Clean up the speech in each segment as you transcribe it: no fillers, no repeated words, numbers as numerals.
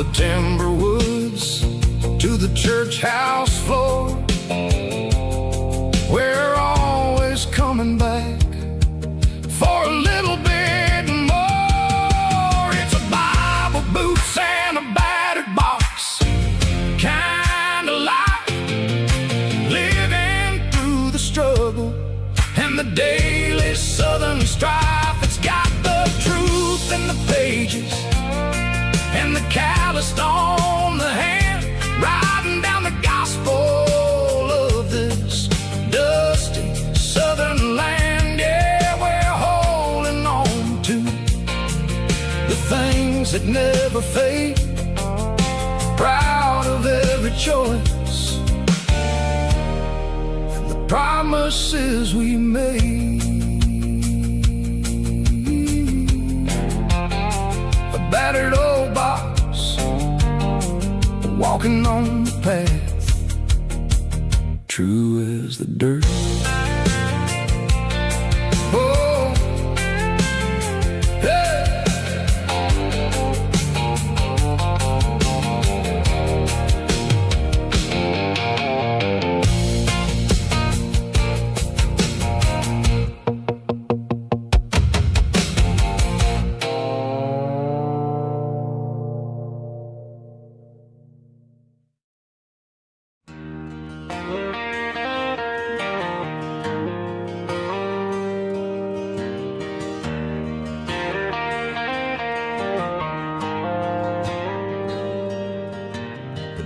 the timber woods to the church house floor. We're always coming back for a little bit more. It's a Bible, boots, and a battered box kind of life, living through the struggle and the daily southern strife. It's got the truth in the pages and the calloused on the hand, riding down the gospel of this dusty southern land. Yeah, we're holding on to the things that never fade, proud of every choice and the promises we made. A battered old box, walking on the path, true as the dirt. Oh, hey.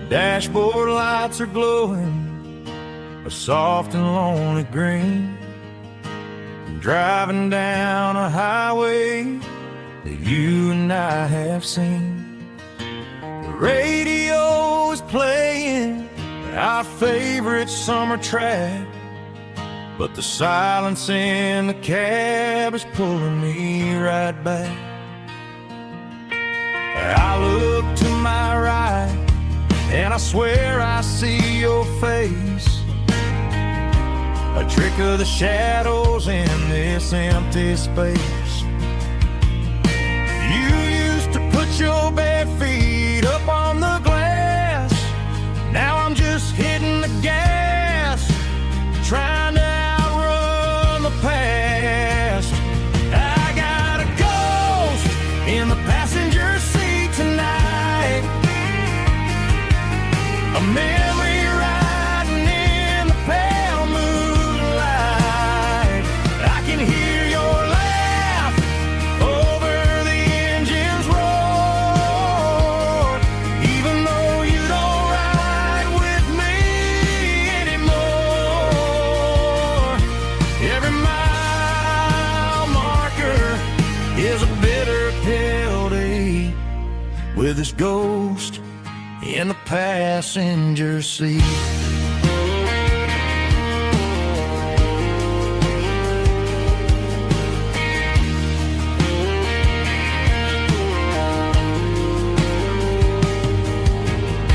Dashboard lights are glowing a soft and lonely green. I'm driving down a highway that you and I have seen. The radio is playing our favorite summer track, but the silence in the cab is pulling me right back. I look to my right and I swear I see your face, a trick of the shadows in this empty space. You used to put your bare feet up on the glass. Now I'm just hitting the gas, trying to outrun the past. I got a ghost in the passenger seat tonight, a memory riding in the pale moonlight. I can hear your laugh over the engine's roar, even though you don't ride with me anymore. Every mile marker is a bitter pill to eat, with this ghost in the passenger seat.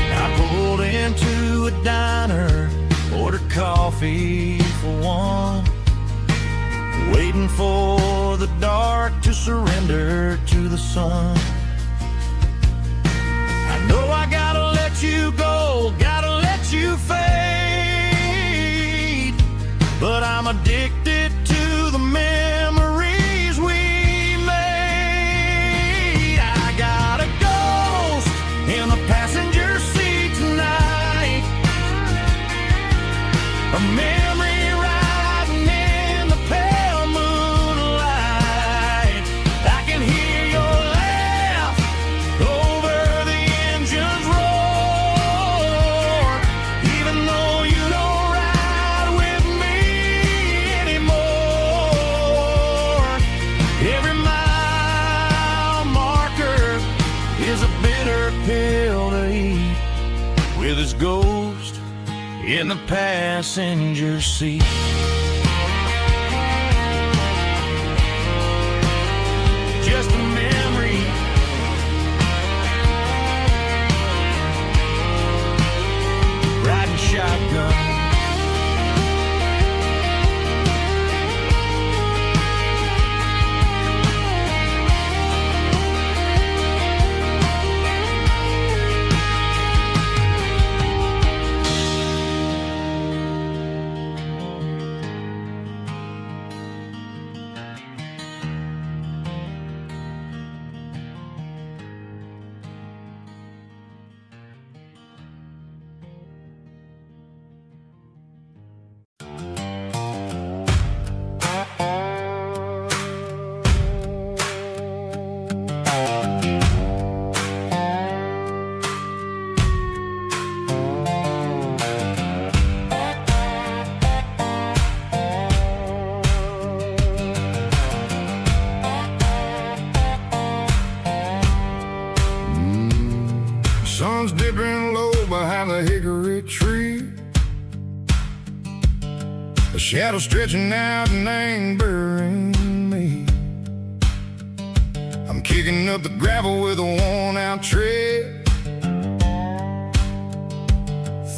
I pulled into a diner, ordered coffee for one, waiting for the dark to surrender to the sun. I know I gotta let you go, gotta let you fade, but I'm addicted to the memories we made. I got a ghost in the passenger seat tonight, a memory riding in the pale moonlight. I can hear your laugh over the engine's roar, even though you don't ride with me anymore. Every mile marker is a bitter pill to eat, with his ghost in the passenger seat. Just a memory, riding shotgun. tree, a shadow stretching out and angering me. I'm kicking up the gravel with a worn-out tread,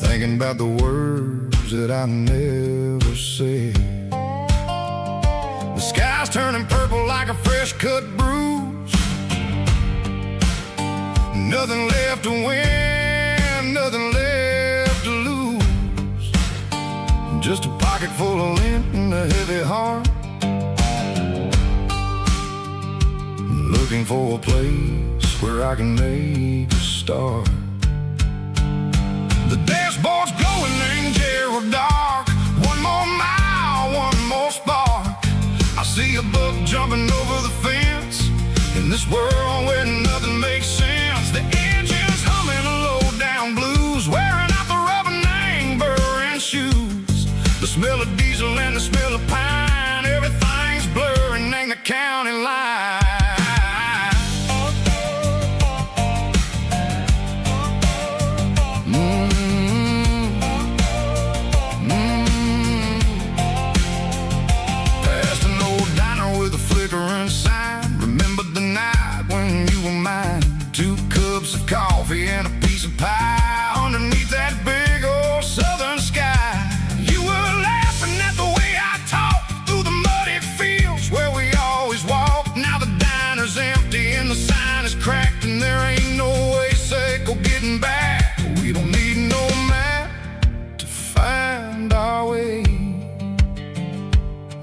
thinking about the words that I never said. The sky's turning purple like a fresh-cut bruise. Nothing left to win, nothing left to lose. Just a pocket full of lint and a heavy heart, looking for a place where I can make a start. The dashboard's glowing angel dark. One more mile, one more spark. I see a buck jumping over the fence in this world where nothing makes sense. The engine's humming a low-down blues, wearing out the rubber name burring shoes. The smell of diesel and the smell of pine, everything's blurring ain't the county line. Coffee and a piece of pie underneath that big old southern sky. You were laughing at the way I talked through the muddy fields where we always walked. Now the diner's empty and the sign is cracked, and there ain't no way safe or getting back. We don't need no map to find our way.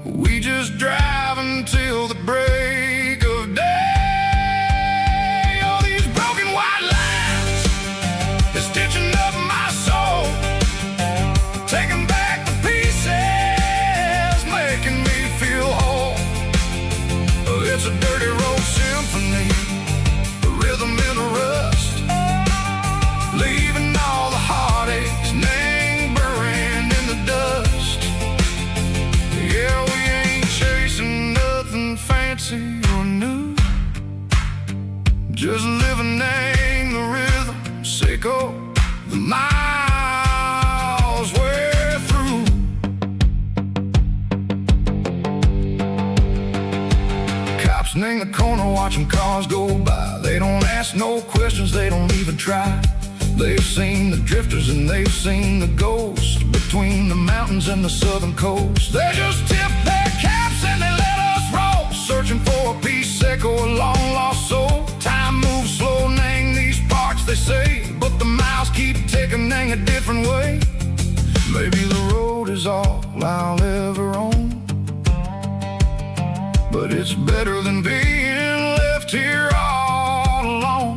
We just drive until the break of day. It's a dirty road symphony, a rhythm in a rust, leaving all the heartaches, name buried in the dust. Yeah, we ain't chasing nothing fancy or new, just living in the rhythm, sicko, the miles we're through. In the corner watching cars go by. They don't ask no questions, they don't even try. They've seen the drifters and they've seen the ghosts between the mountains and the southern coast. They just tip their caps and they let us roll, searching for a piece echo, a long lost soul. Time moves slow, nang these parts they say, but the miles keep ticking, nang a different way. Maybe the road is all I'll ever own, but it's better than being left here all alone.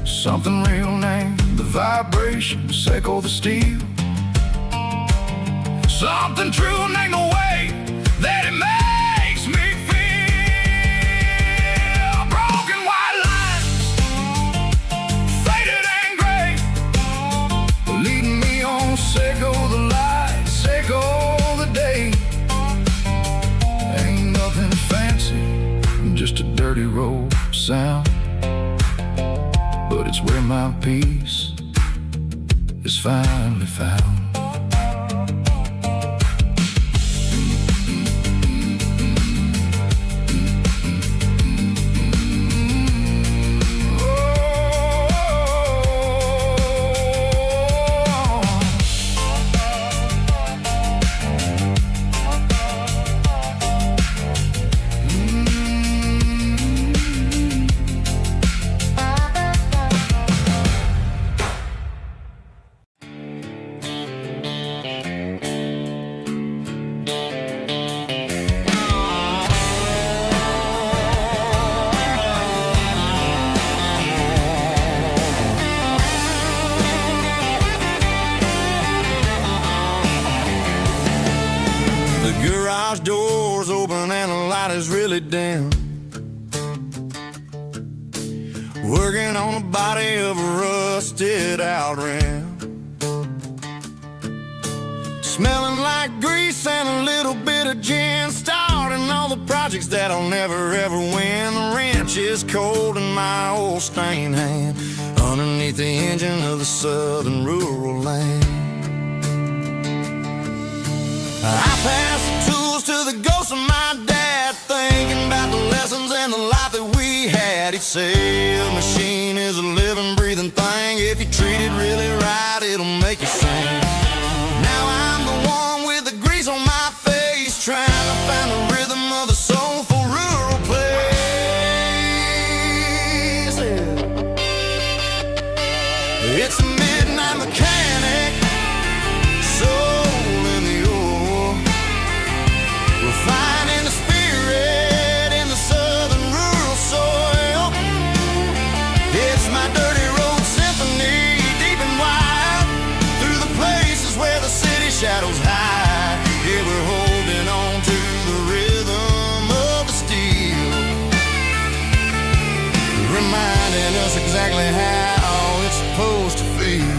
Something real named the vibrations echo the steel. Something true named the way that it makes me feel. Broken white lines, faded and gray, leading me on, Seco the light, Seco the day. Just a dirty road sound, but it's where my peace is finally found. Garage doors open and the light is really dim. Working on the body of a rusted out rim, smelling like grease and a little bit of gin, starting all the projects that'll never ever win. The wrench is cold in my old stained hand underneath the engine of the southern rural land. I pass the tools to the ghost of my dad, thinking about the lessons and the life that we had. He'd say a machine is a living, breathing thing. If you treat it really right, it'll make you sing. Now I'm the one with the grease on my face, trying to find the rhythm of the soulful rural place. It's a midnight mechanic, soul in the ore, refining the spirit in the southern rural soil. It's my dirty road symphony, deep and wide, through the places where the city shadows hide. Yeah, we're holding on to the rhythm of the steel, reminding us exactly how it's supposed to feel.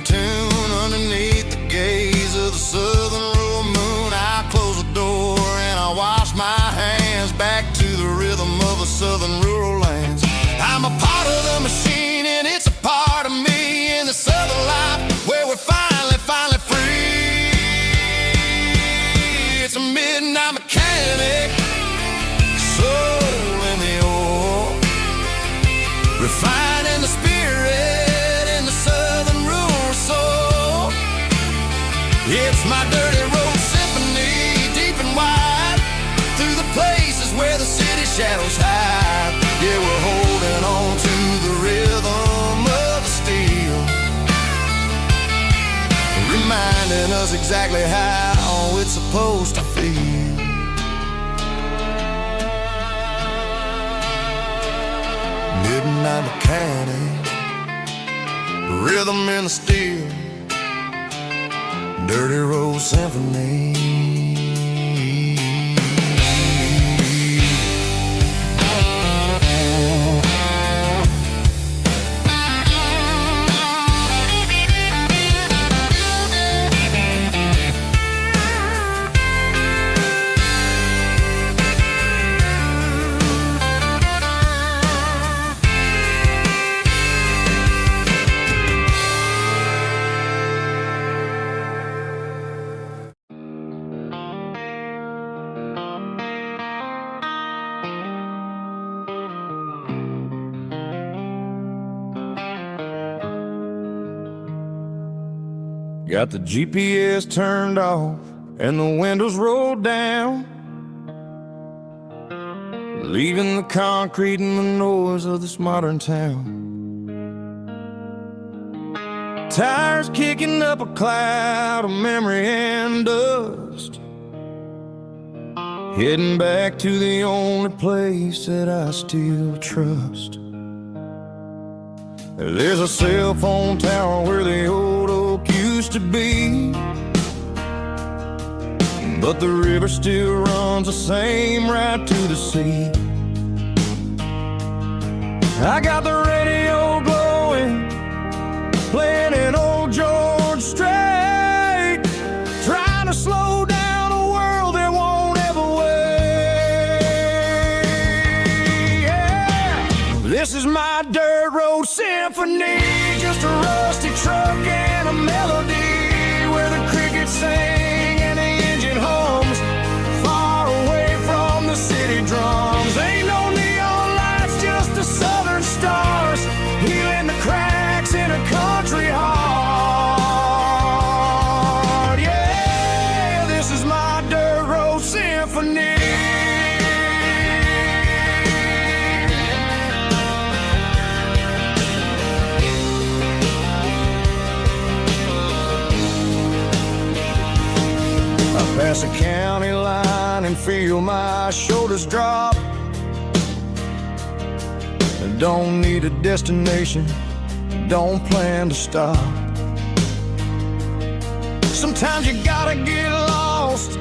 Tune underneath the gaze of the southern rural moon. I close the door and I wash my hands back to the rhythm of the southern rural lands. I'm a part of the machine and it's a part of me in the southern life where we're finally free. It's a midnight mechanic, soul in the ore, refining the spirit in the southern rural soul. It's my dirty road symphony, deep and wide, through the places where the city shadows hide. Yeah, we're holding on to the rhythm of the steel, reminding us exactly how it's supposed to feel. Midnight mechanic, rhythm in the steel, dirty road symphony. Got the GPS turned off and the windows rolled down, leaving the concrete and the noise of this modern town. Tires kicking up a cloud of memory and dust, heading back to the only place that I still trust. There's a cell phone tower where the old oak used to be, but the river still runs the same right to the sea. I got the radio glowing, playing an old George Strait, trying to slow down a world that won't ever wait. Yeah. This is my dirt road symphony, just a rusty truck and a melody where the crickets sing and the engine hums, far away from the city drums. Ain't no neon lights, just the southern stars, healing the cracks in a country heart. Yeah, this is my dirt road symphony. Pass a county line and feel my shoulders drop. Don't need a destination, don't plan to stop. Sometimes you gotta get lost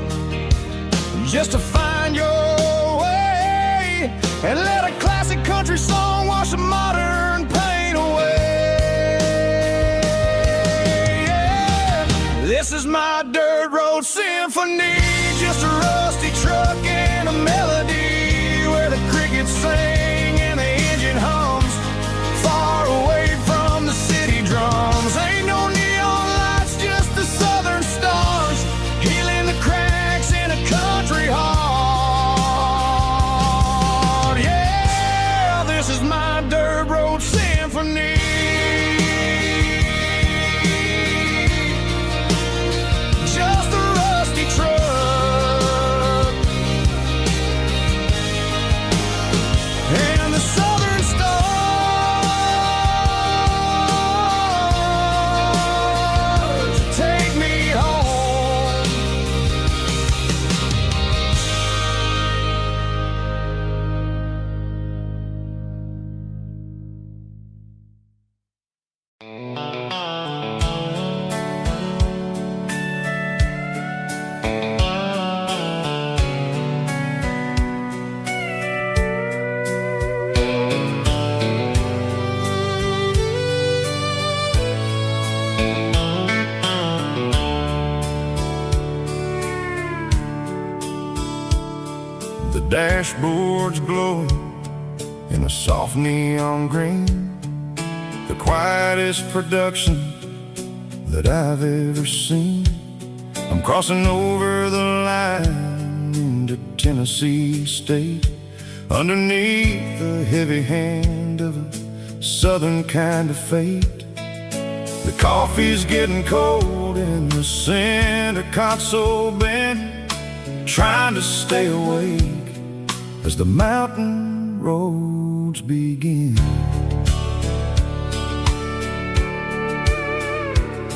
just to find your way. and let a classic country song wash a modern pain away. Yeah. This is my dirt road symphony, just a rusty truck and a melody where the crickets sing and the engine hums far away from the city drums. Ain't no neon lights, just the southern stars healing the cracks in a country heart. Yeah, this is my dirt road symphony. Just a rusty truck and the southern stars take me home. The dashboard's glowing in a soft neon green, the quietest production that I've ever seen. I'm crossing over the line into Tennessee State, underneath the heavy hand of a southern kind of fate. The coffee's getting cold in the center console bin, trying to stay awake as the mountain roads begin.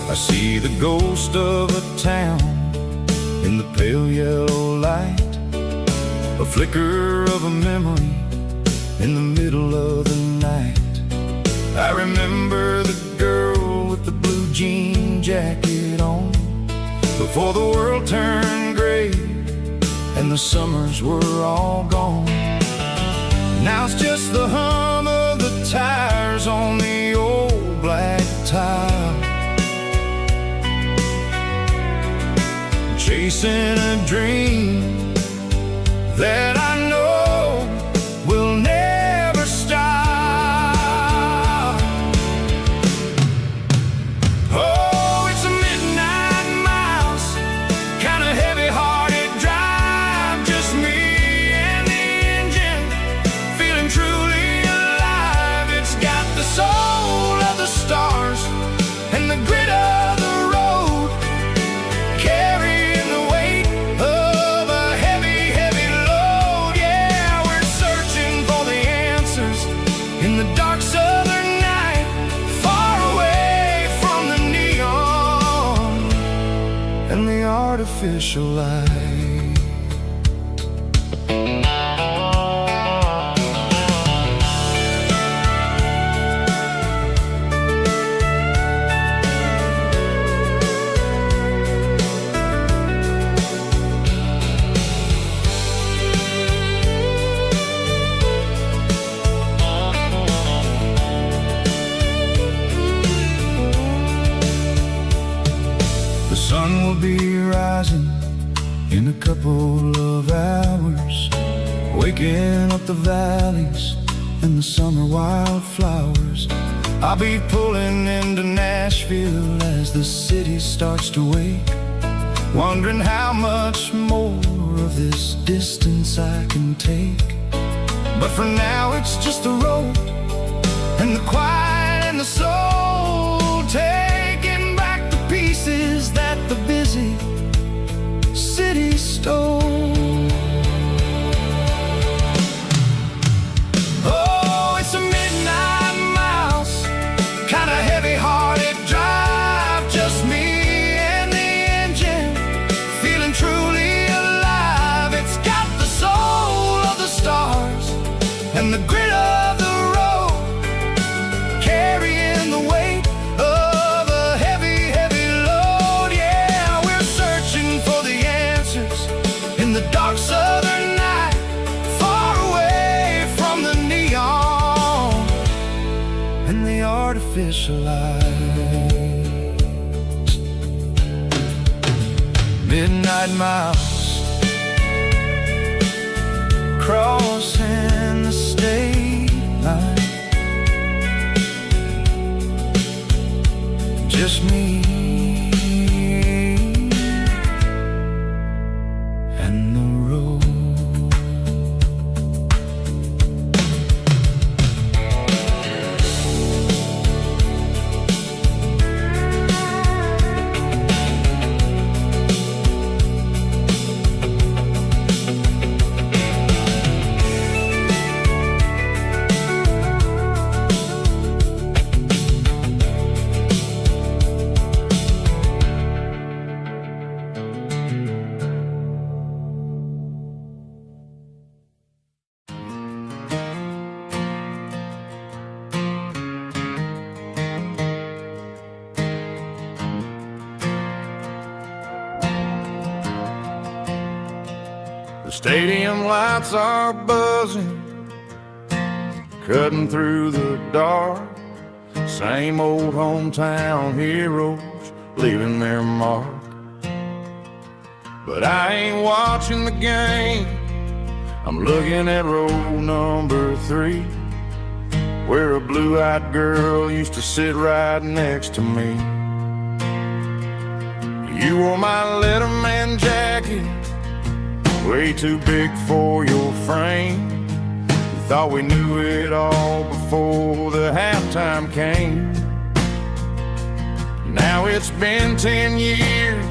I see the ghost of a town in the pale yellow light, a flicker of a memory in the middle of the night. I remember the girl with the blue jean jacket on, before the world turned gray and the summers were all gone. Now it's just the hum of the tires on the old black tile, chasing a dream that I know will never stop. Oh, it's a midnight mouse, kind of heavy-hearted drive, just me and the engine, feeling truly alive. It's got the soul of the stars and the grit of the road, carrying the weight of a heavy, heavy load. Yeah, we're searching for the answers in the dark southern night, far away from the neon and the artificial light. The sun will be rising in a couple of hours, waking up the valleys and the summer wildflowers. I'll be pulling into Nashville as the city starts to wake, wondering how much more of this distance I can take. But for now it's just the road and the quiet and the soul, taking back the pieces that the busy city stole. Oh, it's a midnight mouse, kind of heavy-hearted drive, just me and the engine, feeling truly alive. It's got the soul of the stars and the grit of the road, carrying the lights. Midnight miles crossing the state line. Just me and the road. The stadium lights are buzzing, cutting through the dark. Same old hometown heroes leaving their mark. But I ain't watching the game, I'm looking at row number 3, where a blue-eyed girl used to sit right next to me. You wore my Letterman jacket, way too big for your frame. We thought we knew it all before the halftime came. Now it's been 10 years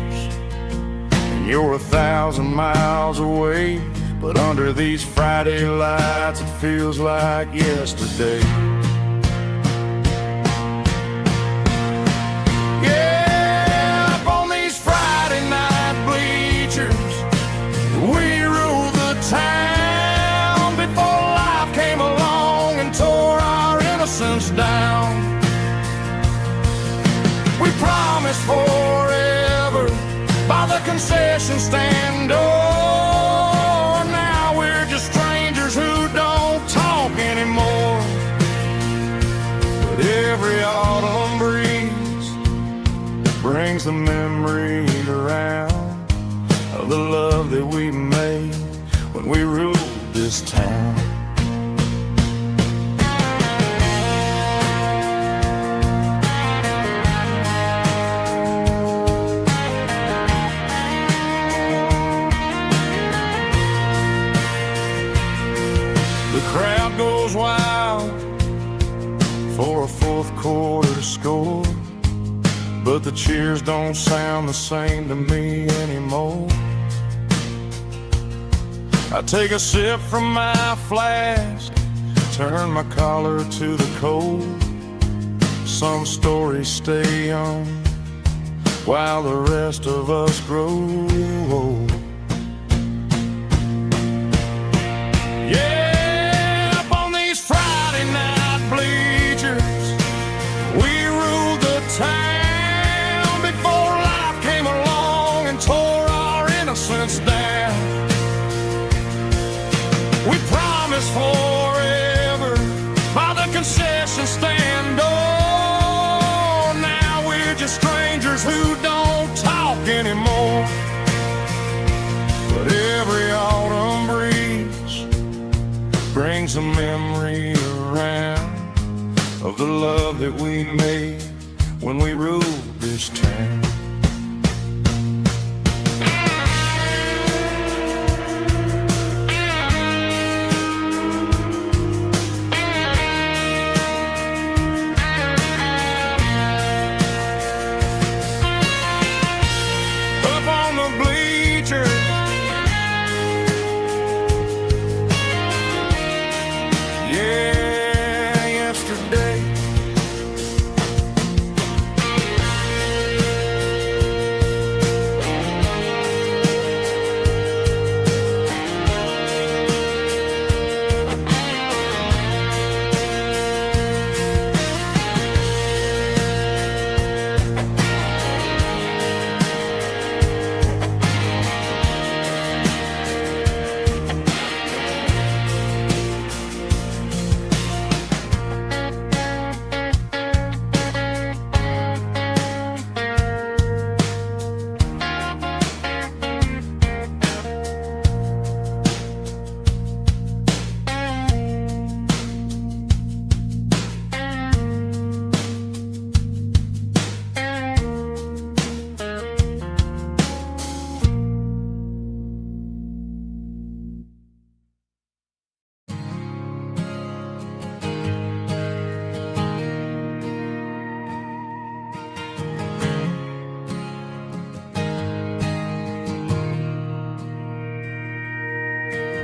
and you're 1,000 miles away, but under these Friday lights it feels like yesterday. Yeah, up on these Friday night bleachers, we ruled the town before life came along and tore our innocence down. We promised forever by the concession stand door. Now we're just strangers who don't talk anymore. But every autumn breeze brings the memory around of the love that we made when we ruled this town. The crowd goes wild for a fourth quarter score, but the cheers don't sound the same to me anymore. I take a sip from my flask, turn my collar to the cold. Some stories stay young while the rest of us grow old. Yeah, up on these Friday night bleachers, we ruled the town before life came along and tore our innocence down. We promised forever by the concession stand door. Now we're just strangers who don't talk anymore. But every autumn breeze brings a memory around of the love that we made when we ruled this town.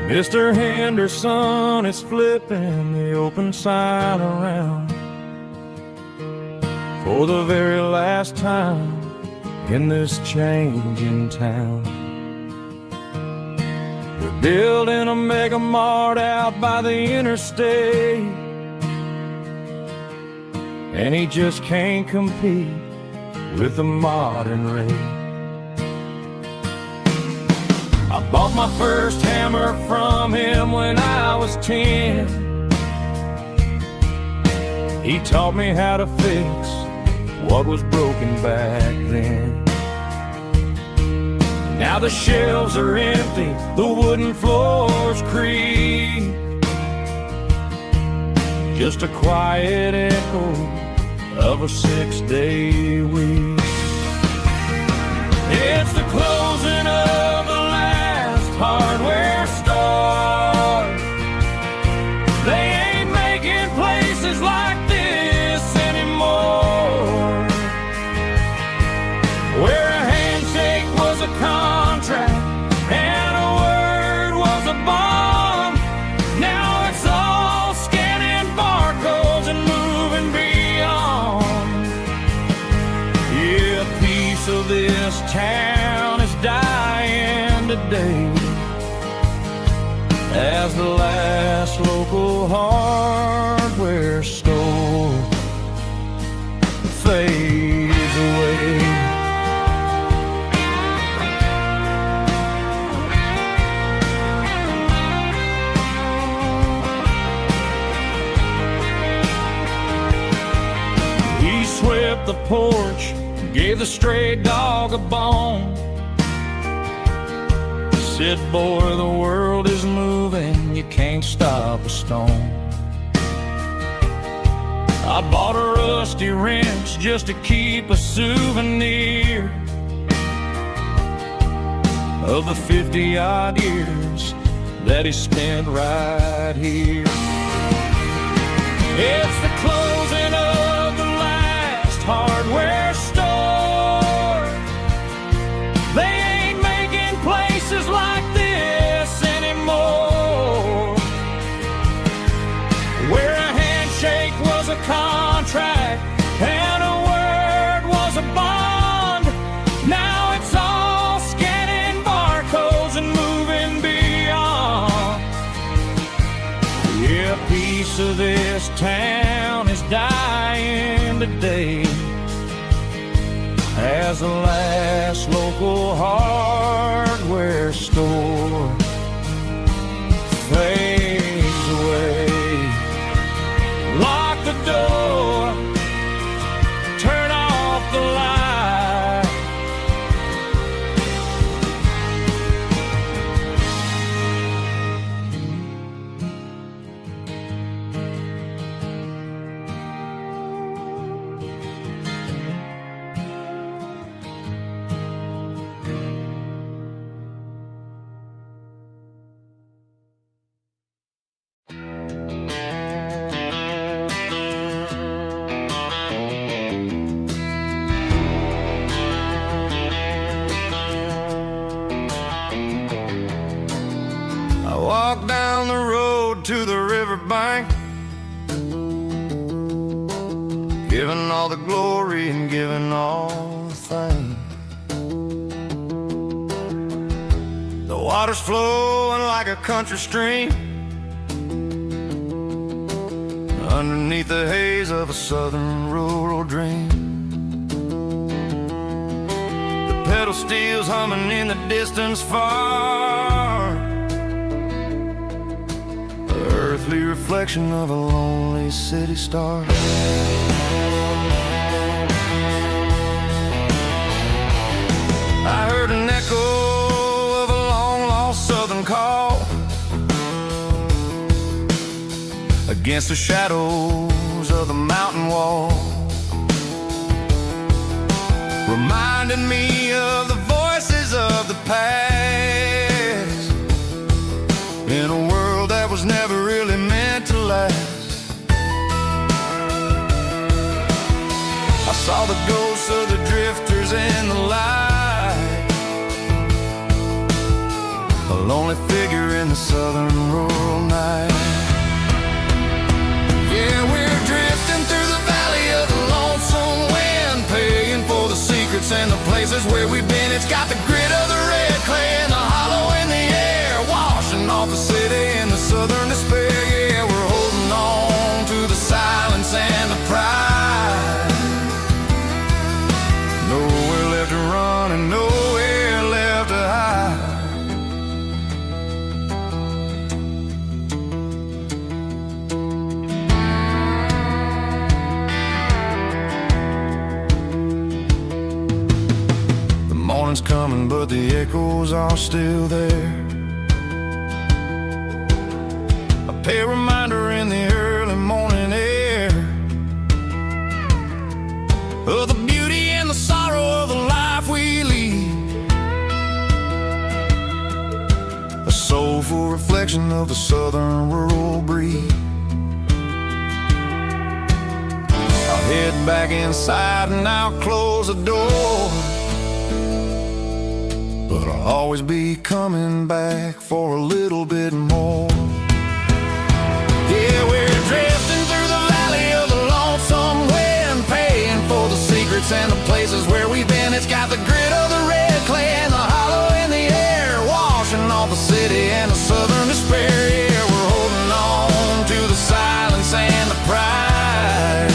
Mr. Henderson is flipping the open sign around for the very last time in this changing town. They're building a mega mart out by the interstate, and he just can't compete with the modern rate. I bought my first hammer from him when I was 10. He taught me how to fix what was broken back then. Now the shelves are empty, the wooden floors creak, just a quiet echo of a 6-day week. It's the closing of the last hardware store. They ain't making places like this anymore, where a handshake was a contract and a word was a bond. Now it's all scanning barcodes and moving beyond. Yeah, a piece of this town is dying today as the last local hardware store fades away. He swept the porch, gave the stray dog a bone, said, boy, the world is moving, you can't stop a stone. I bought a rusty wrench just to keep a souvenir of the 50-odd years that he spent right here. It's the closing of the last hardware store. They ain't making places like this anymore, where a handshake was a contract and a word was a bond. Now it's all scanning barcodes and moving beyond. Yeah, a piece of this town is dying today as the last local hardware store fades away. Lock the door, turn off the light. Walk down the road to the riverbank, giving all the glory and giving all the thanks. The water's flowing like a country stream underneath the haze of a southern rural dream. The pedal steel's humming in the distance far, earthly reflection of a lonely city star. I heard an echo of a long-lost southern call against the shadows of the mountain wall, reminding me of the voices of the past in a world that was never really meant to last. I saw the ghosts of the drifters in the light, a lonely figure in the southern places where we've been. It's got the grit of the red clay and the hollow in the air, washing off the city and the southern despair. Yeah, we're holding on to the silence and the pride. Nowhere left to run and nowhere left to hide. Morning's coming, but the echoes are still there. A pale reminder in the early morning air of the beauty and the sorrow of the life we lead. A soulful reflection of the southern rural breed. I'll head back inside and I'll close the door, but I'll always be coming back for a little bit more. Yeah, we're drifting through the valley of the lonesome wind, paying for the secrets and the places where we've been. It's got the grit of the red clay and the hollow in the air, washing off the city and the southern despair. Yeah, we're holding on to the silence and the pride.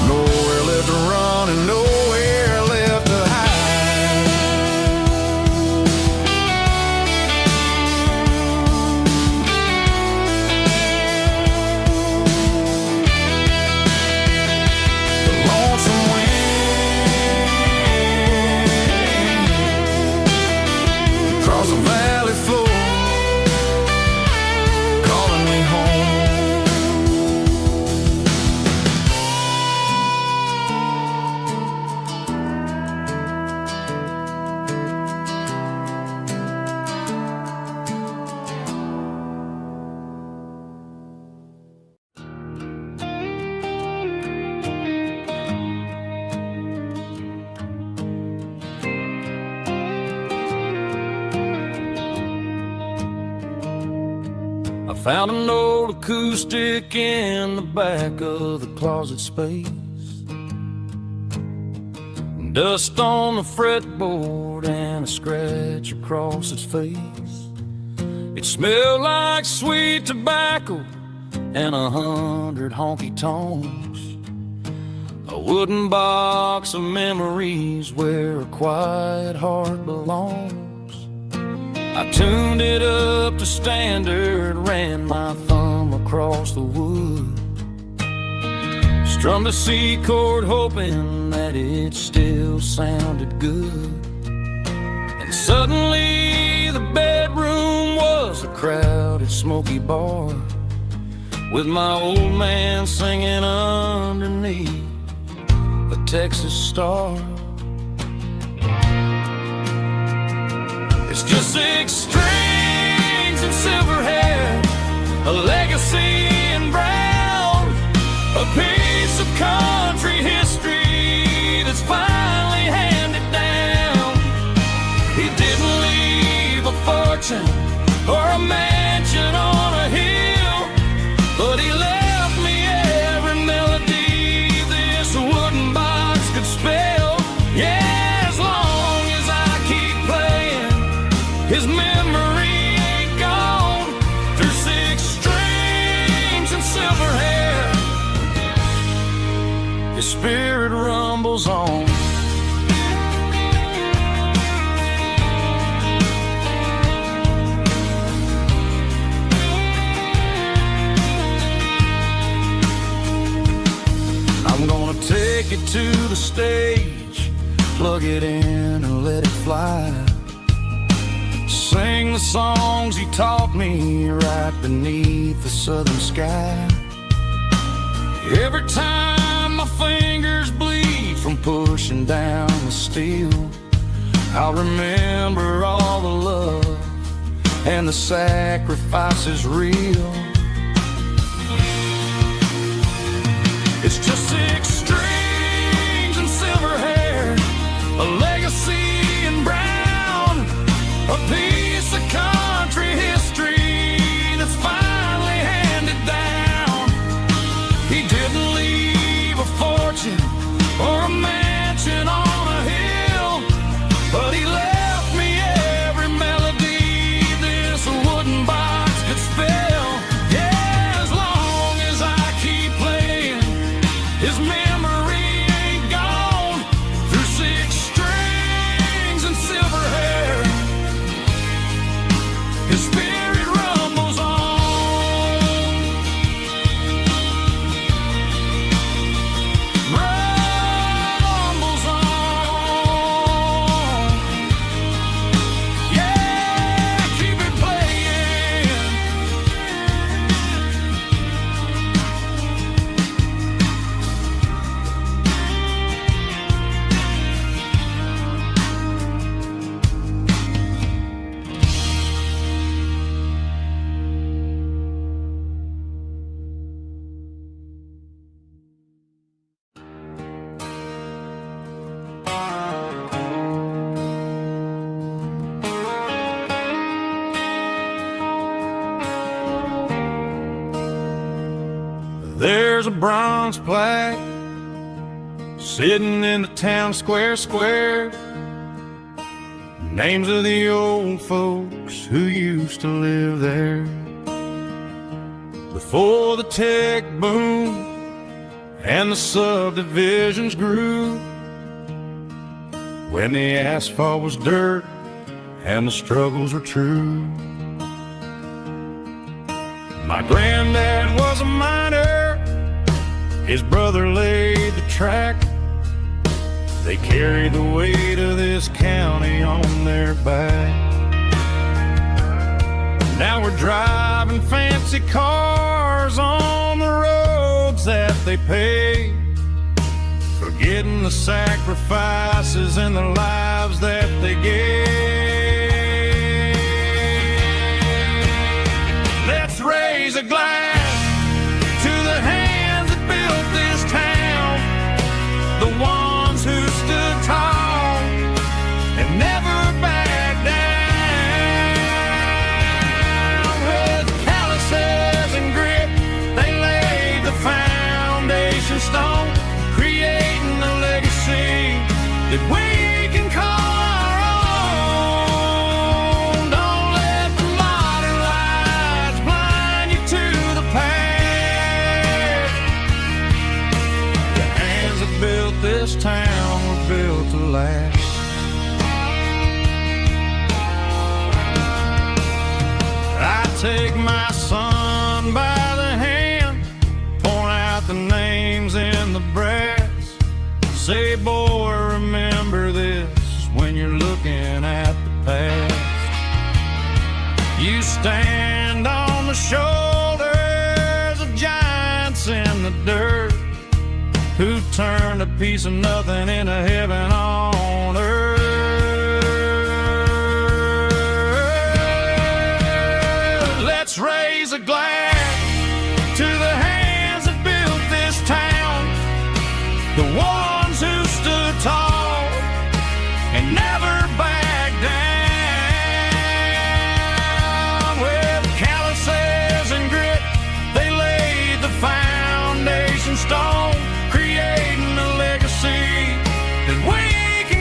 Nowhere left to run and nowhere left to hide. Found an old acoustic in the back of the closet space. Dust on the fretboard and a scratch across its face. It smelled like sweet tobacco and 100 honky tonks. A wooden box of memories where a quiet heart belongs. I tuned it up to standard, ran my thumb across the wood, strummed a C chord hoping that it still sounded good. And suddenly the bedroom was a crowded smoky bar, with my old man singing underneath the Texas star. It's just 6 strings and silver hair, a legacy in brown, a piece of country history that's finally handed down. He didn't leave a fortune or a mansion on a hill, but he left me every melody this wooden box could spell. Yeah, his memory ain't gone through 6 strings and silver hair. His spirit rumbles on. I'm gonna take it to the stage, plug it in and let it fly. Sing the songs he taught me right beneath the southern sky. Every time my fingers bleed from pushing down the steel, I'll remember all the love and the sacrifices real. It's just 6 strings and silver hair, a legacy in brown, a piece of country history that's finally handed down. He didn't leave a fortune or a mansion on a The spirit rumbles on, rumbles on. Yeah, keep it playing. There's a bronze plaque sitting in the town square. Names of the old folks who used to live there. Before the tech boom and the subdivisions grew, when the asphalt was dirt and the struggles were true. My granddad was a miner, his brother laid the track. They carried the weight of this county on their back. Now we're driving fancy cars on the roads that they paved, forgetting the sacrifices and the lives that they gave. Let's raise a glass to the hands that built this town, the ones who stood tall and never backed down. With calluses and grit, they laid the foundation stone, creating a legacy that we can call our own. Don't let the modern lights blind you to the past. The hands that built this town were built to last. I take my son by the hand, point out the names in the brass. Say, boy, remember this when you're looking at the past. You stand on the shoulders of giants in the dirt, who turned a piece of nothing into heaven on earth. Let's raise a glass to the hands that built this town, the ones who stood tall and never backed down. With calluses and grit, they laid the foundation stone, creating a legacy that we can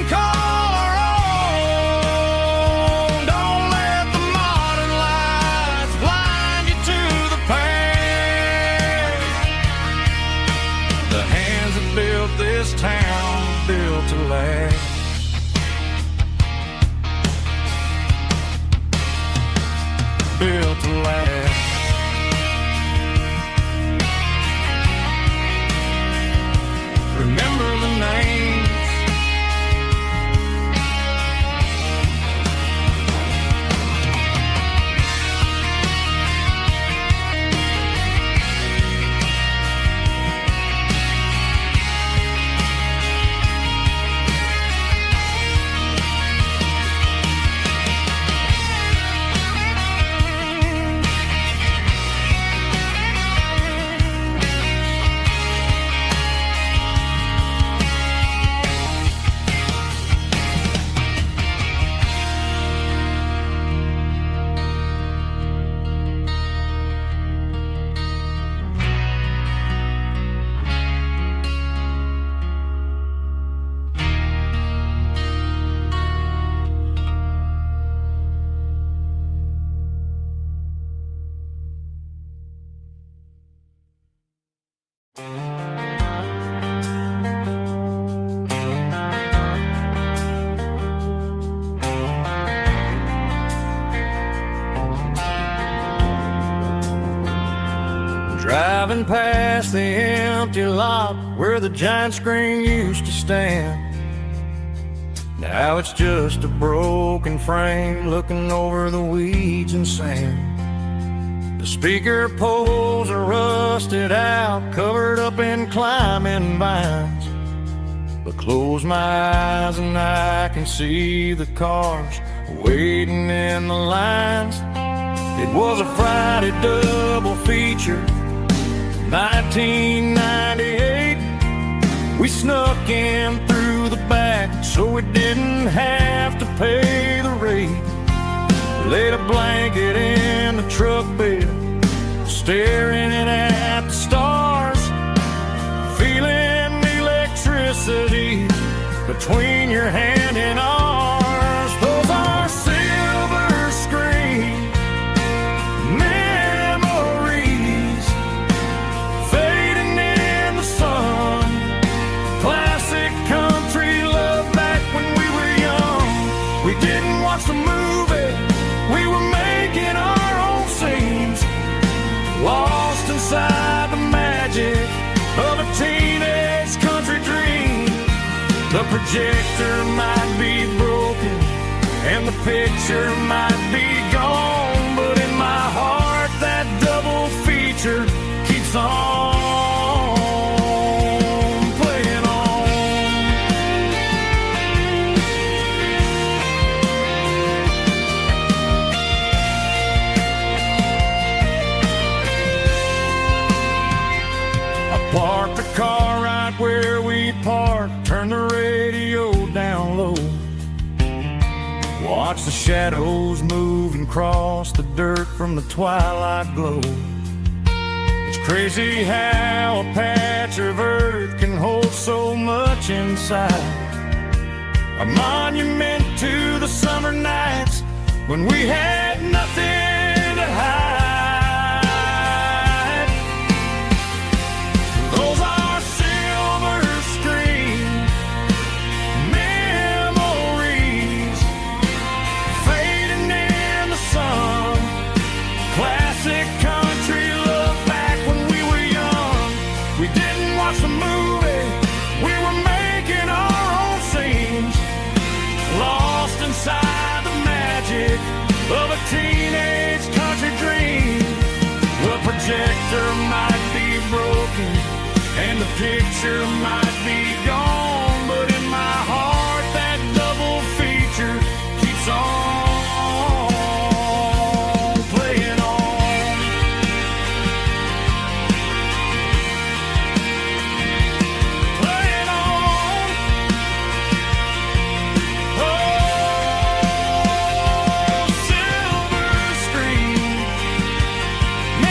Driving past the empty lot where the giant screen used to stand. Now it's just a broken frame looking over the weeds and sand. The speaker poles are rusted out, covered up in climbing vines. But close my eyes and I can see the cars waiting in the lines. It was a Friday double feature, 1998. We snuck in through the back so we didn't have to pay the rate. Laid a blanket in the truck bed, staring at the stars, feeling the electricity between your hand and ours. Those are silver screen memories fading in the sun. Classic country love back when we were young. We didn't watch the movie, we were making our own scenes, lost inside the magic of a teenage country dream. The projector might be broken and the picture might be gone, but in my heart that double feature keeps on playing on. I parked the car right where we parked, turned the radio down low, watch the shadows move and cross the dirt from the twilight glow. It's crazy how a patch of earth can hold so much inside. A monument to the summer nights when we had nothing to hide. Those are silver screen memories fading in the sun. Classic country love back when we were young. We didn't watch the movie, we were making our own scenes, lost inside the magic of a teenage country dream. The projector might be broken and the picture might be gone, but in my heart that double feature keeps on playing on. Playing on. Oh, silver screen memories.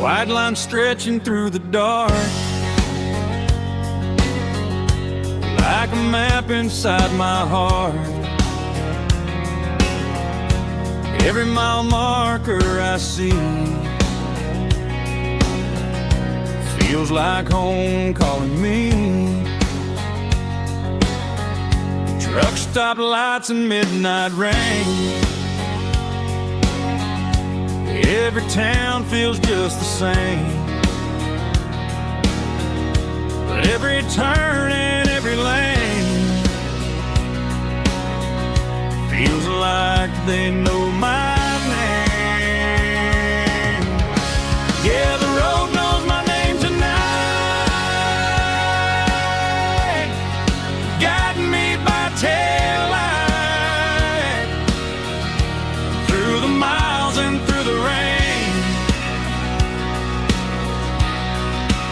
White line stretching through the dark, like a map inside my heart. Every mile marker I see feels like home calling me. Truck stop lights and midnight rain. Every town feels just the same, but every turn and every lane feels like they know my name. Yeah, the road knows my name tonight, guiding me by taillight through the miles and through the rain.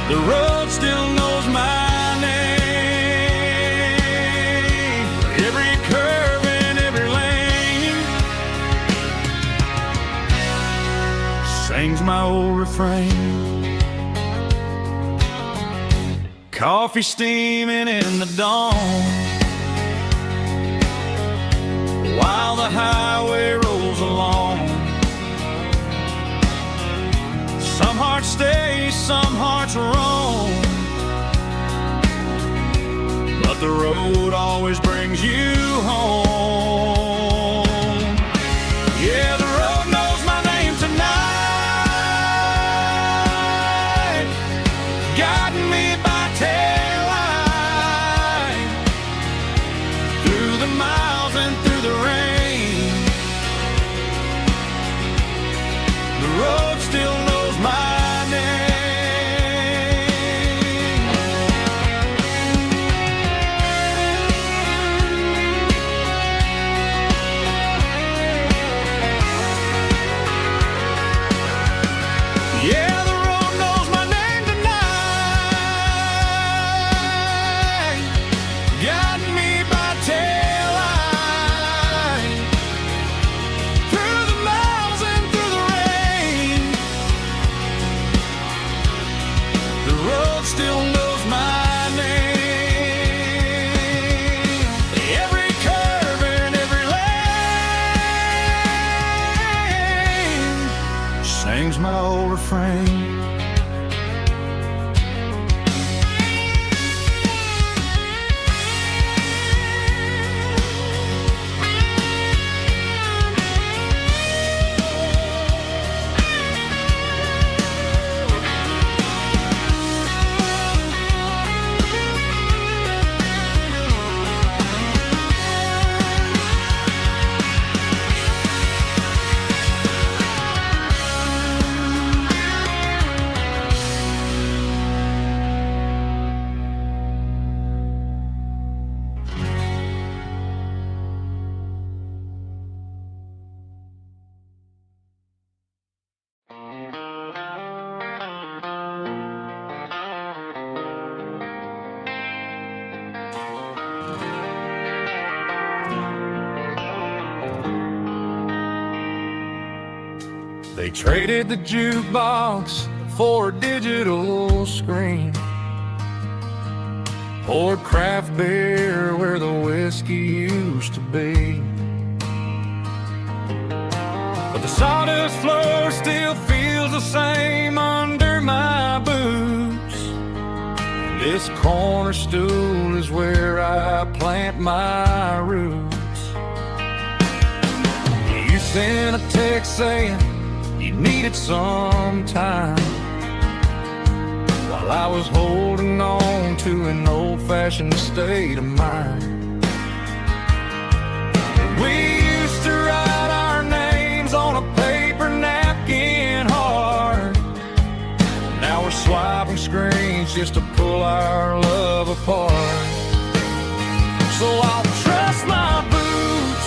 The road still knows my name. Every curve and every lane sings my old refrain. Coffee steaming in the dawn, while the highway rolls along. Some hearts stay, some hearts roam, but the road always brings you home. Yeah, the road knows my name tonight, guiding me by taillight, through the miles and through the rain. The road still knows my name. Yeah, the road knows my name tonight, guiding me by taillight, through the miles and through the rain. The road still knows my name. Every curve and every lane sings my old refrain. They traded the jukebox for a digital screen, poured craft beer where the whiskey used to be. But the sawdust floor still feels the same under my boots. This corner stool is where I plant my roots. You sent a text saying you needed some time, while I was holding on to an old-fashioned state of mind. We used to write our names on a paper napkin hard. Now we're swiping screens just to pull our love apart. So I'll trust my boots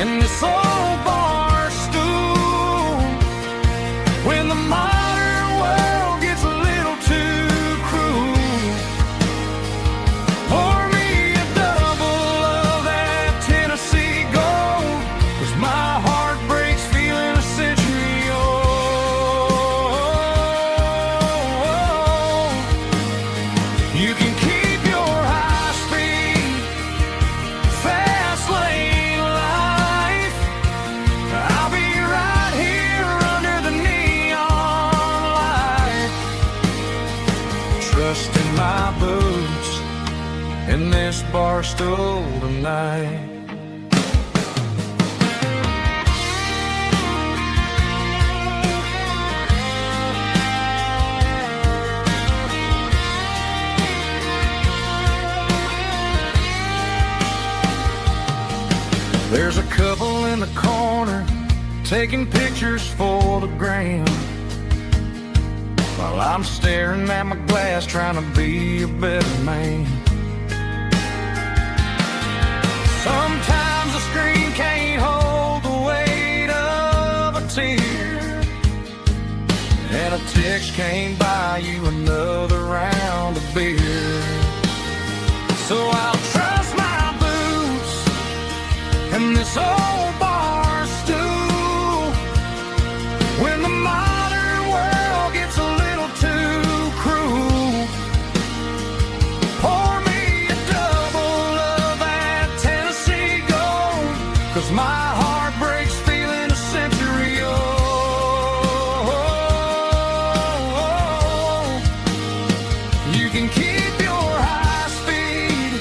in this old bar stool when the modern world gets a little too cruel. Pour me a double of that Tennessee Gold, 'cause my heart breaks feeling a century old. You can keep your high speed, fast lane life. I'll be right here under the neon light, trusting my boots in this bar stool tonight. There's a couple in the corner taking pictures for the gram, while I'm staring at my glass trying to be a better man. Sometimes the screen can't hold the weight of a tear, and a text can't buy you another round of beer. So I'll trust my boots and this old bar stool when the modern world gets a little too cruel. 'cause my heart breaks feeling a century old. You can keep your high speed,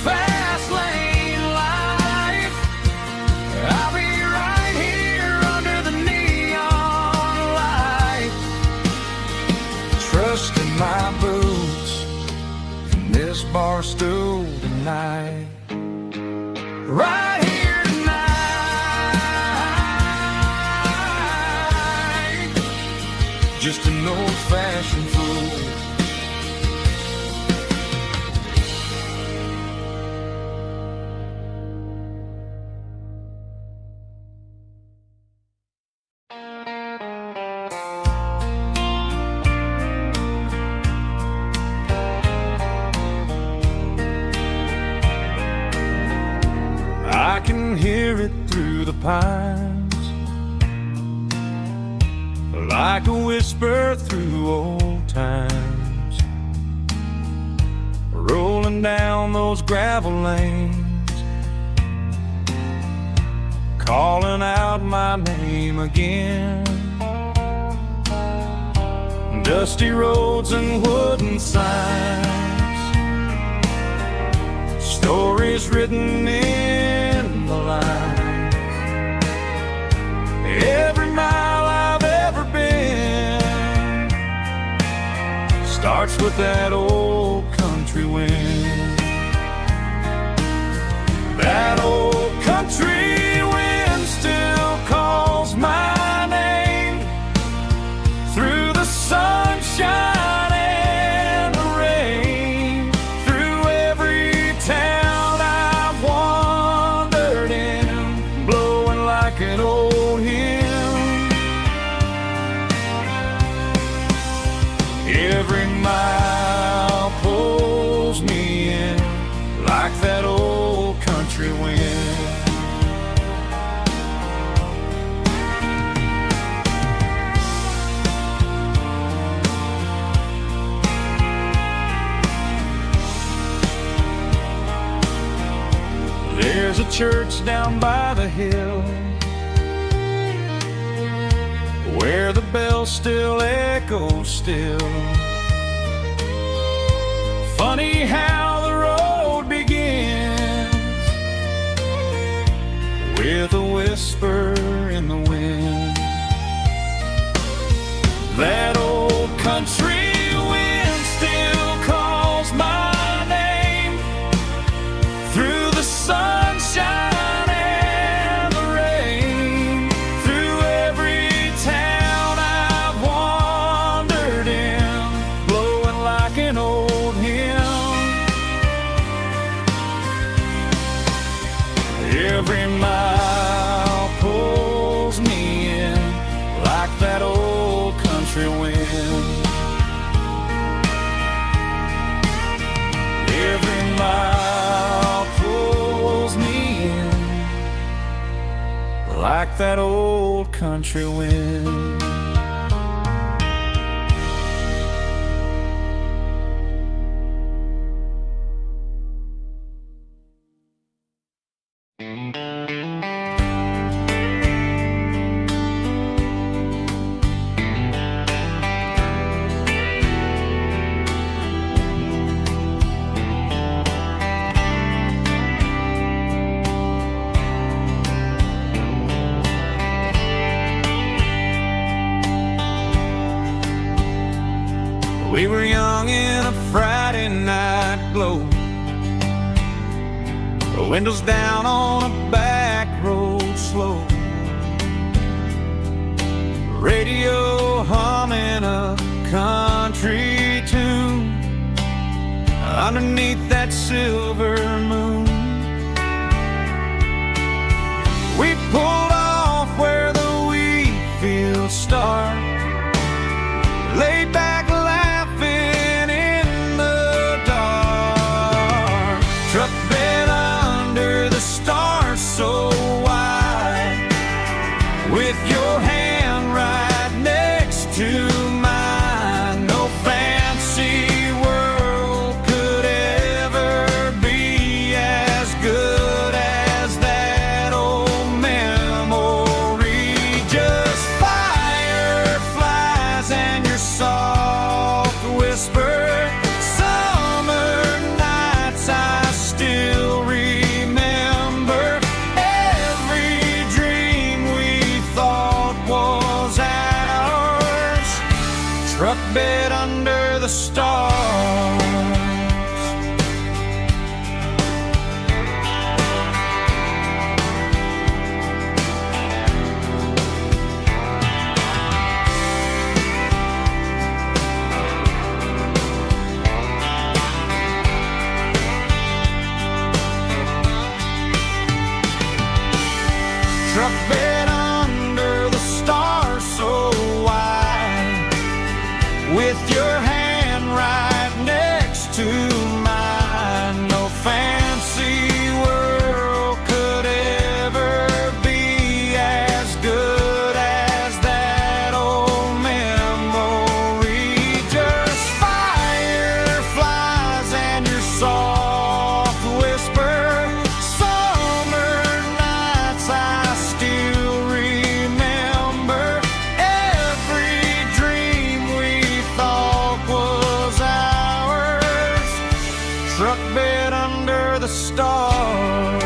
fast lane life. I'll be right here under the neon light, trusting my boots in this bar stool tonight. Right here tonight, just an old-fashioned fool. I can hear it through the pines, like a whisper through old times, rolling down those gravel lanes, calling out my name again. Dusty roads and wooden signs, stories written in the lines. Every mile I've ever been starts with that old country wind. That old country wind still calls my name through the sunshine and the rain, through every town I've wandered in, blowing like an old hymn. Every mile pulls me in like that old country wind. There's a church down by the hill where the bells still echo still. Funny how the road begins with a whisper in the wind. That old country wind still calls my name through the sunshine and the rain, through every town I've wandered in, blowing like an old hymn. Every mile pulls me in like that old country wind. Every mile pulls me in like that old country wind. We were young in a Friday night glow, the windows down on a back road slow, radio humming a country tune underneath that silver moon. We pulled off where the wheat fields start, laid back laughing in the dark, truck bed under the stars so wide, with your hand right next to mine. No fancy world could ever be truck bed under the stars so wide, with your hand right next to mine. No fancy world could ever be as good as that old memory. Just fireflies and your soft whisper. Summer nights I still remember. Every dream we thought was ours. Truck bed under the stars.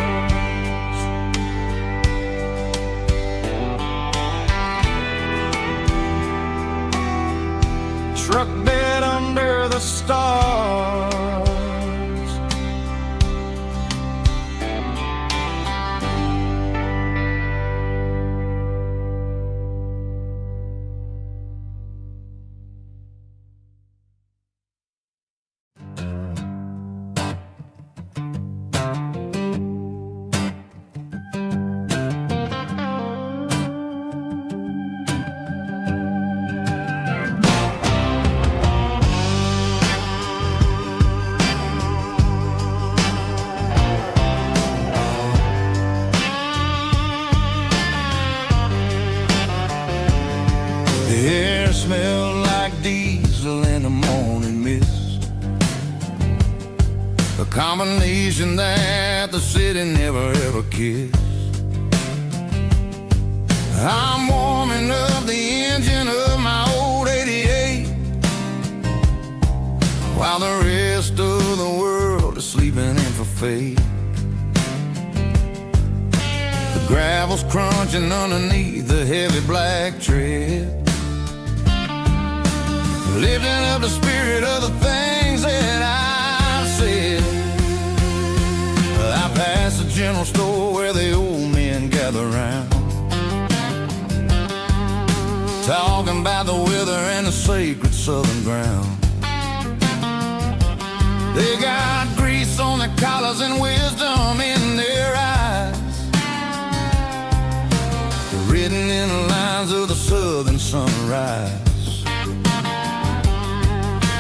Truck bed under the stars. The air smelled like diesel in the morning mist, a combination that the city never ever kissed. I'm warming up the engine of my old 88, while the rest of the world is sleeping in for fate. The gravel's crunching underneath the heavy black tread, lifting up the spirit of the things that I've said. I passed the general store where the old men gather round, talking about the weather and the sacred southern ground. They got grease on their collars and wisdom in their eyes, written in the lines of the southern sunrise.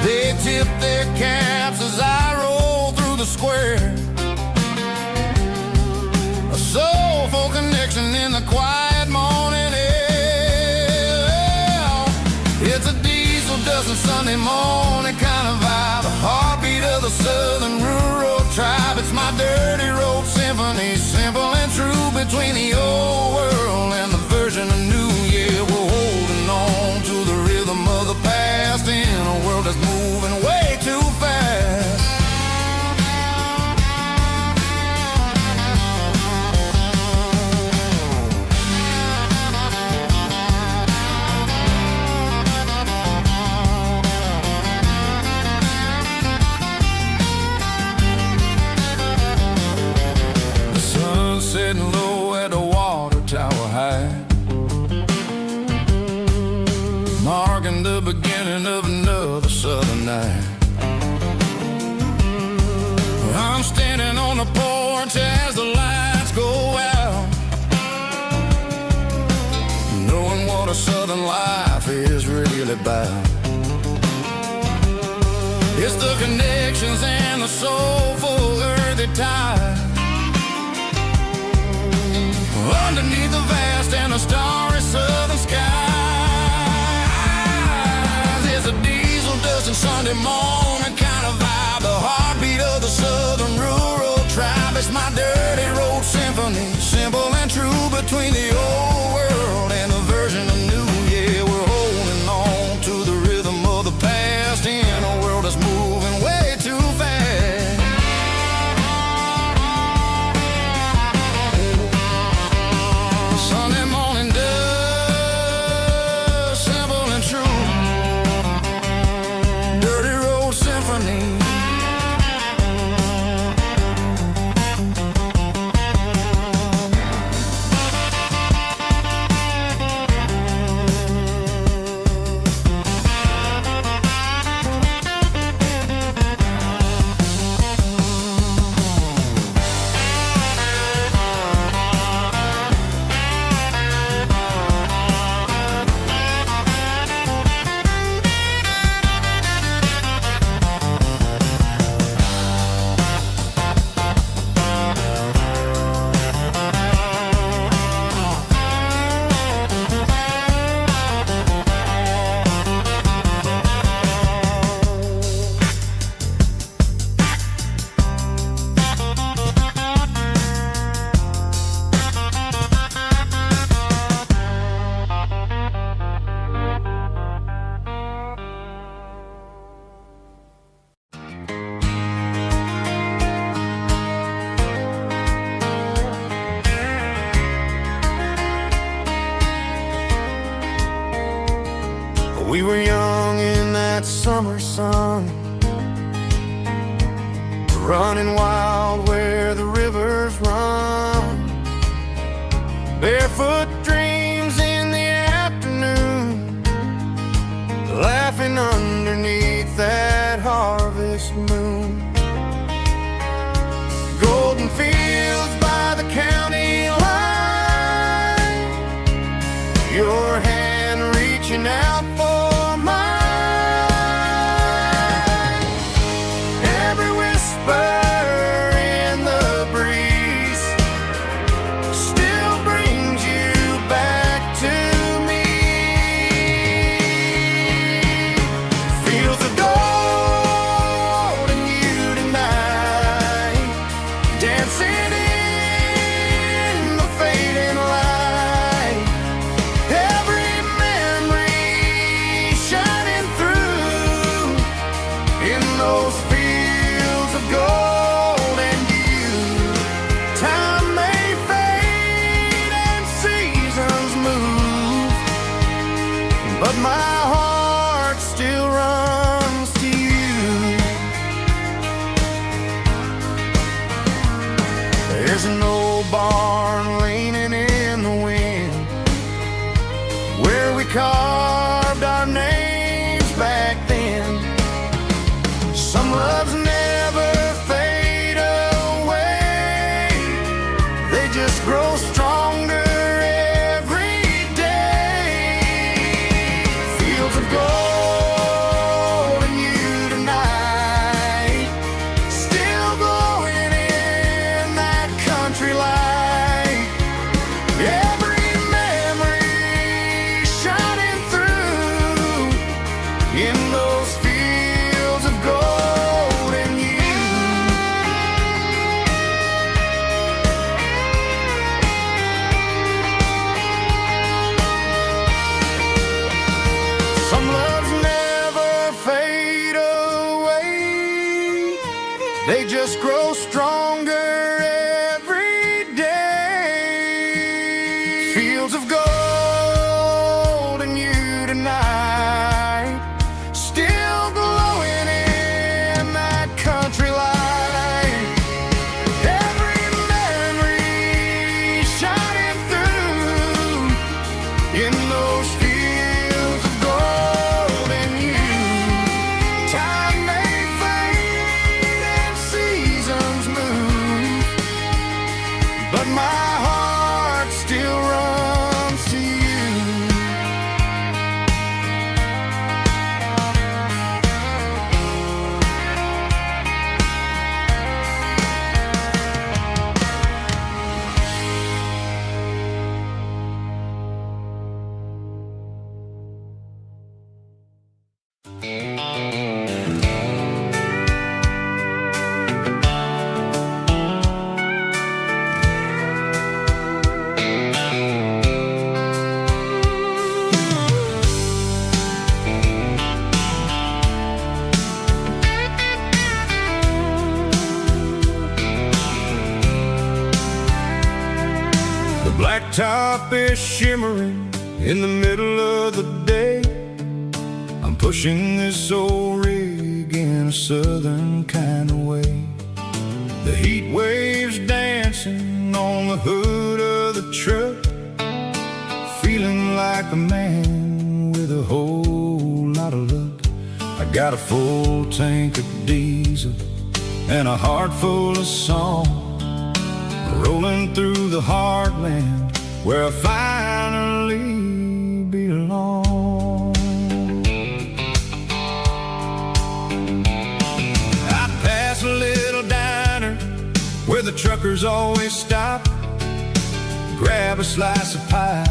They tip their caps as I roll through the square, a soulful connection in the quiet morning air. It's a diesel dusting Sunday morning kind of vibe, the heartbeat of the southern rural tribe. It's my dirty road symphony, simple and true, between the old world and the version of new. Yeah, we're holding on to the rhythm of the past in a world that's moving way too fast. The sun's setting low at the water tower high, marking the beginning of another southern night. I'm standing on the porch as the lights go out, knowing what a southern life is really about. It's the connections and the soulful earthy tide, underneath the vast and the starry southern skies. It's a diesel dusting Sunday morning kind of vibe, the heartbeat of the southern rural tribe. It's my dirty road symphony, simple and true, between the old world and the version of new. Yeah, we're holding on to the rhythm of the past in a world that's moving way too fast. Sunday morning dust, simple and true, dirty road We were young in that summer sun, running wild where the rivers run. Barefoot dreams in the afternoon, laughing underneath that harvest moon. Golden fields by the county line, your hand reaching out for mine. Every whisper in the breeze still brings you back to me. Fields of gold and you tonight, dancing in the fading light. Every memory shining through in those fields of gold and you. Time may fade and seasons move, but my heart still runs to you. There's an old barn leaning in the wind, where we carved our names back then. Some loves never fade away, they just grow stronger every day. Fields of gold and you tonight, still glowing in that country light. Every memory shining through in those fields of gold and you. Some loves never fade away, they just grow stronger every day. Fields of gold and you tonight, still glowing in that country light. Every memory shining through in those fields of gold and you. Time may fade and seasons move, but my heart still runs to you. The blacktop is shimmering in the middle of the day. I'm pushing this old rig in a southern kind of way. The heat waves dancing on the hood of the truck, feeling like a man with a whole lot of luck. I got a full tank of diesel and a heart full of song, rolling through the heartland where I finally belong. I pass a little diner where the truckers always stop, grab a slice of pie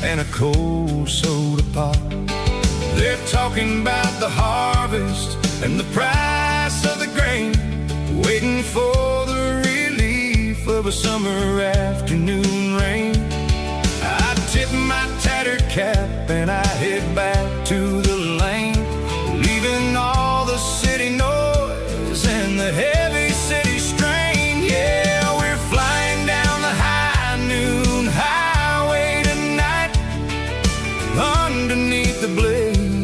and a cold soda pop. They're talking about the harvest and the price of the grain, waiting for the relief of a summer afternoon rain. I tip my tattered cap and I head back to the lane, leaving all the city noise and the heavy city strain. Yeah, we're flying down the high noon highway tonight, underneath the blaze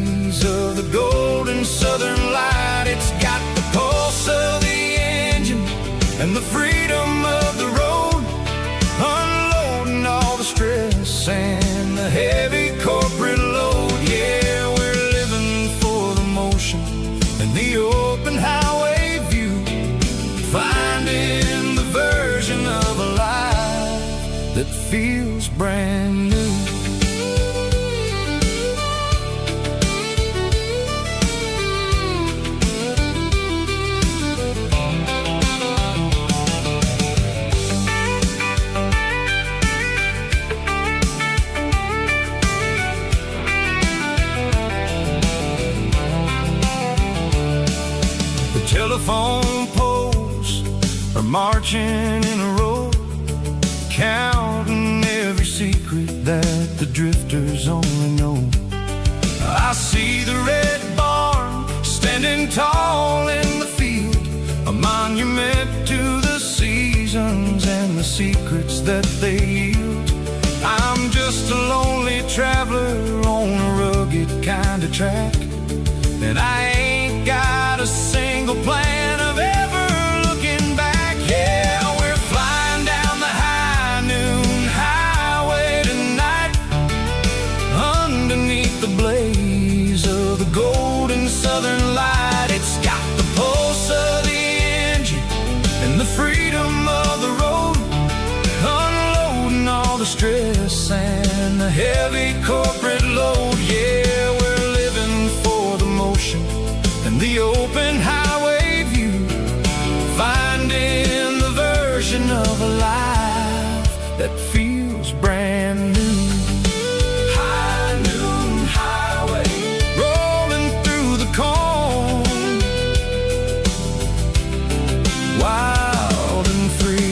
that feels brand new. Telephone poles are marching in a row, counting every secret that the drifters only know. I see the red barn standing tall in the field, a monument to the seasons and the secrets that they yield. I'm just a lonely traveler on a rugged kind of track, and I ain't got a single plan of ever looking back. Yeah, we're flying down the high noon highway tonight, underneath the blaze of the golden southern light. It's got the pulse of the engine and the freedom of the road, unloading all the stress and the heavy corporate load. Yeah, we're living for the motion and the open highway view, finding the version of a life that feels brand new. High noon highway, rolling through the corn, wild and free.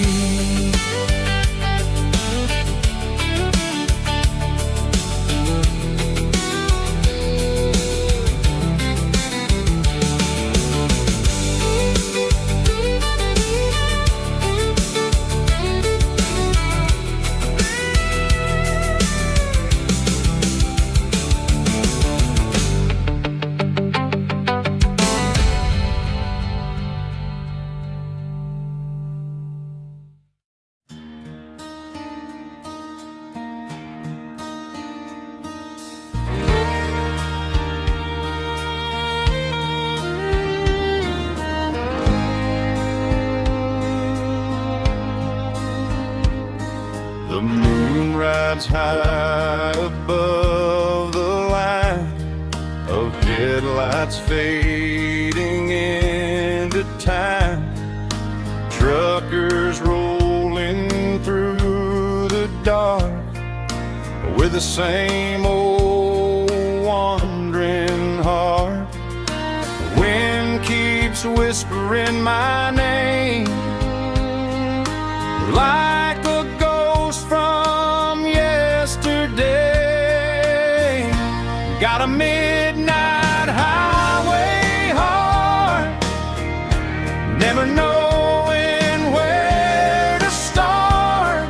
The moon rides high above the line of headlights fading into time. Truckers rolling through the dark with the same old wandering heart. The wind keeps whispering my name like a ghost from yesterday. Got a midnight highway heart, never knowing where to start.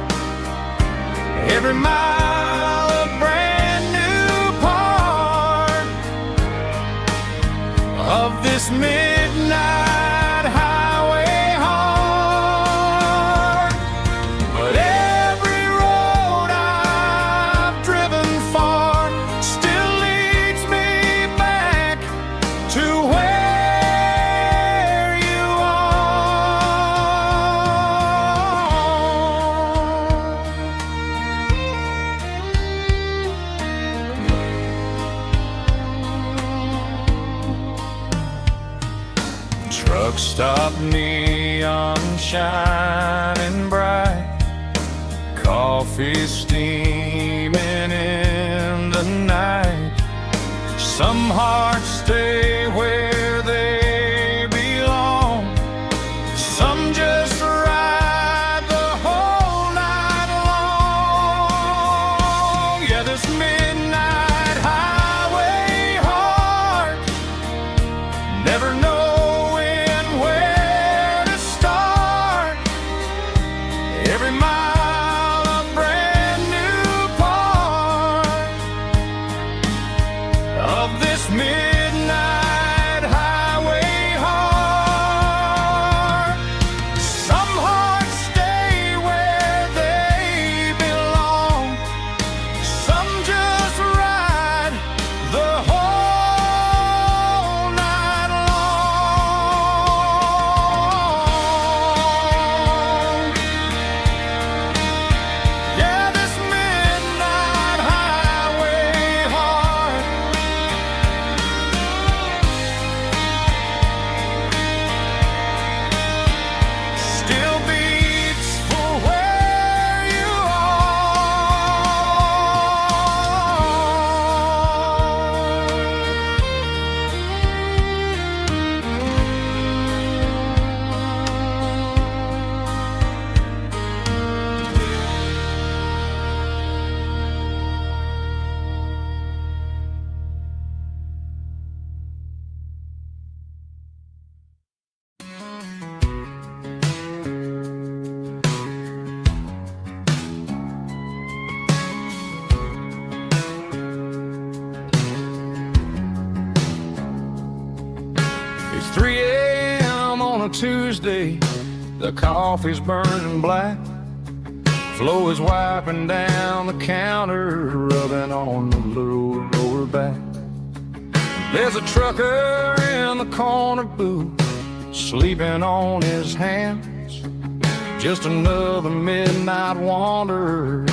Every mile a brand new part of this midnight highway heart. But every road I've driven far still leads me back to where you are. Truck stop, neon shining bright, coffee steaming in the night. Some hearts stay where they belong, some just ride the whole night long. Yeah, this midnight highway heart, never knowing where to start. Every mile a brand new part of this midnight Tuesday, the coffee's burning black. Flo is wiping down the counter, rubbing on the little lower back. There's a trucker in the corner booth, sleeping on his hands. Just another midnight wanderer,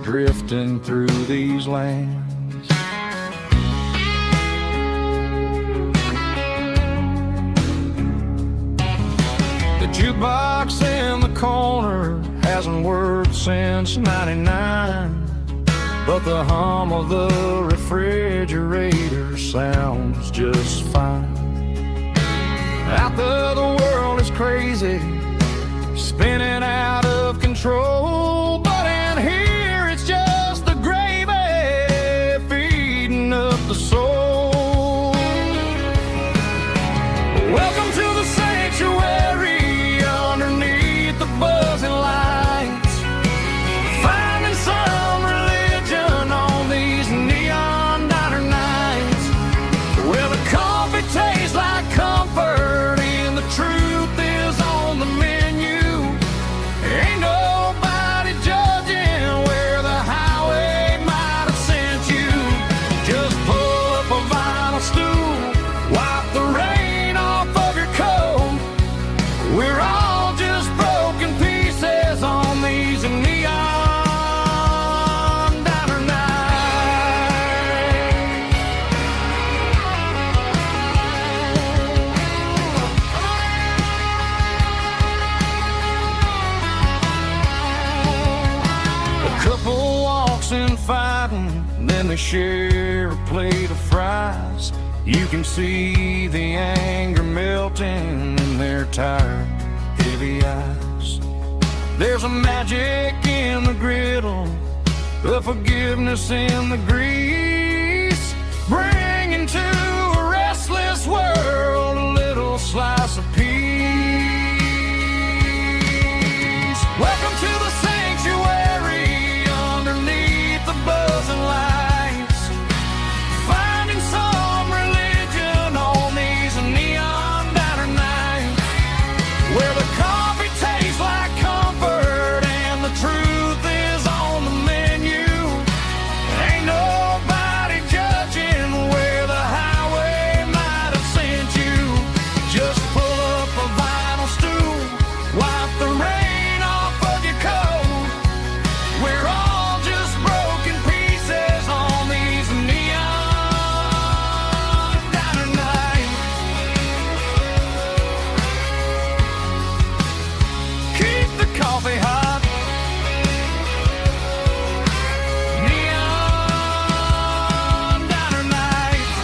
drifting through these lands. The jukebox in the corner hasn't worked since '99, but the hum of the refrigerator sounds just fine. Out there the world is crazy, spinning out of control, but in here it's just the gravy feeding up the soul. Welcome to the sanctuary underneath the buzzing lights, finding some religion on these neon diner nights, where the coffee tastes like comfort and the truth is on the menu. Ain't nobody judging where the highway might have sent you. Just pull up a vinyl stool, wipe the rain off of your coat. We're all just broken pieces on these neon diner nights. A couple walks in fighting, then they share a plate of fries. You can see the anger melting in their tired, heavy eyes. There's a magic in the griddle, a forgiveness in the grease, bringing to a restless world a little slice of peace. Welcome to the sanctuary underneath the buzzing lights, finding some religion on these neon diner nights, where the coffee tastes like comfort and the truth is on the menu. Ain't nobody judging where the highway might have sent you. Just pull up a vinyl stool, wipe the rain off of your coat. We're all just broken pieces on these neon diner nights. Keep the coffee hot. Neon diner nights.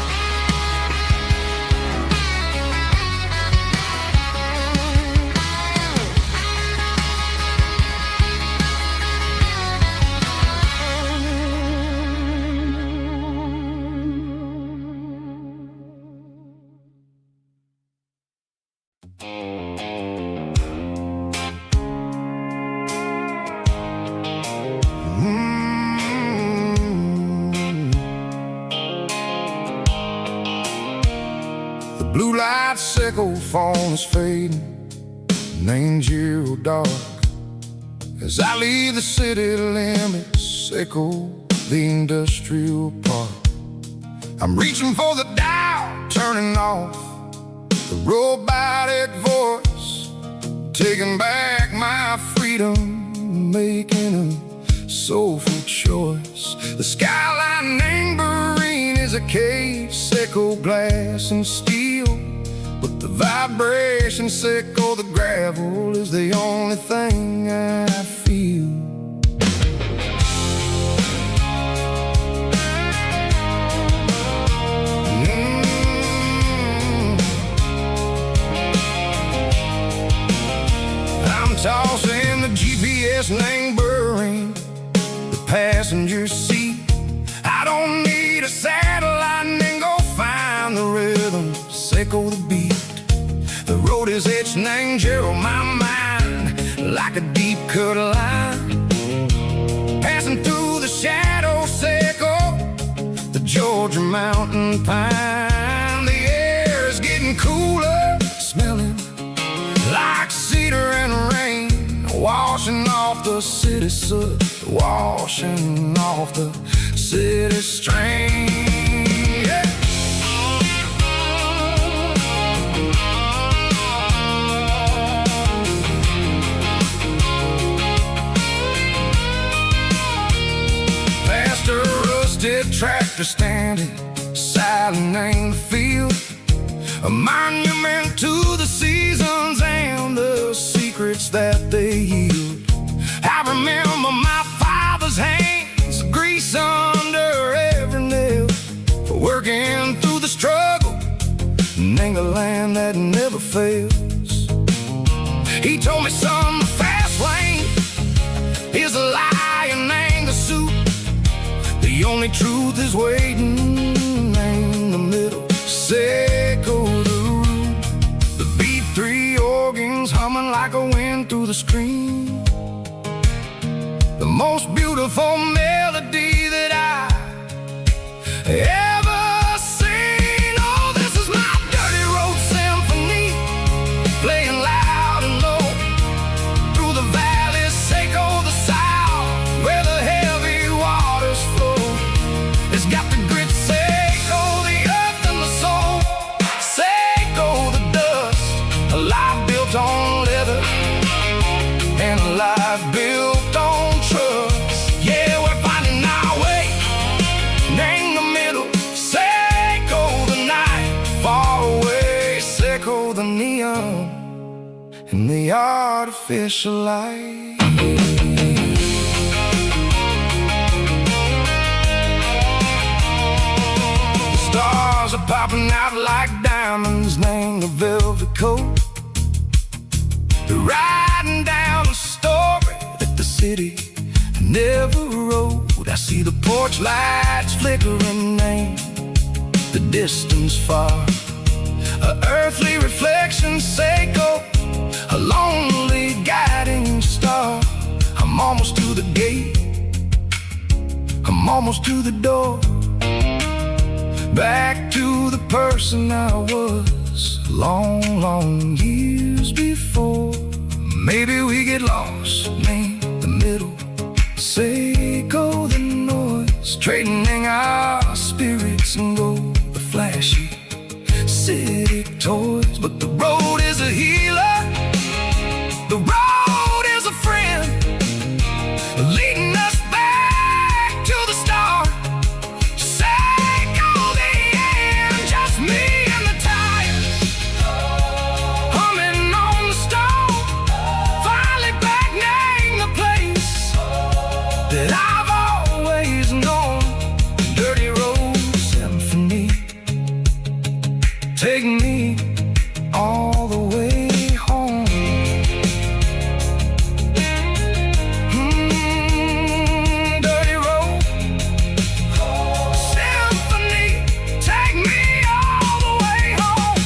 The blue light sickle phone is fading, name's zero dark. As I leave the city limits, sickle the industrial park. I'm reaching for the dial, turning off the robotic voice, taking back my freedom, making a soulful choice. The skyline named Marine is a cave, sickle glass and steel, but the vibration sickle, the gravel is the only thing I feel. I'm tossing the GPS named Burring, the passenger seat. I don't need a satellite and go find the rhythm, sickle the beat. The road is etched named Gerald, my mind, like a deep cut line. Passing through the shadow sickle, the Georgia mountain pine. The air is getting cooler, smelling the city soot washing off the city stream. Yeah. Past a rusted tractor standing silent in the field, a monument to the seasons and the secrets that they yield. I remember my father's hands, grease under every nail, for working through the struggle in a land that never fails. He told me, son, the fast lane is a lie and ain't the suit. The only truth is waiting in the middle. Seco the root, the B3 organs humming like a wind through the screen. The most beautiful melody that I ever seen. Oh, this is my dirty road symphony, playing loud and low through the valleys, Seco the south, where the heavy waters flow. It's got the grit, Seco the earth and the soul, Seco the dust, a life built on leather and a life built on trust. Yeah, we're finding our way in the middle. Seco the night, far away, Seco the neon and the artificial light. The stars are popping out like diamonds, named the velvet coat. They're riding down a story that the city never wrote. I see the porch lights flickering in the distance far, a earthly reflection, Seco, a lonely guiding star. I'm almost to the gate, I'm almost to the door, back to the person I was long, long years before. Maybe we get lost in the middle, Seco the noise, trading our spirits and go the flashy city toys. But the road is a healer, the road is a friend, leading us back to the start. Seco the end, just me and the tires, humming on the stove, finally back name the place that I've always known. Dirty road symphony, take me all the way home. Dirty road symphony, take me all the way home.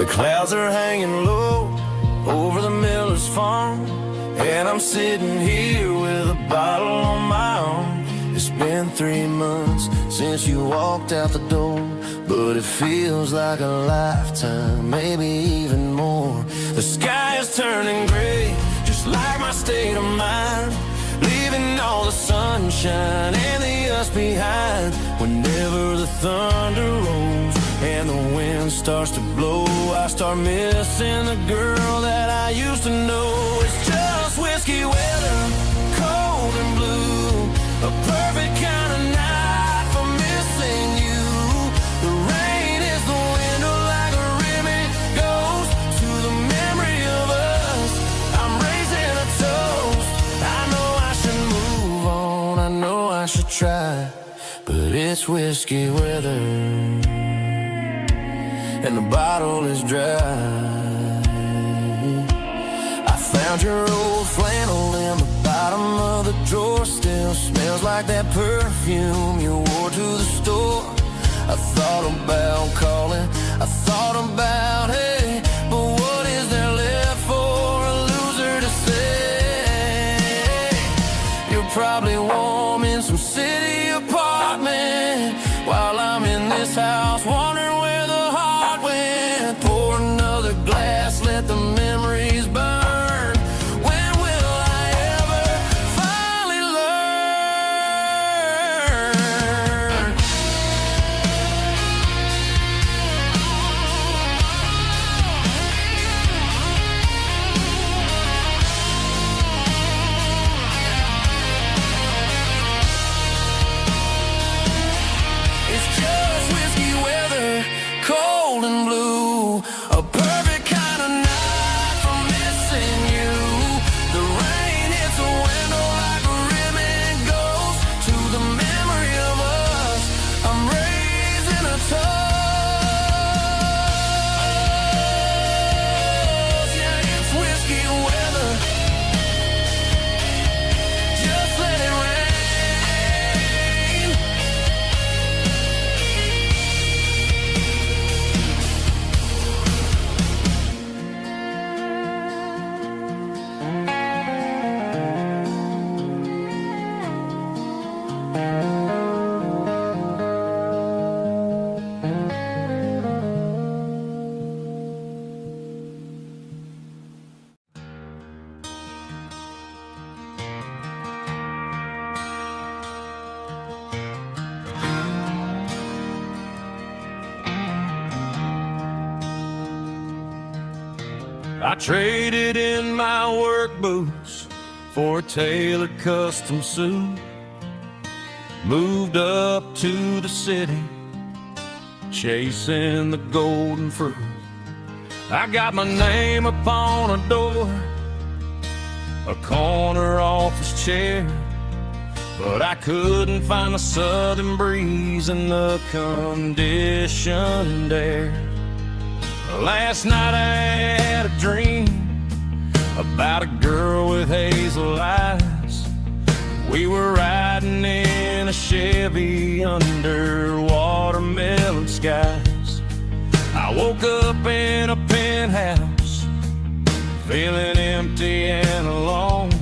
The clouds are hanging low over the miller's farm, and I'm sitting here with a bottle on my arm. It's been 3 months since you walked out the door, but it feels like a lifetime, maybe even more. The sky is turning gray, just like my state of mind, leaving all the sunshine and the us behind. Whenever the thunder rolls and the wind starts to blow, I start missing the girl that I used to know. It's just whiskey weather, cold and blue, a perfect kind of night for missing you. The rain is the window like a ribbon goes to the memory of us. I'm raising a toast. I know I should move on, I know I should try, but it's whiskey weather and the bottle is dry. I found your old flannel in the bottom of the drawer, still smells like that perfume you wore to the store. I thought about calling, I thought about, hey, but what is there left for a loser to say? You're probably warm in some city apartment while I'm in this house wondering where the heart went. Pour another glass, let the memories burn. When will I ever finally learn? It's just whiskey weather, cold and blue, a perfect kind of night for missing you. The rain hits a window like a ribbon goes to the memory of us. I'm raising a toast. Yeah, it's whiskey weather. Just let it rain. I traded in my work boots for a tailored custom suit. Moved up to the city, chasing the golden fruit. I got my name upon a door, a corner office chair, but I couldn't find the southern breeze in the conditioned air. Last night I had a dream about a girl with hazel eyes. We were riding in a Chevy under watermelon skies. I woke up in a penthouse, feeling empty and alone.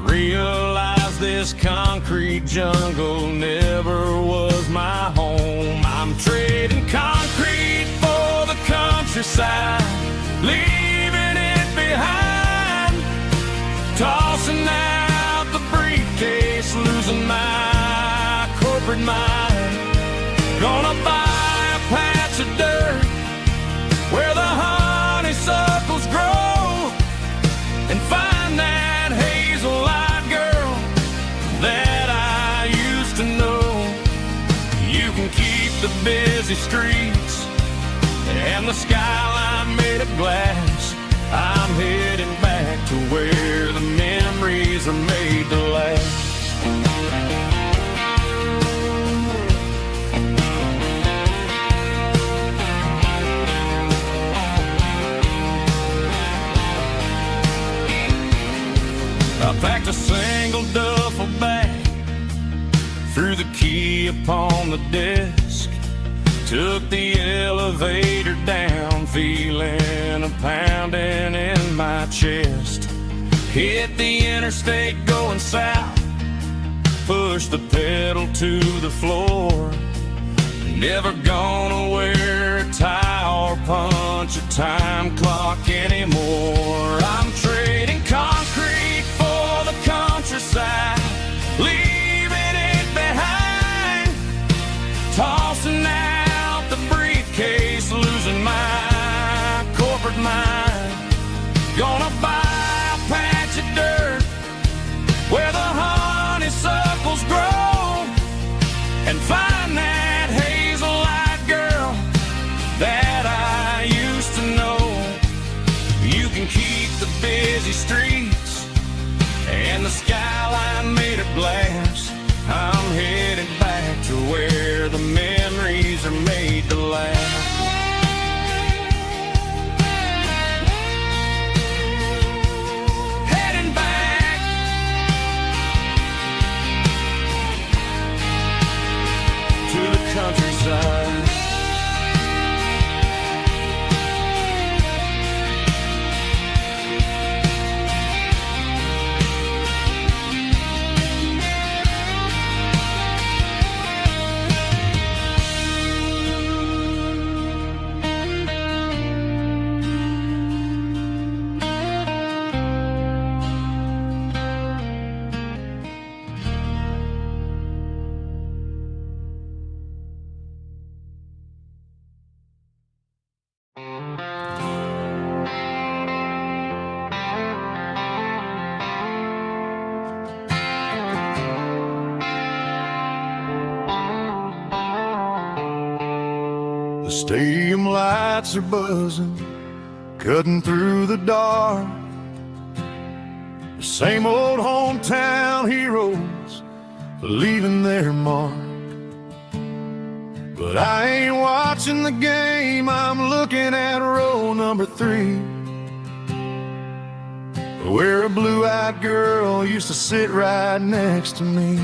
Realized this concrete jungle never was my home. I'm trading concrete for the countryside, leaving it behind. Tossing out the briefcase, losing my corporate mind. Gonna buy a patch of dirt where the honeysuckles grow, and find that hazel-eyed girl that I used to know. You can keep the busy streets and the skyline made of glass. I'm heading back to where the memories are made to last. I packed a single duffel bag, threw the key upon the desk, Took the elevator down, feeling a pounding in my chest. Hit the interstate going south, pushed the pedal to the floor. Never gonna wear a tie or punch a time clock anymore. I'm trading concrete for the countryside, leaving it behind, tossing out the briefcase, losing my corporate mind. Gonna buy a patch of dirt where the honeysuckles grow and find that hazel-eyed girl that I used to know. You can keep the busy streets and the skyline made of glass. I'm headed back to where the memories are made to last. Heading back to the countryside. The stadium lights are buzzing, cutting through the dark. The same old hometown heroes leaving their mark. But I ain't watching the game, I'm looking at row number 3, where a blue-eyed girl used to sit right next to me.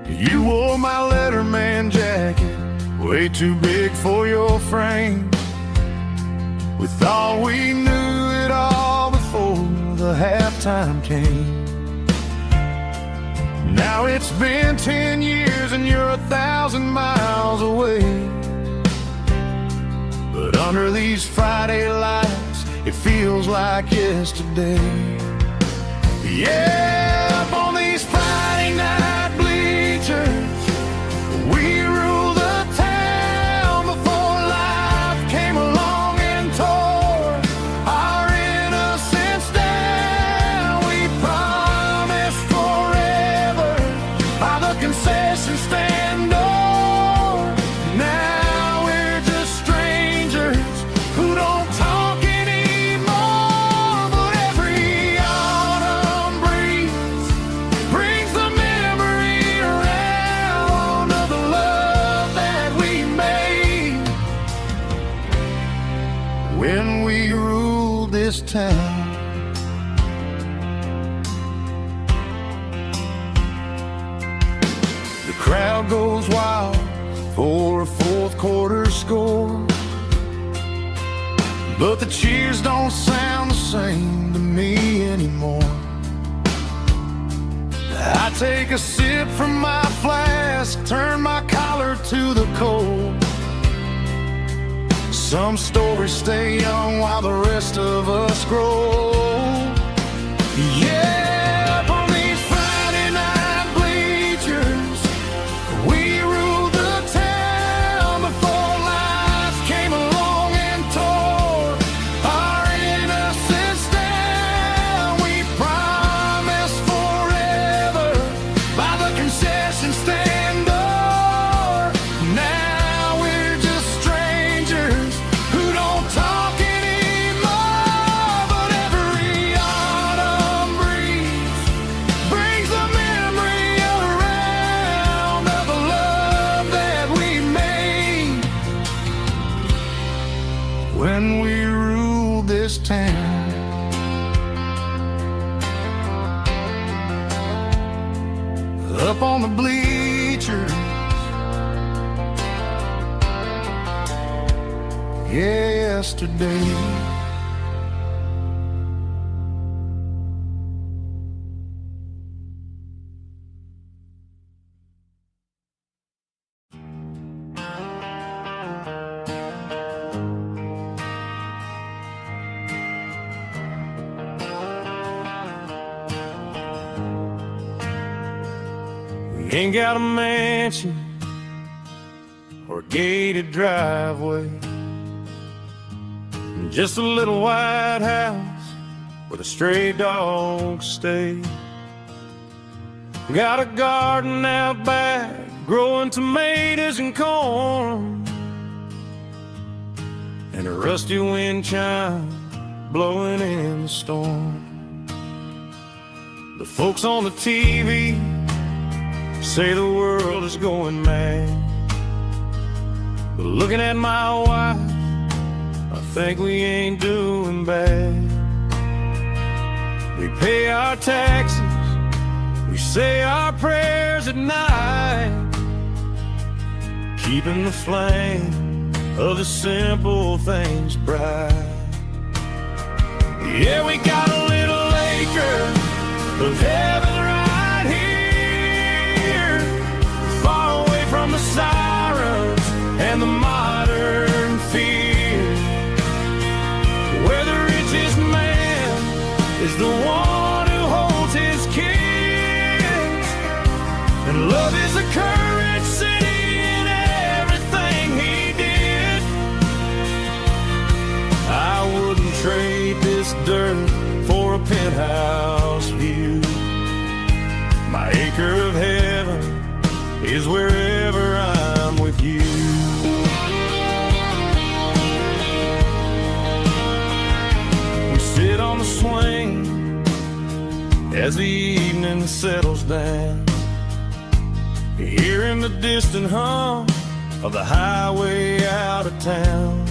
You wore my Letterman jacket, way too big for your frame. We thought we knew it all before the halftime came. Now it's been 10 years and you're 1,000 miles away. But under these Friday lights, it feels like yesterday. Yeah, up on these Friday night bleachers, we rule the town before life came along and tore our innocence down. We promised forever by the concession stand door. Now we're just strangers who don't talk anymore. But every autumn breeze brings the memory around of the love that we made when we ruled this town. The crowd goes wild for a fourth quarter score, but the cheers don't sound the same to me anymore. I take a sip from my flask, turn my collar to the cold. Some stories stay young while the rest of us grow. Yeah, up on these Friday night bleachers, we ruled the town before life came along and tore our innocence down. We promised forever by the concession stand door. Now we're just strangers who don't talk anymore. But every autumn breeze brings the memory around of the love that we made when we ruled this town. Up on the bleachers, yesterday. We ain't got a mansion or a gated driveway, just a little white house where the stray dogs stay. Got a garden out back, growing tomatoes and corn, and a rusty wind chime blowing in the storm. The folks on the TV say the world is going mad, but looking at my wife, I think we ain't doing bad. We pay our taxes, we say our prayers at night, keeping the flame of the simple things bright. Yeah, we got a little acre of heaven right here, far away from the sirens and the modern fear, where the richest man is the one who holds his kids, and love is a currency in everything he did. I wouldn't trade this dirt for a penthouse view. My acre of heaven is wherever I'm with you. We sit on the swing as the evening settles down, hearing the distant hum of the highway out of town.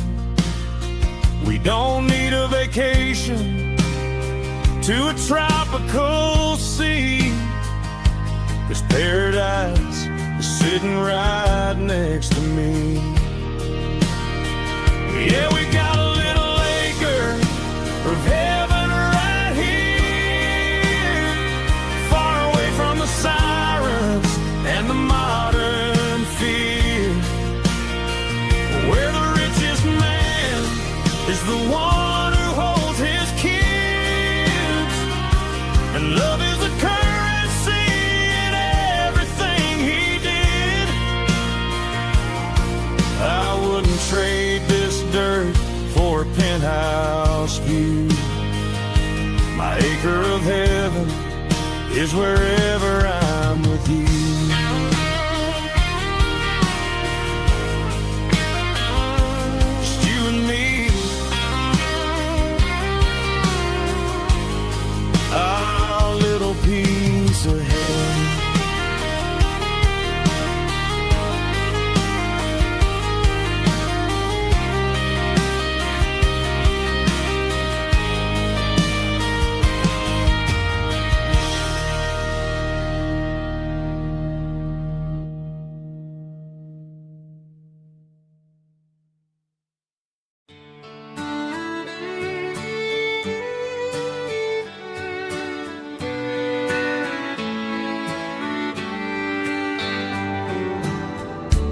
We don't need a vacation to a tropical sea, 'cause paradise is sitting right next to me. Yeah, we got a little acre of heaven right here, far away from the sirens and the modern fear, where the richest man is the one who holds his kids, and love is a currency in everything he did. I wouldn't trade this dirt for a penthouse view. My acre of heaven is wherever I'm with you. Just you and me, our little piece of heaven.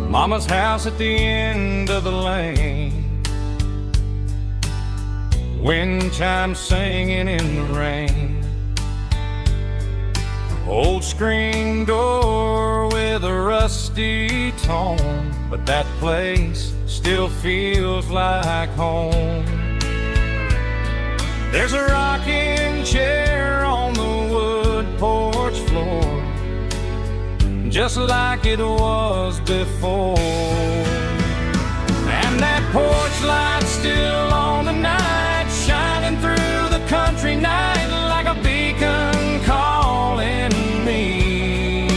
Mama's house at the end of the lane, wind chimes singing in the rain, old screen door with a rusty tone, but that place still feels like home. There's a rocking chair on the wood porch floor, just like it was before, and that porch light's still on tonight, shining through the country night like a beacon calling me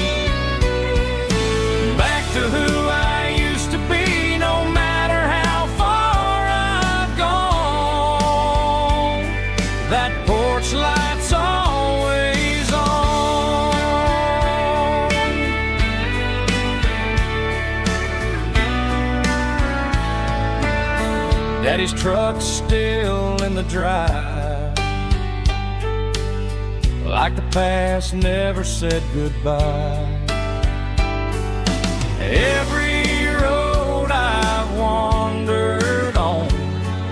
back to who I used to be. No matter how far I've gone, that porch light's always on. Daddy's truck's still in the drive, like the past never said goodbye. Every road I've wandered on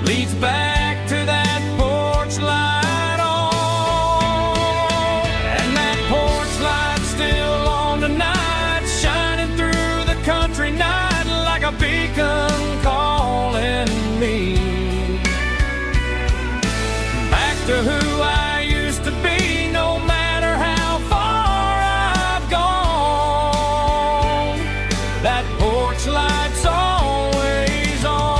leads back to that porch light on. And that porch light's still on tonight, shining through the country night like a beacon calling me back to who I used to be, no matter how far I've gone. That porch light's always on.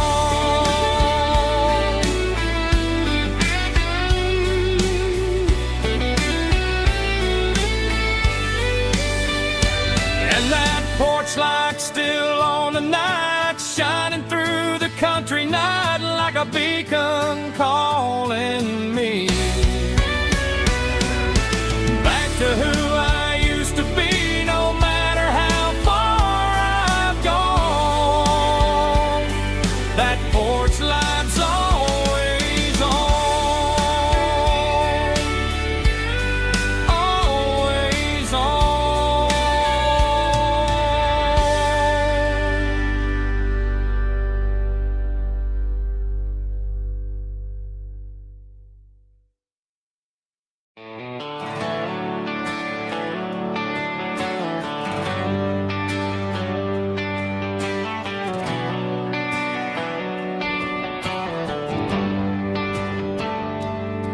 And that porch light's still on tonight, shining through the country night like a beacon calling me back to who I used to be, no matter how far I've gone. That porch light's always on, always on.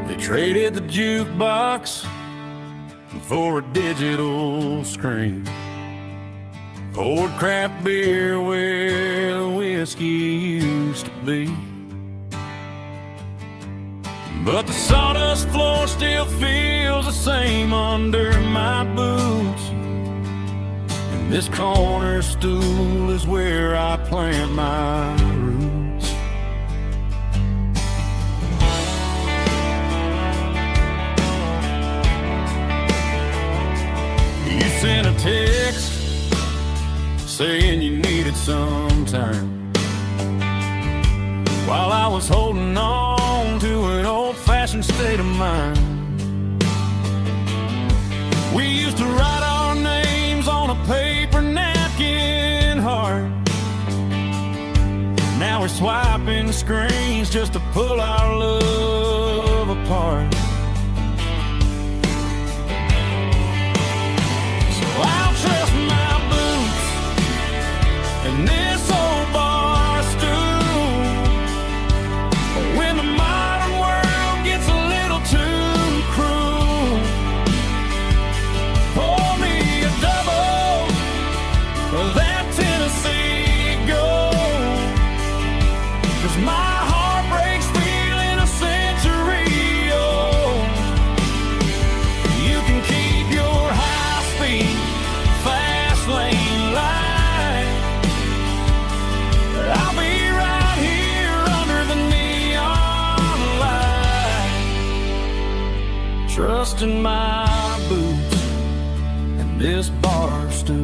They traded the jukebox for a digital screen, poured craft beer where the whiskey used to be. But the sawdust floor still feels the same under my boots, and this corner stool is where I plant my roots. You sent a text saying you needed some time, while I was holding on to an old-fashioned state of mind. We used to write our names on a paper napkin heart. Now we're swiping screens just to pull our love apart. So I'll trust my boots and this old bar stool when the modern world gets a little too cruel. Pour me a double of that Tennessee Gold, 'cause my heart breaks feeling a century old. You can keep your high-speed, fast lane light, but I'll be right here under the neon light, trusting my boots and this bar stool.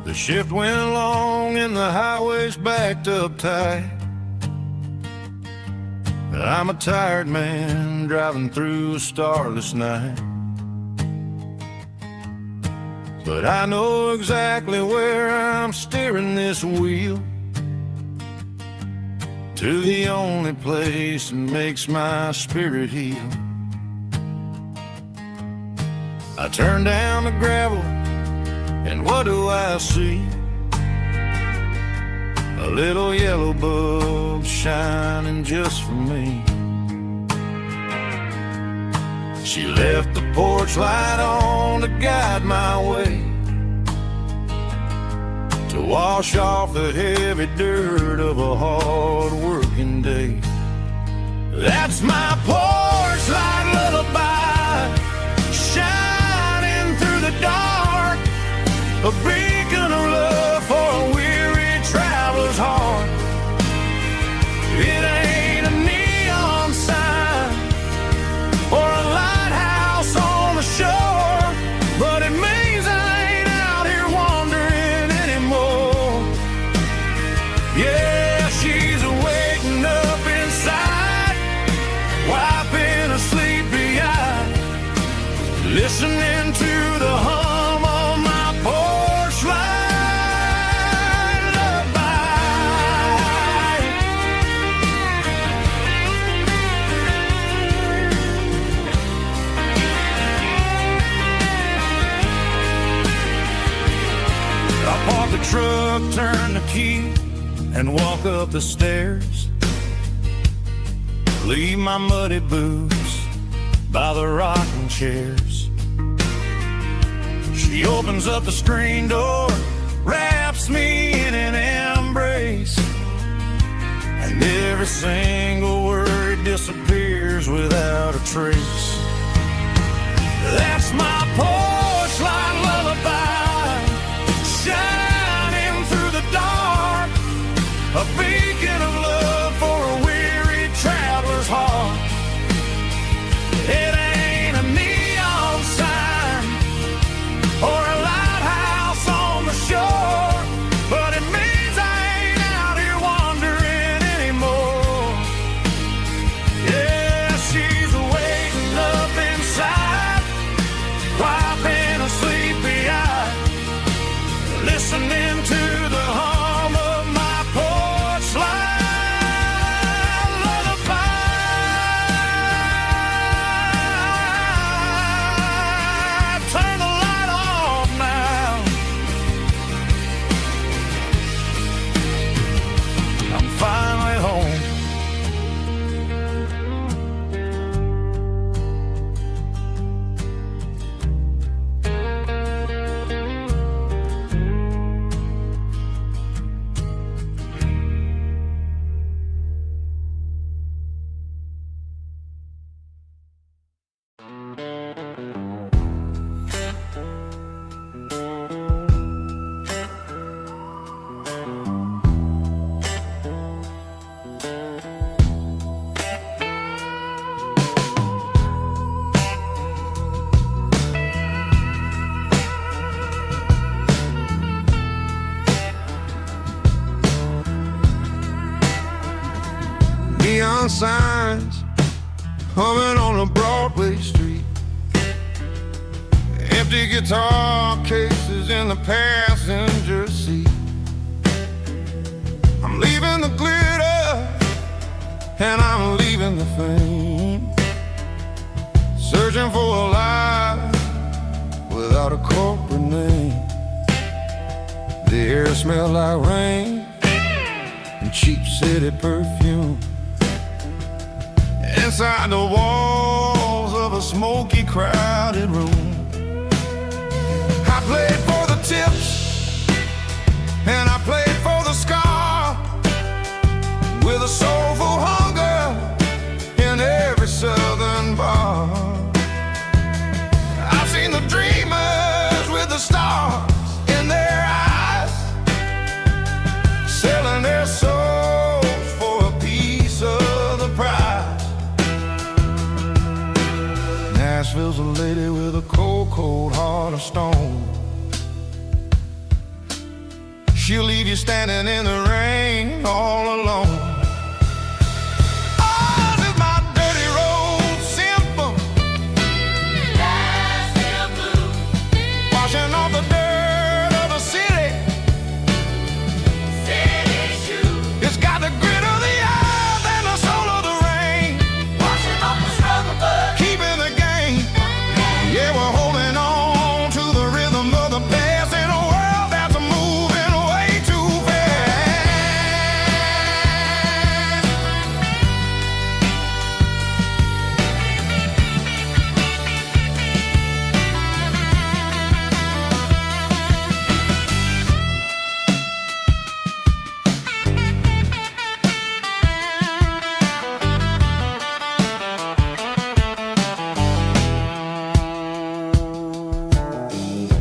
The shift went long and the highway's backed up tight. I'm a tired man driving through a starless night, but I know exactly where I'm steering this wheel, to the only place that makes my spirit heal. I turn down the gravel, and what do I see? A little yellow bulb shining just for me. She left the porch light on to guide my way, to wash off the heavy dirt of a hard working day. That's my porch light lullaby, shining key and walk up the stairs. Leave my muddy boots by the rocking chairs. She opens up the screen door, wraps me in an embrace, and every single word disappears without a trace. That's my porch light lullaby, shining through the dark, a beacon of love for a weary traveler's heart. It ain't a neon sign or a lighthouse on the shore, but it means I ain't out here wandering anymore. Yeah, she's waiting up inside, wiping a sleepy eye, listening to the hum of my porch light lullaby. Turn the light off now. I'm finally home. Neon signs humming on a Broadway street, empty guitar cases in the passenger seat. I'm leaving the glitter and I'm leaving the fame, searching for a life without a corporate name. The air smells like rain and cheap city perfume. Inside the walls of a smoky, crowded room, I played for the tips and I played for the scar, with a soulful hunger in every southern bar. I've seen the dreamers with the stars in their eyes, selling their souls for a piece of the prize. Nashville's a lady with a cold, cold heart of stone. She'll leave you standing in the rain all alone. Oh, this is my dirty road symphony, Nashville blues, washing off the dirt of the city, city shoes. It's got the grit of the earth and the soul of the rain, washing off the struggle, but keeping the game. Yeah, we're holding on to the rhythm of the past in a world that's moving way too fast.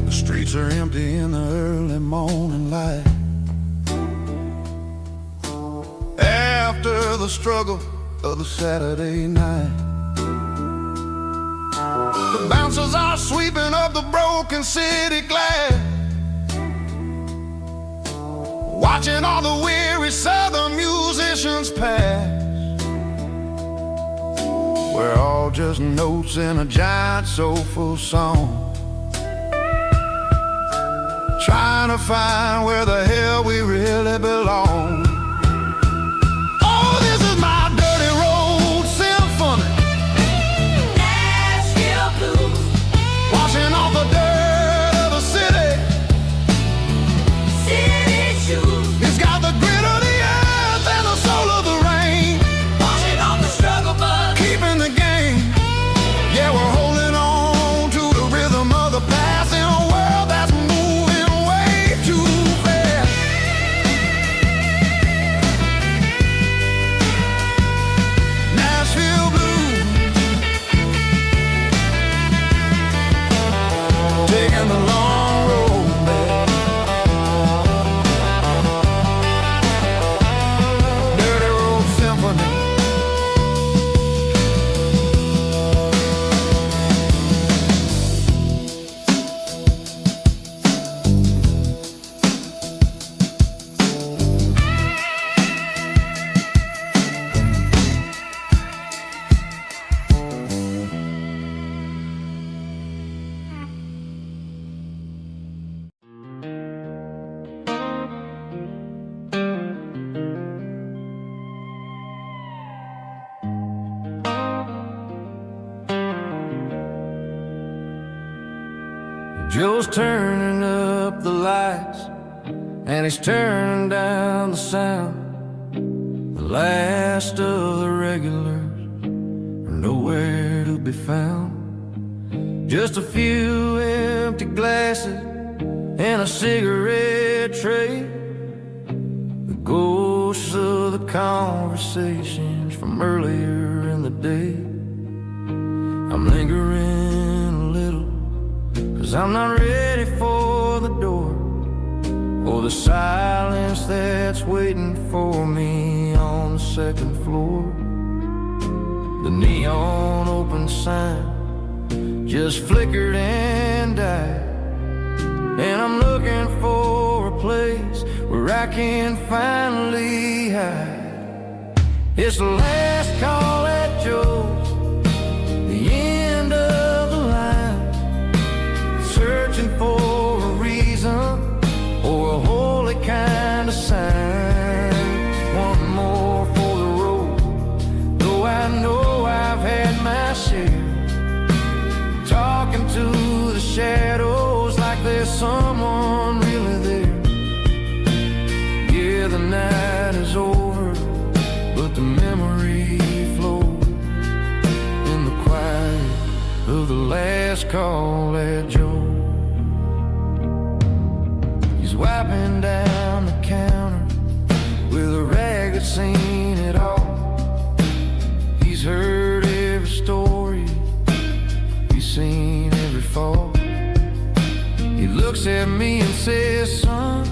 The streets are empty in the early morning light, after the struggle of the Saturday night. The bouncers are sweeping up the broken city glass, watching all the weary southern musicians pass. We're all just notes in a giant soulful song, trying to find where the hell we really belong. Oh, this is my dirty road symphony, Nashville blues, washing off the dirt of the city, city shoes. It's got Joe's turning up the lights, and he's turning down the sound. The last of the regulars are nowhere to be found. Just a few empty glasses and a cigarette tray, the ghosts of the conversations from earlier in the day. I'm lingering a little, 'cause I'm not ready for the door, or the silence that's waiting for me on the second floor. The neon open sign just flickered and died, and I'm looking for a place where I can finally hide. It's the last call at Joe's, the end of the line, searching for a reason or a holy kind of sign. One more for the road, though I know I've had my share. Talking to the shadows like there's someone really there. Yeah, the night is over, but the memory flows in the quiet of the last call at Joe. He's wiping down the counter with a rag that's seen it all. He's heard every story, seen every fall. He looks at me and says, son,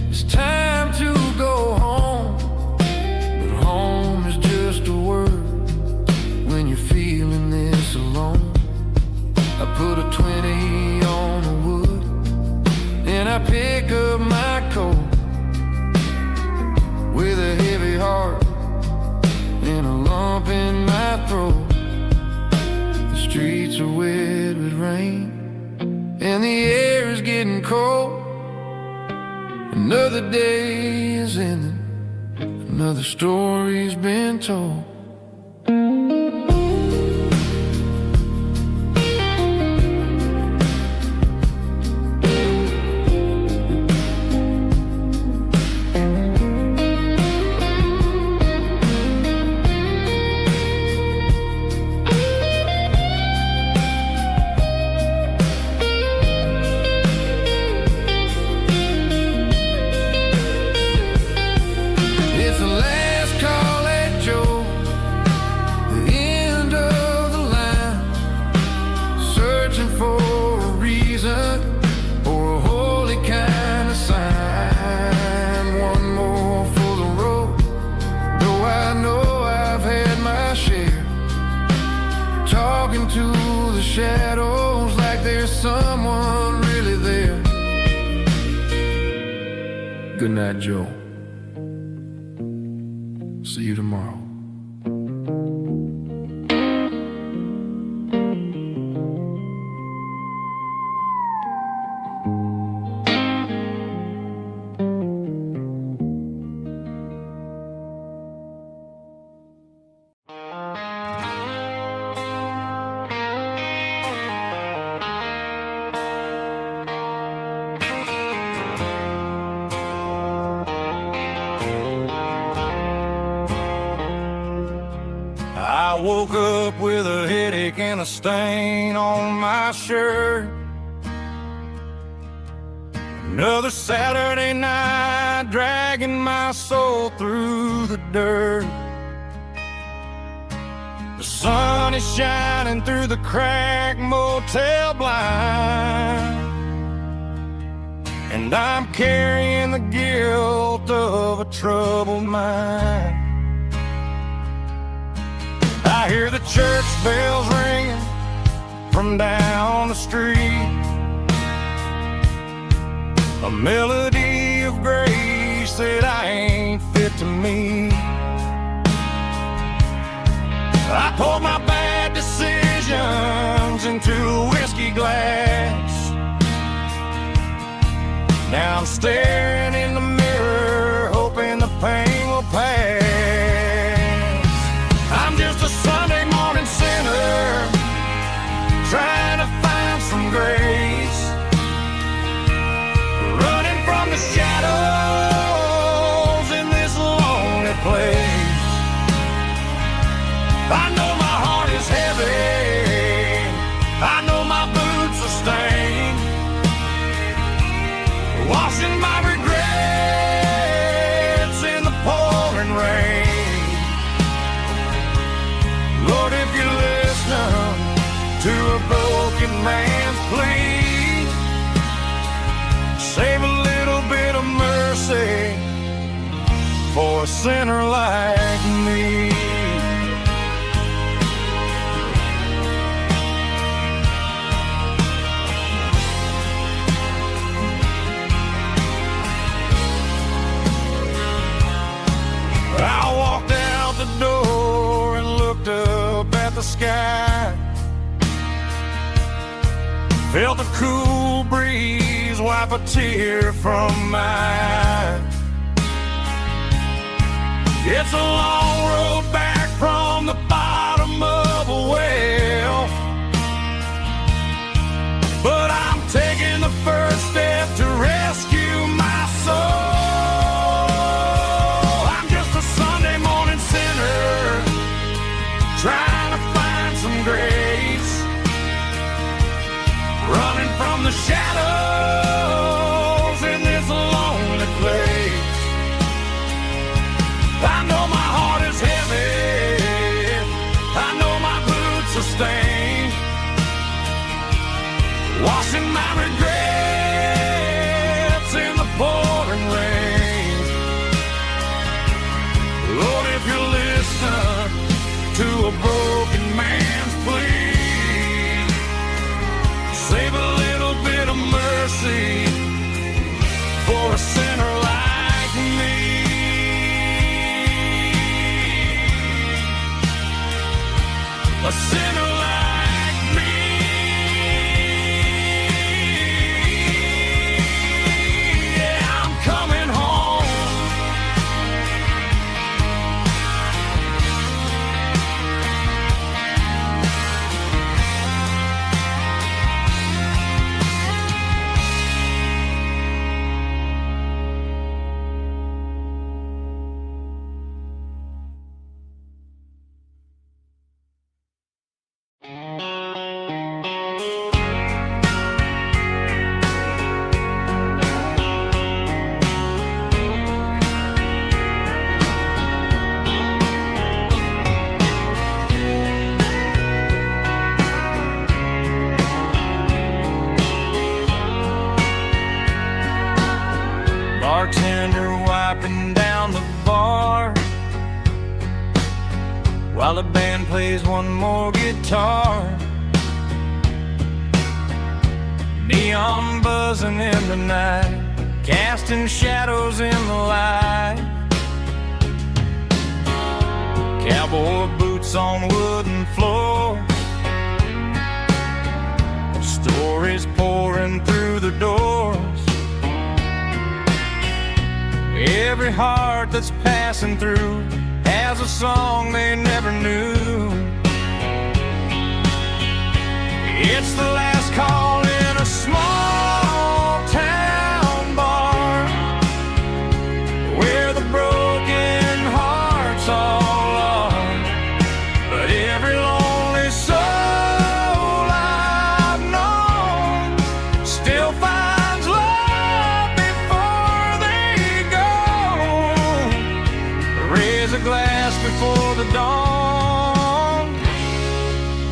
it's time to go home. But home is just a word when you're feeling this alone. I put a 20 on the wood and I pick up my coat with a heavy heart and a lump in my throat. Streets are wet with rain and the air is getting cold. Another day is ending, another story's been told. Shadows like there's someone really there. Good night, Joe. See you tomorrow. I woke up with a headache and a stain on my shirt. Another Saturday night dragging my soul through the dirt. The sun is shining through the cracked motel blind, and I'm carrying the guilt of a troubled mind. I hear the church bells ringing from down the street, a melody of grace that I ain't fit to meet. I poured my bad decisions into a whiskey glass. Now I'm staring in the mirror, hoping the pain will pass. I'm just a Sunday morning sinner, trying to find some grace. man's plea. Save a little bit of mercy for a sinner like me. I walked out the door and looked up at the sky. Felt the cool breeze wipe a tear from my eye. It's a long road back from the bottom of a well, but I'm taking the first step to rescue my soul. Trying to find some grace, running from the shadows in this lonely place. I know my heart is heavy, I know my boots are stained, washing my regrets in the pouring rain. Lord, if you listen to a broken man's plea, save a little bit of mercy for a sinner like me. A sinner like me. Yeah, I'm coming home. Bartender wiping down the bar while the band plays one more guitar. Neon buzzing in the night, casting shadows in the light. Cowboy boots on wooden floors, stories pouring through the doors. Every heart that's passing through has a song they never knew. It's the last call in a small town bar where the broken hearts all are. But every lonely soul I've known still finds love before they go. Raise a glass before the dawn,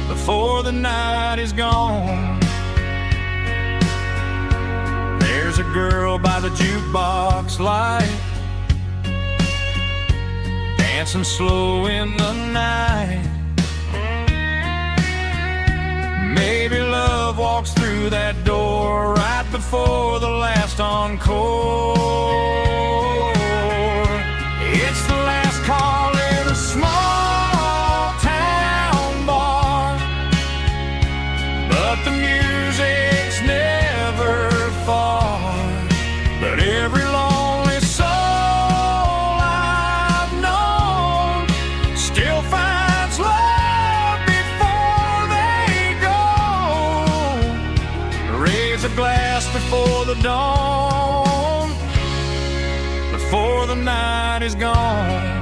before the night is gone. There's a girl by the jukebox light, dancing slow in the night. Maybe love walks through that door right before the last encore. It's the last call in a small town bar, but the music's never far. But every lonely soul I've known still finds love before they go. Raise a glass before the dawn, before the night is gone.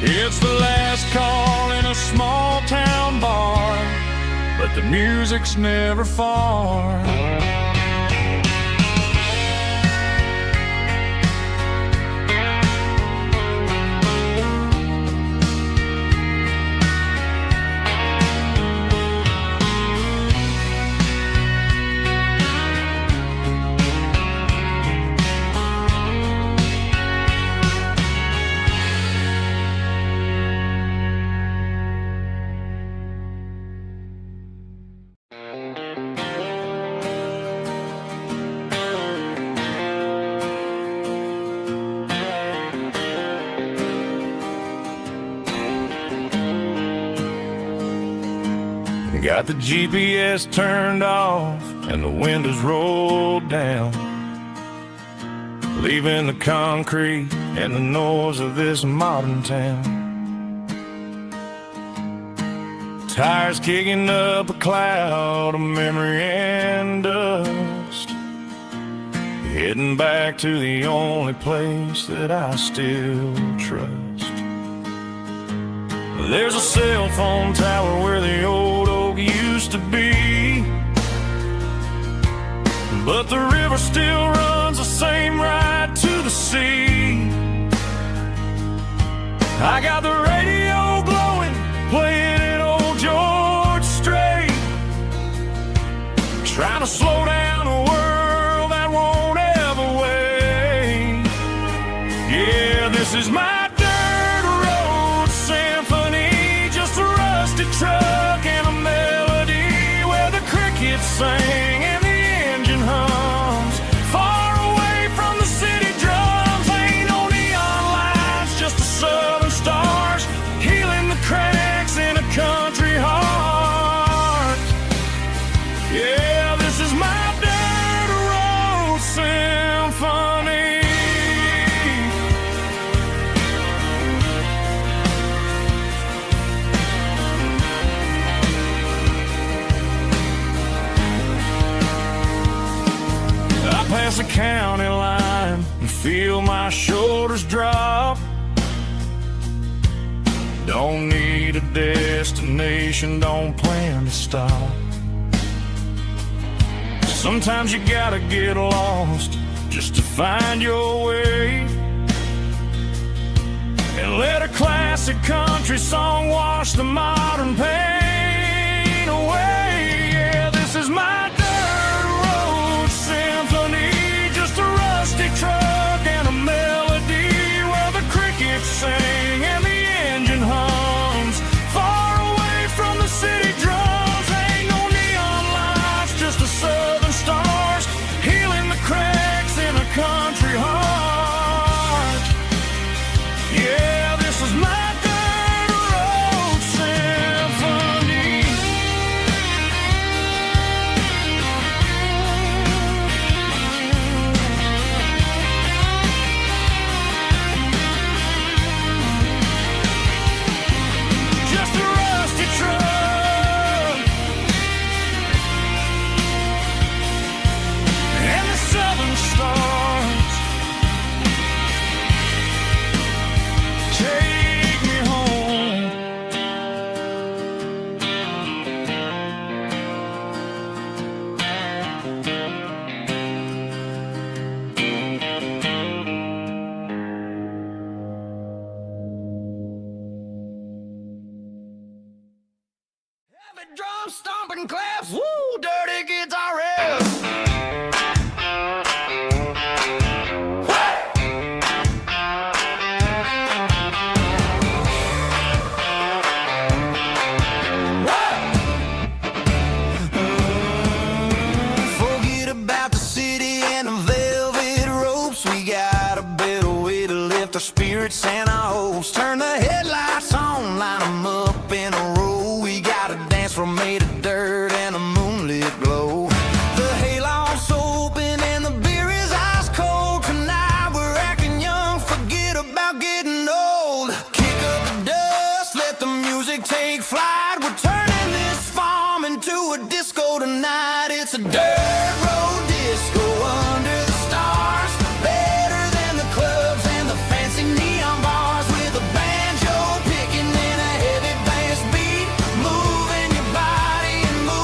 It's the last call in a small town bar but the music's never far. Got the GPS turned off and the windows rolled down, leaving the concrete and the noise of this modern town. Tires kicking up a cloud of memory and dust, heading back to the only place that I still trust. There's a cell phone tower where the old oak used to be, but the river still runs the same right to the sea. I got the radio glowing, playing an old George Strait, trying to slow down a world that won't ever wait. Yeah, this is my truck and a melody where the crickets sing and the engine hums, far away from the city drums. Ain't no neon lights, just the southern stars healing the cracks in a country heart. Yeah, this is my dirt road symphony. Past the county line and feel my shoulders drop. Don't need a destination, don't plan to stop. Sometimes you gotta get lost just to find your way, and let a classic country song wash the modern pain away. Yeah, this is my truck and a melody where the crickets sing and the engine hums, far away from the city drums. Ain't no neon lights, just the southern stars healing the cracks in a country heart. Yeah, this is my dirt road symphony. Drum stomping claps, woo, dirty guitar riffs. Forget about the city and the velvet ropes. We got a better way to lift our spirits and our hopes. Turn the headlights on, line them up in a row. We're made of dirt and a moonlit glow. The hayloft's open and the beer is ice cold. Tonight we're acting young, forget about getting old. Kick up the dust, let the music take flight. We're turning this farm into a disco tonight. It's a dirt road disco under the stars, better than the clubs and the fancy neon bars, with a banjo picking in a heavy bass beat, moving your body and moving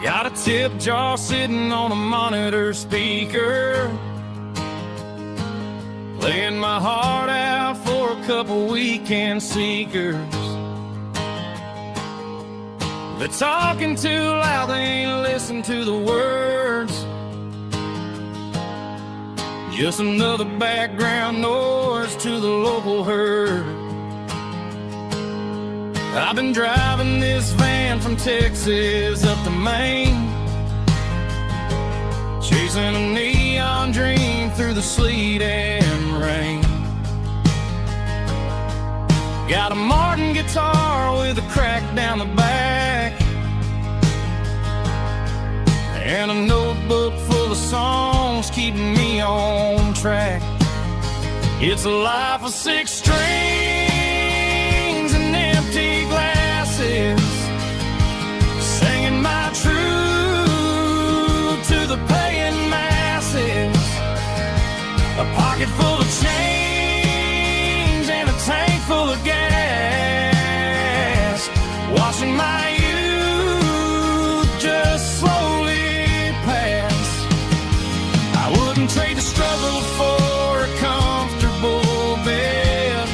Got a tip jar sitting on a monitor speaker, playing my heart out for a couple weekend seekers. They're talking too loud, they ain't listen to the words. Just another background noise to the local herd. I've been driving this van from Texas up to Maine, chasing a neon dream through the sleet and rain. Got a Martin guitar with a crack down the back, and a notebook full of songs keeping me on track. It's a life of 6 strings and empty glasses, singing my truth to the paying masses. A pocket full of change and a tank full of gas, watching my youth just slowly pass. I wouldn't trade the struggle for a comfortable bed,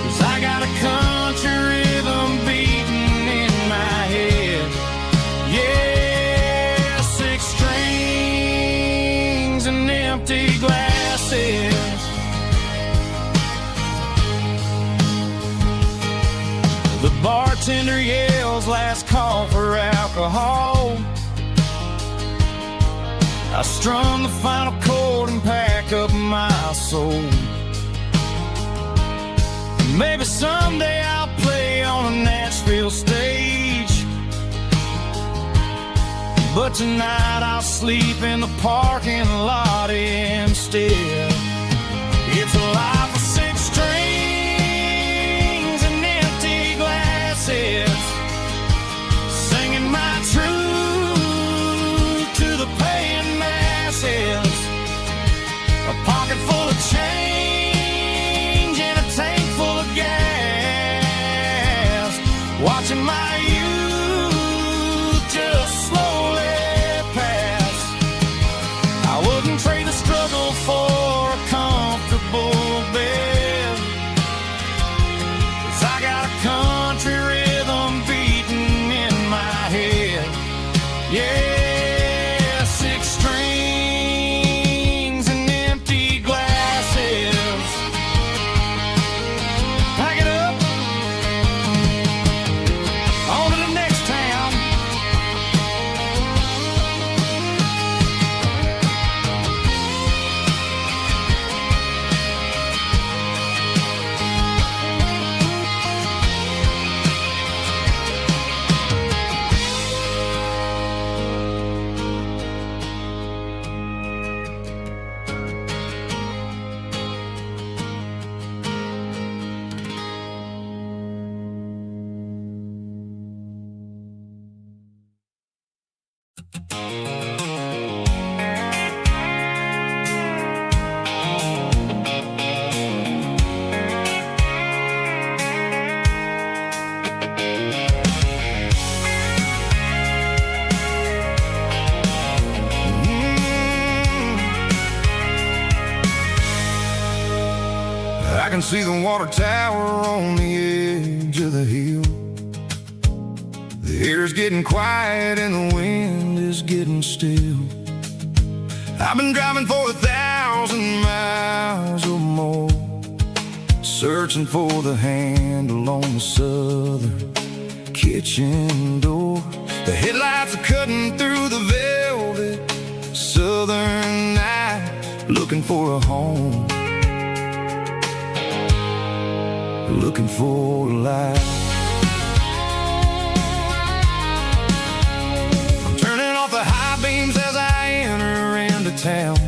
'cause I got a country rhythm beating in my head. Yeah, 6 strings and empty glasses. The bartender yells last call for alcohol. I strum the final chord and pack up my soul. Maybe someday I'll play on a Nashville stage, but tonight I'll sleep in the parking lot instead. It's a life of 6 strings and empty glasses, singing my truth to the paying masses. A pocket full of change and a tank full of gas, watching my youth just slowly pass. I wouldn't trade the struggle for a comfortable bed, 'cause I got a country rhythm beating in my head. Yeah, 6 strings and empty glasses. Pack it up, on to the next town. I can see the water tower on the edge of the hill. The air's getting quiet and the wind is getting still. I've been driving for 1,000 miles or more, searching for the handle on the southern kitchen door. The headlights are cutting through the velvet southern night, looking for a home, looking for a light. I'm turning off the high beams as I enter into town,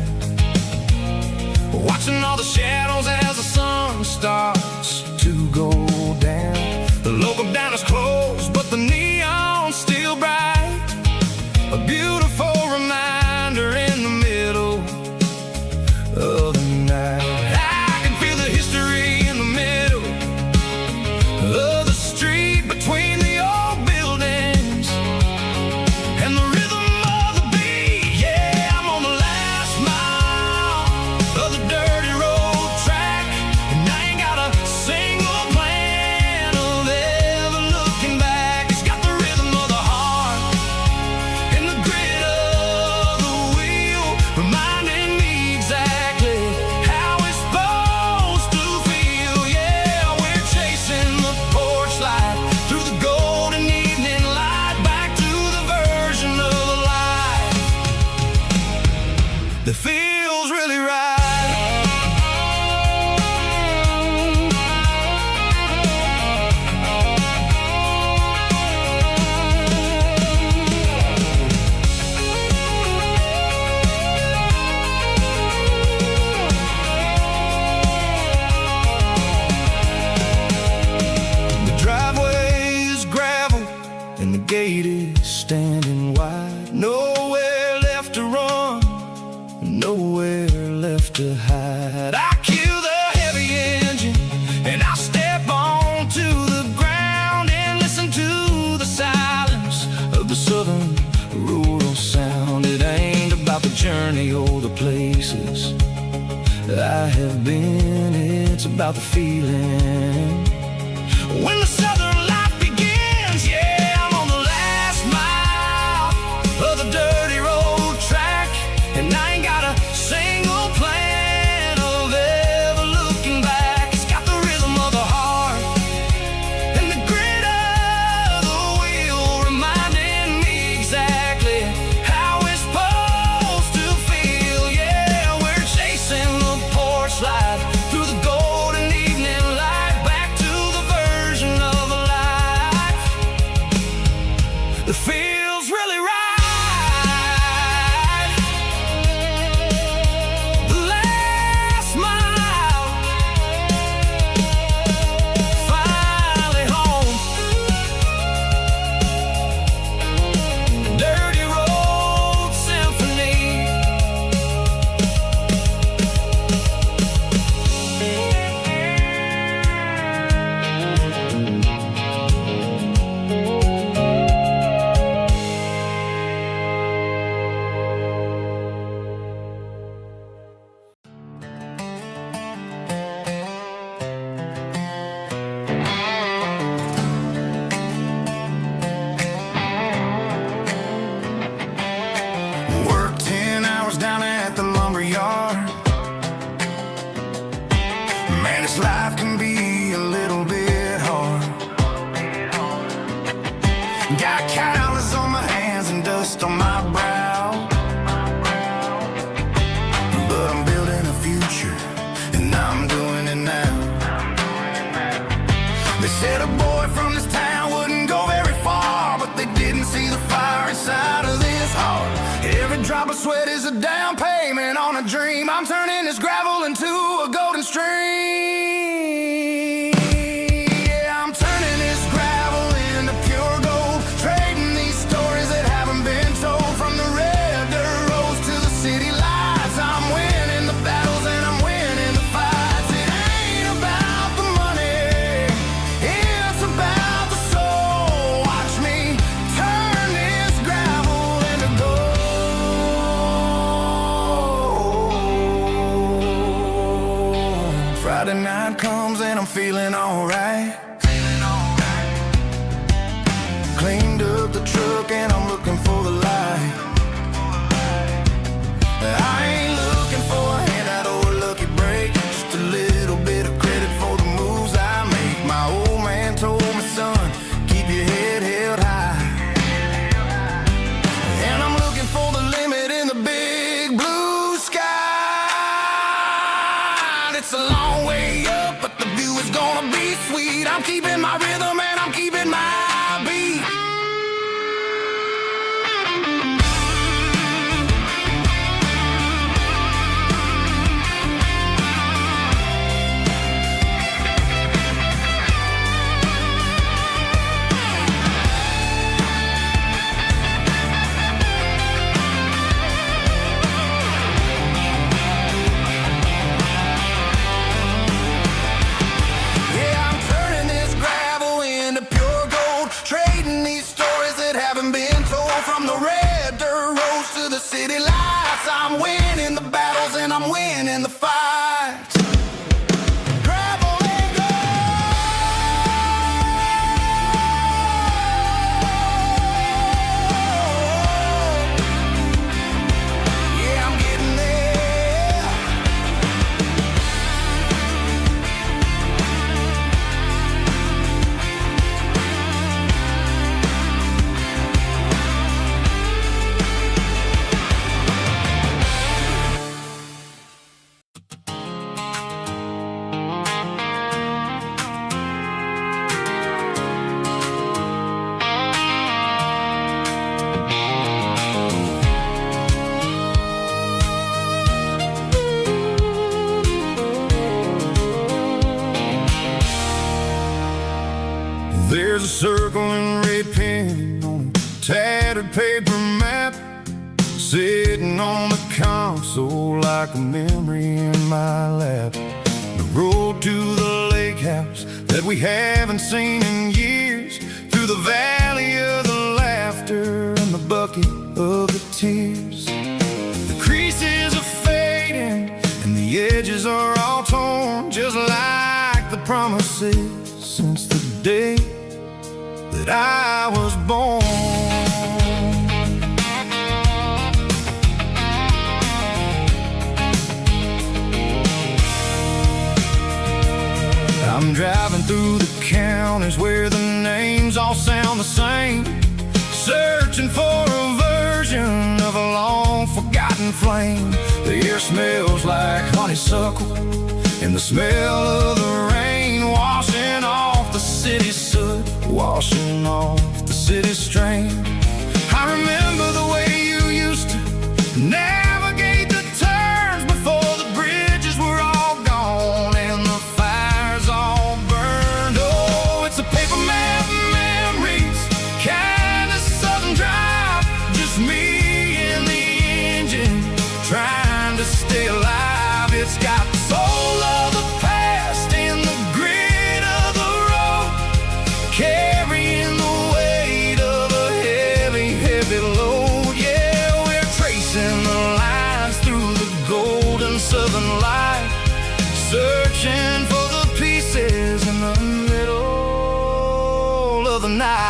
watching all the shadows as the sun starts to go down. The local diner's closed, but the neon's still bright, a beautiful reminder in the middle of the night. I can feel the history in the middle of the street, between the old buildings ride. I cue the heavy engine and I step onto the ground and listen to the silence of the southern rural sound. It ain't about the journey or the places I have been, it's about the feeling when the southern life begins. Yeah, I'm on the last mile of the dirty road track, and I ain't got a single plan of ever looking back. It's got the rhythm of the heart and the grit of the wheel, reminding me exactly how it's supposed to feel. Yeah, we're chasing the porch light through the golden evening light, back to the version of a life that feels really right. The last mile, finally home. Dirty road symphony. Work 10 hours down at the lumber yard. Man, this life can be a little bit hard. Got calluses on my hands and dust on my brow, but I'm building a future, and I'm doing it now. They said a boy from this town wouldn't go very far, but they didn't see the fire inside of this heart. Every drop of sweat is a down payment on a dream. I'm turning this gravel into a golden stream. Yeah, I'm turning this gravel into pure gold, trading these stories that haven't been told. From the red dirt roads to the city lights, I'm winning the battles and I'm winning the fights. It ain't about the money, it's about the soul. Watch me turn this gravel into gold. Friday night comes and I'm feeling alright. Cleaned up the truck and I'm looking for the light. I ain't looking for a handout or a lucky break, just a little bit of credit for the moves I make. My old man told me, son, keep your head held high. And I'm looking for the limit in the big blue sky. It's a long way up, but the view is gonna be sweet. I'm keeping my rhythm and I'm keeping my beat. Yeah, I'm turning this gravel into pure gold, trading these stories that haven't been told. From the red dirt roads to the city lights, I'm winning the battles and I'm winning the fights. Gravel and gold. Yeah, I'm getting there. There's a circle and red pen on a tattered paper map, sitting on the console like a memory in my lap. that we haven't seen in years, through the valley of the laughter and the bucket of the tears. The creases are fading and the edges are all torn, just like the promises since the day that I was born. I'm driving through the counties where the names all sound the same, searching for a version of a long forgotten flame. The air smells like honeysuckle and the smell of the rain, washing off the city's soot, washing off the city's strain. I remember the way you used to navigate the turns before the bridges were all gone and the fires all burned. Oh, it's a paper map memories, kind of southern drive, just me and the engine trying to stay alive. It's got the soul of the past and the grit of the road, carrying the weight of a heavy, heavy load. Yeah, we're tracing the lines through the golden southern light, searching for the pieces in the middle of the night.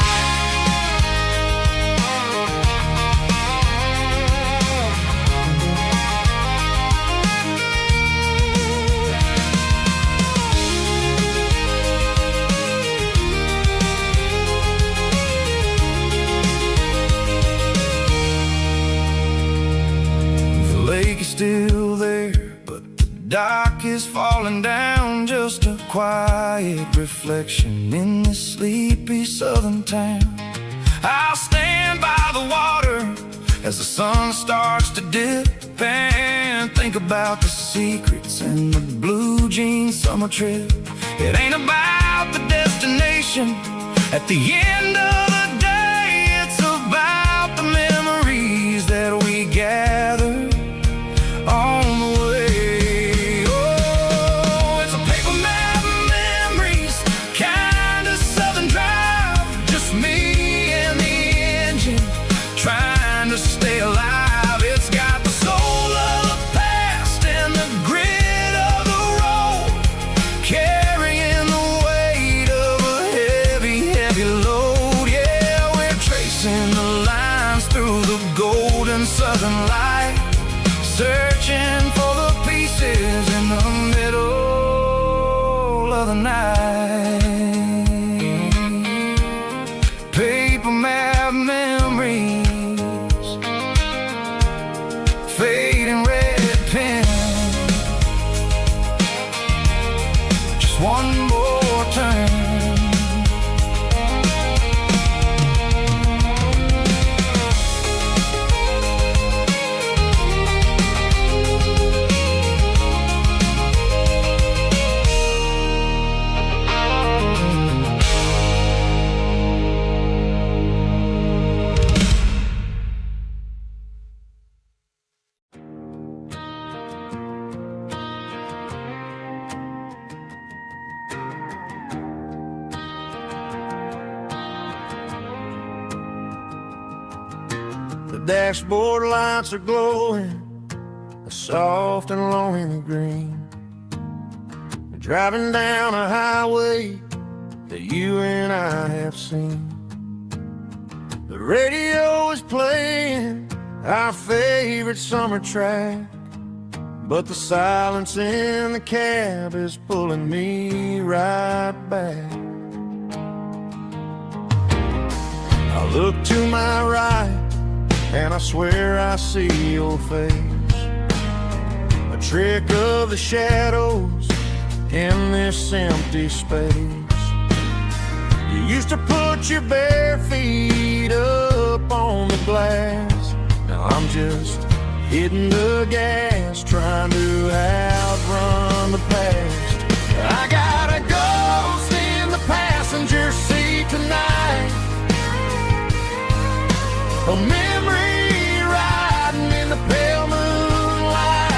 The lake is still there, but the dock is falling down, just a quiet reflection in this sleepy southern town. I'll stand by the water as the sun starts to dip and think about the secrets and the blue jean summer trip. It ain't about the destination at the end of the day, it's about the memories that we gather on the way. Oh, it's a paper map memories, kind of southern drive, just me and the engine trying to stay alive. It's got the soul of the past and the grit of the road, carrying the weight of a heavy, heavy load. Yeah, we're tracing the lines through the golden southern light, searching for the pieces in the middle of the night. Paper map memories, fading red pen, just one more turn. The dashboard lights are glowing a soft and lonely green. We're driving down a highway that you and I have seen. The radio is playing our favorite summer track, but the silence in the cab is pulling me right back. I look to my right and I swear I see your face, a trick of the shadows in this empty space. You used to put your bare feet up on the glass. Now I'm just hitting the gas, trying to outrun the past. I got a ghost in the passenger seat tonight, a memory riding in the pale moonlight.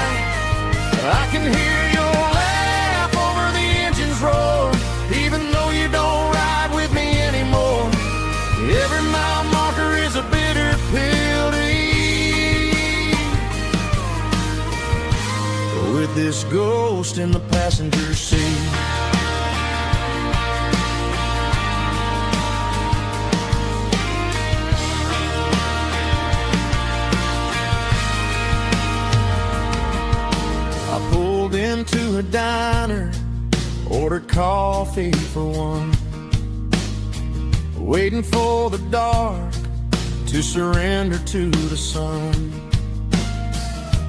I can hear your laugh over the engine's roar, even though this ghost in the passenger seat. I pulled into a diner, ordered coffee for one, waiting for the dark to surrender to the sun.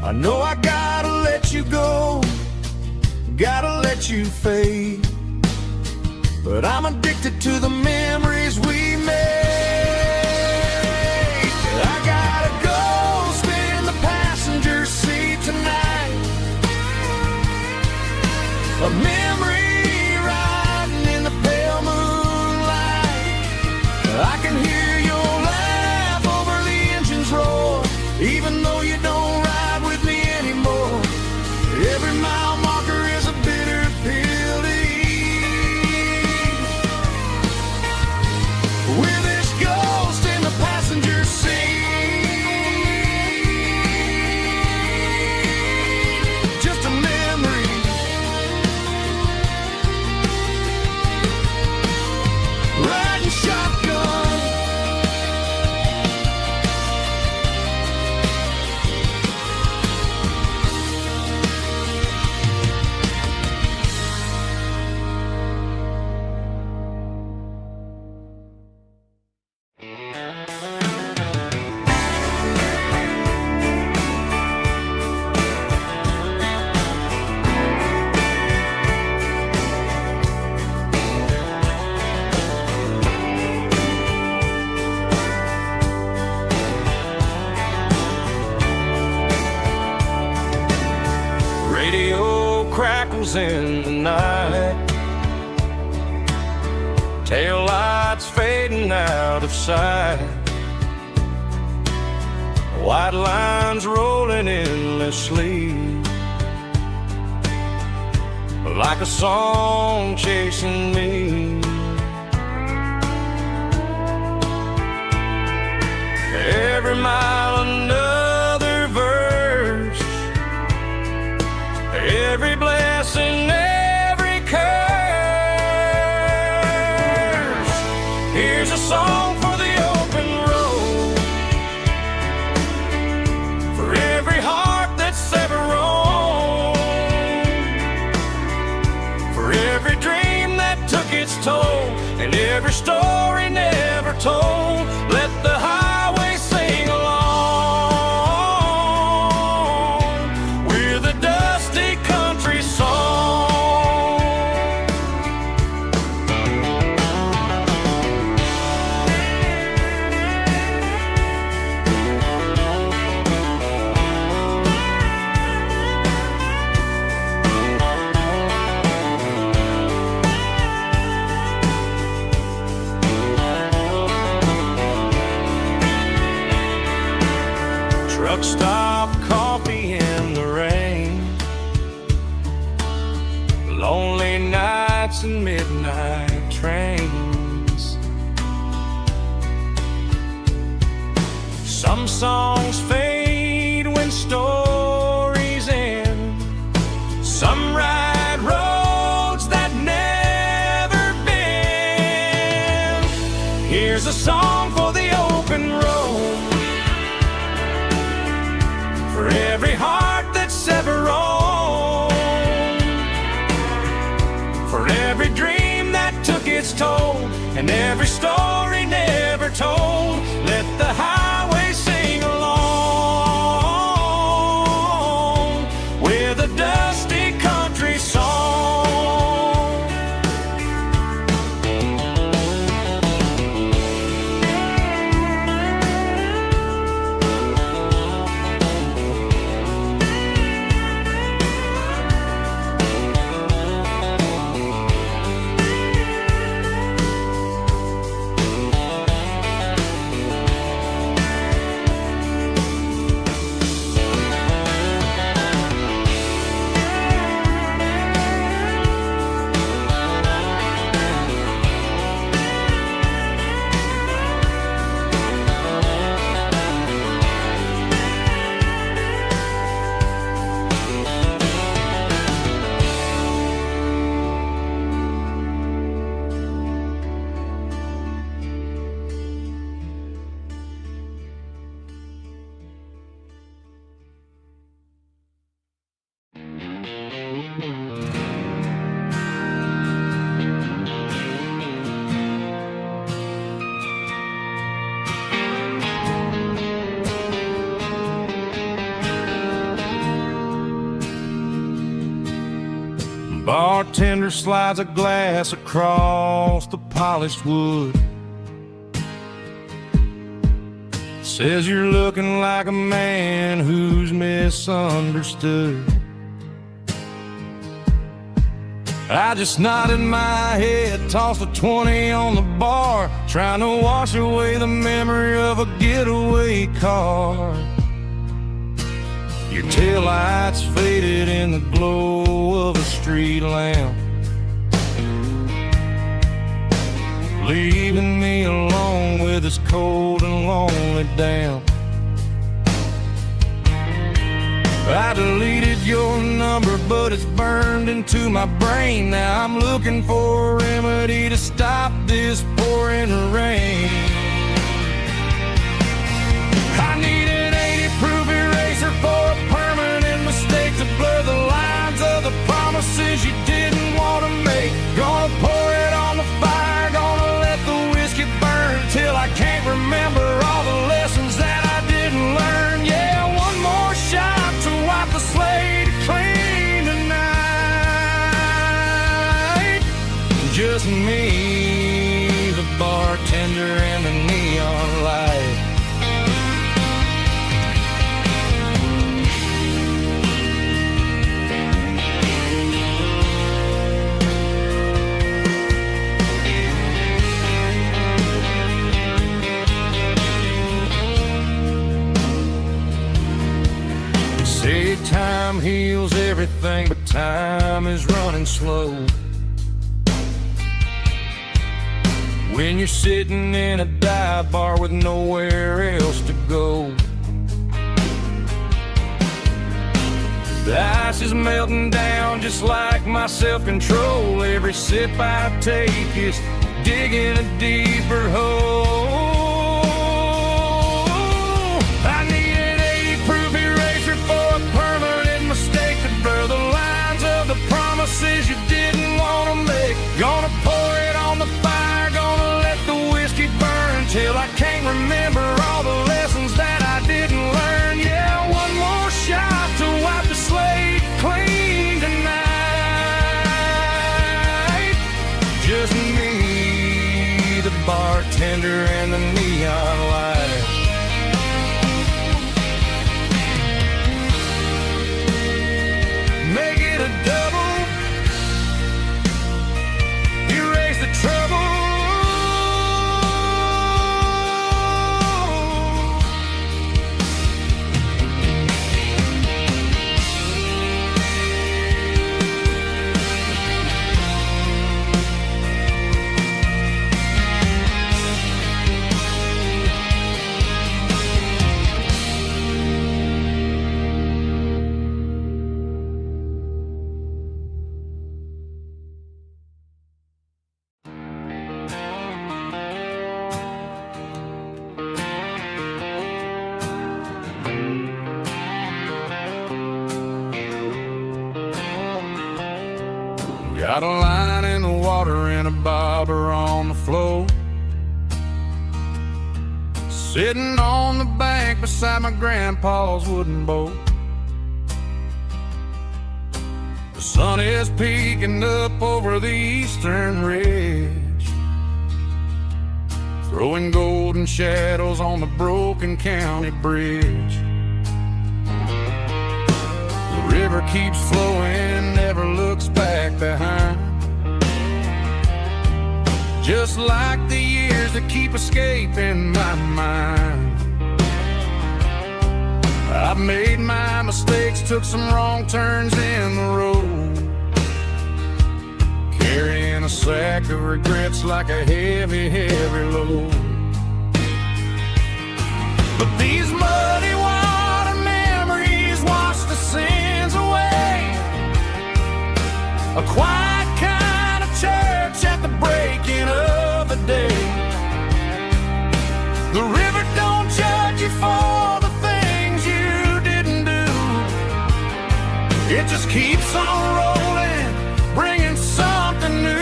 I know I gotta let you go, gotta let you fade, but I'm addicted to the memories we made. I got a ghost in the passenger seat tonight, a memory riding in the pale moonlight. I can hear your laugh over the engine's roar, even though you don't ride with me anymore. Every mile marker is a bitter pill to eat. With this ghost in the passenger seat, just a memory. Riding shotgun. Radio crackles in the night, tail lights fading out of sight, white lines rolling endlessly, like a song chasing me. Every mile another verse, every blessing, every curse. Here's a song for the open road, for every heart that's ever roamed, for every dream that took its toll, and every story never told. Let the highway sing along with a dusty country song. Truck stop, coffee in the rain, lonely nights and midnight trains. Some songs fade when stories end, some ride roads that never bend. Here's a song for the open road, for every heart that's ever roamed, for every dream that took its toll, and every story never told. Let the highway sing along with a dusty country song. bartender slides a glass across the polished wood. Says you're looking like a man who's misunderstood. I just nodded my head, tossed a 20 on the bar, trying to wash away the memory of a getaway car. Your taillights faded in the glow of a street lamp, leaving me alone with this cold and lonely damp. I deleted your number, but it's burned into my brain. Now I'm looking for a remedy to stop this pouring rain. I need an 80-proof eraser for a permanent mistake to blur the lines of the promises you didn't want to make. Gonna pour it on the fire, gonna let the whiskey burn till I can't remember all the lessons that I didn't learn. Yeah, one more shot to wipe the slate clean tonight. Just me, the bartender, and the neon light. Say time heals everything, but time is running slow. When you're sitting in a dive bar with nowhere else to go, the ice is melting down just like my self-control. Every sip I take is digging a deeper hole. I need an 80-proof eraser for a permanent mistake to blur the lines of the promises you didn't want to make. Gonna pour it on the fire, gonna let the whiskey burn till I can't remember all the lessons that I didn't learn. Yeah, one more shot to wipe the slate clean tonight. Just me, the bartender, and the neon light. Make it a double, erase the trouble. Got a line in the water and a bobber on the floor, sitting on the bank beside my grandpa's wooden boat. The sun is peeking up over the eastern ridge, throwing golden shadows on the broken county bridge. The river keeps flowing, never looks back behind, just like the years that keep escaping my mind. I've made my mistakes, took some wrong turns in the road, carrying a sack of regrets like a heavy, heavy load. But these muddy water memories wash the sins away. A quiet kind of church at the breaking of the day. The river don't judge you for the things you didn't do. It just keeps on rolling, bringing something new.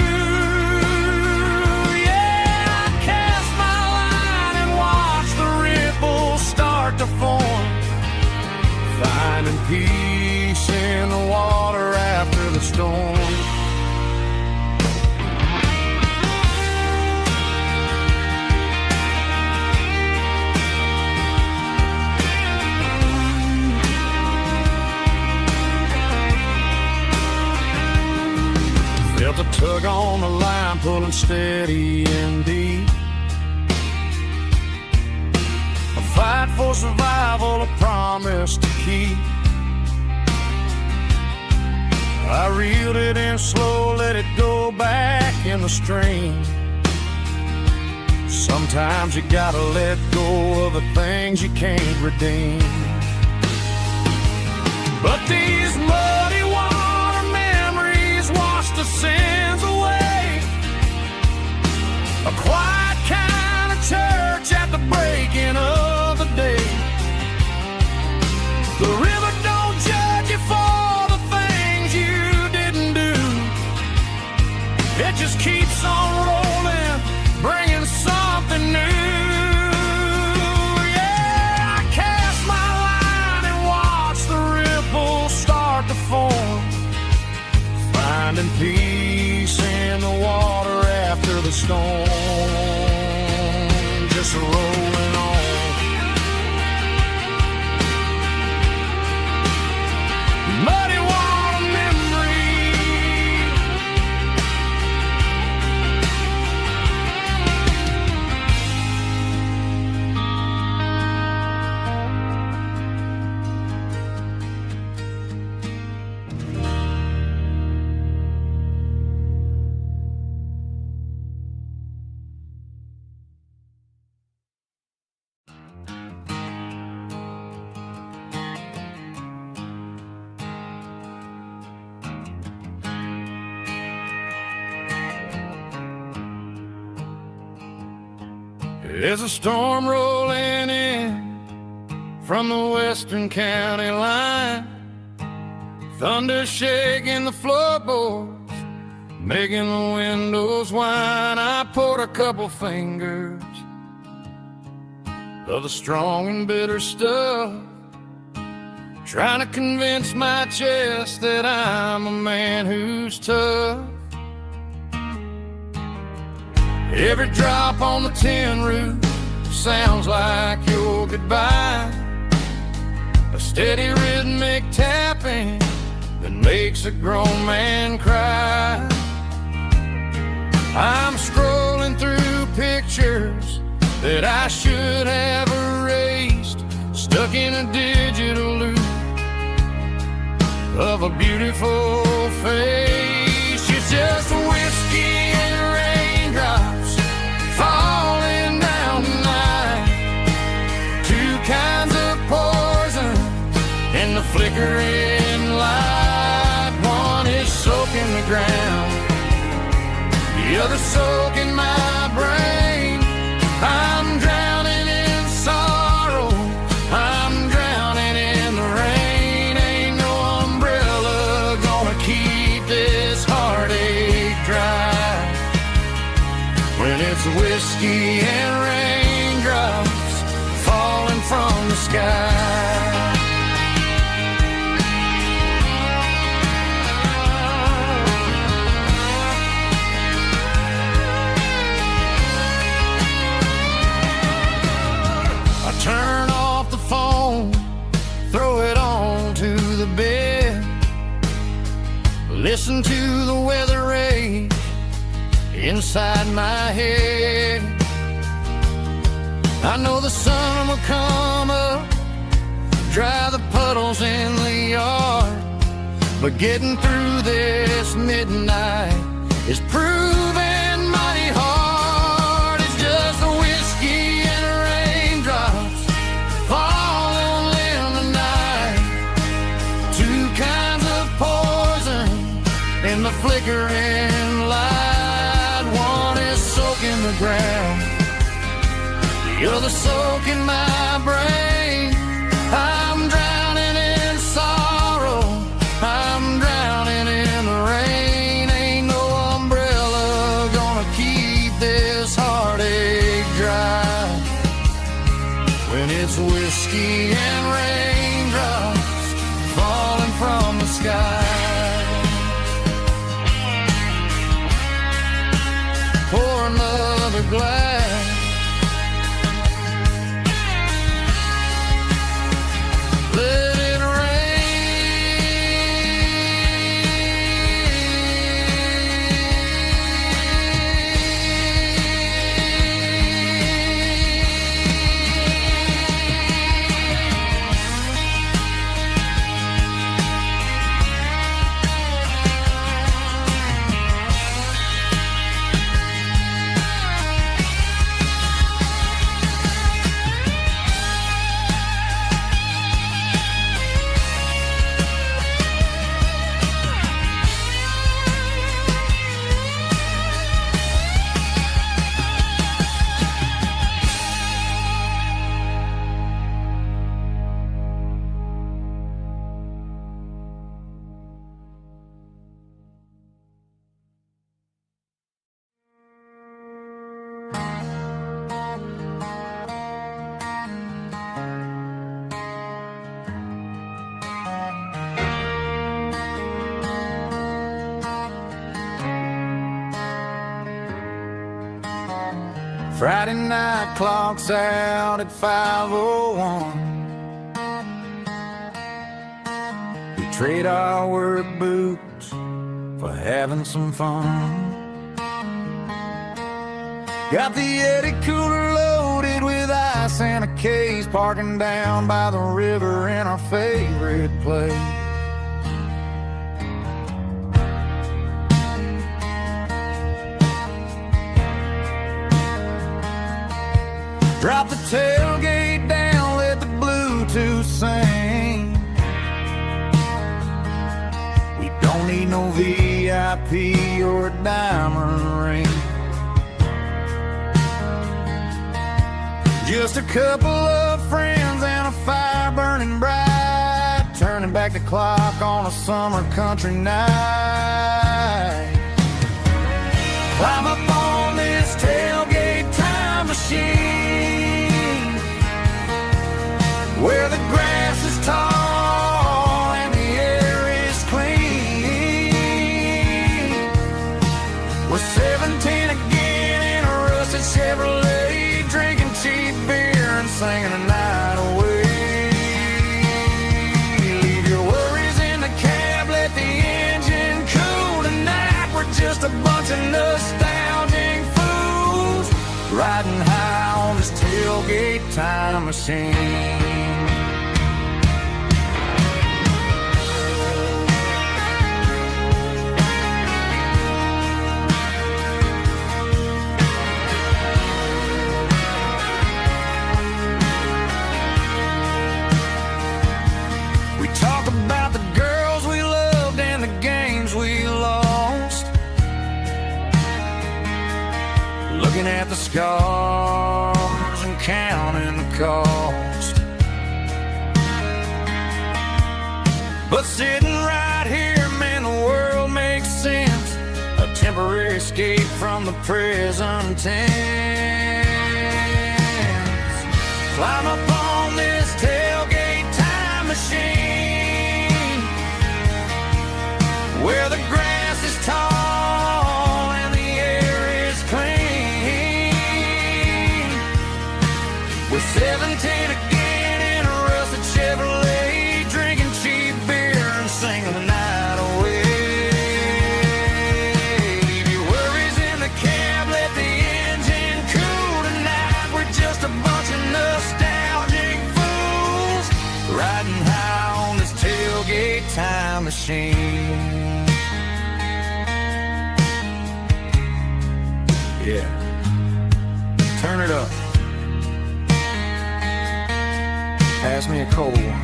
Yeah, I cast my line and watch the ripples start to form, finding peace in the water after the storm. Felt a tug on the line, pulling steady and deep. A fight for survival, a promise to keep. I reeled it in slow, let it go back in the stream. Sometimes you gotta let go of the things you can't redeem. But these muddy water memories wash the sins away. A quiet kind of church at the breaking of the day. The river don't judge you for the things you didn't do. It just keeps on rolling, bringing something new. Yeah, I cast my line and watch the ripples start to form, finding peace in the water after the storm. Just rolling on. Muddy water memory. There's a storm rolling in from the western county line. Thunder shaking the floorboards, making the windows whine. I poured a couple fingers of the strong and bitter stuff, trying to convince my chest that I'm a man who's tough. Every drop on the tin roof sounds like your goodbye, a steady rhythmic tapping that makes a grown man cry. I'm scrolling through pictures that I should have erased, stuck in a digital loop of a beautiful face. It's just whiskey and raindrops falling down tonight, two kinds of poison in the flickering light. One is soaking the ground, the other soaking my brain. I'm drowning in sorrow, I'm drowning in the rain. Ain't no umbrella gonna keep this heartache dry when it's whiskey and raindrops falling from the sky. Turn off the phone, throw it on to the bed, listen to the weather rage inside my head. I know the sun will come up, dry the puddles in the yard, but getting through this midnight is proving mighty hard. It's just the whiskey and raindrops falling in the night, two kinds of poison in the flickering light. One is soaking the ground, the other soaking my brain. I'm drowning in sorrow, I'm drowning in the rain. Ain't no umbrella gonna keep this heartache dry when it's whiskey and raindrops falling from the sky. Pour another glass, let it rain. Friday night clocks out at 5:01. We trade our work boots for having some fun. Got the Yeti cooler loaded with ice and a case, parking down by the river in our favorite place. Drop the tailgate down, let the Bluetooth sing. We don't need no VIP or a diamond ring. Just a couple of friends and a fire burning bright, turning back the clock on a summer country night. Climb up on this tailgate time machine, where the grass is tall and the air is clean. We're 17 again in a rusted Chevrolet, drinking cheap beer and singing the night away. Leave your worries in the cab, let the engine cool tonight. We're just a bunch of nostalgic fools, riding high on this tailgate time machine. Talk about the girls we loved and the games we lost, looking at the scars and counting the cost. But sitting right here, man, the world makes sense, a temporary escape from the present tense. Climb up on this tailgate time machine, where the grass is tall and the air is clean. We're 17 again in a rusted Chevrolet, drinking cheap beer and singing the night away. Leave your worries in the cab, let the engine cool tonight. We're just a bunch of nostalgic fools, riding high on this tailgate time machine. Yeah, turn it up. Pass me a cold one.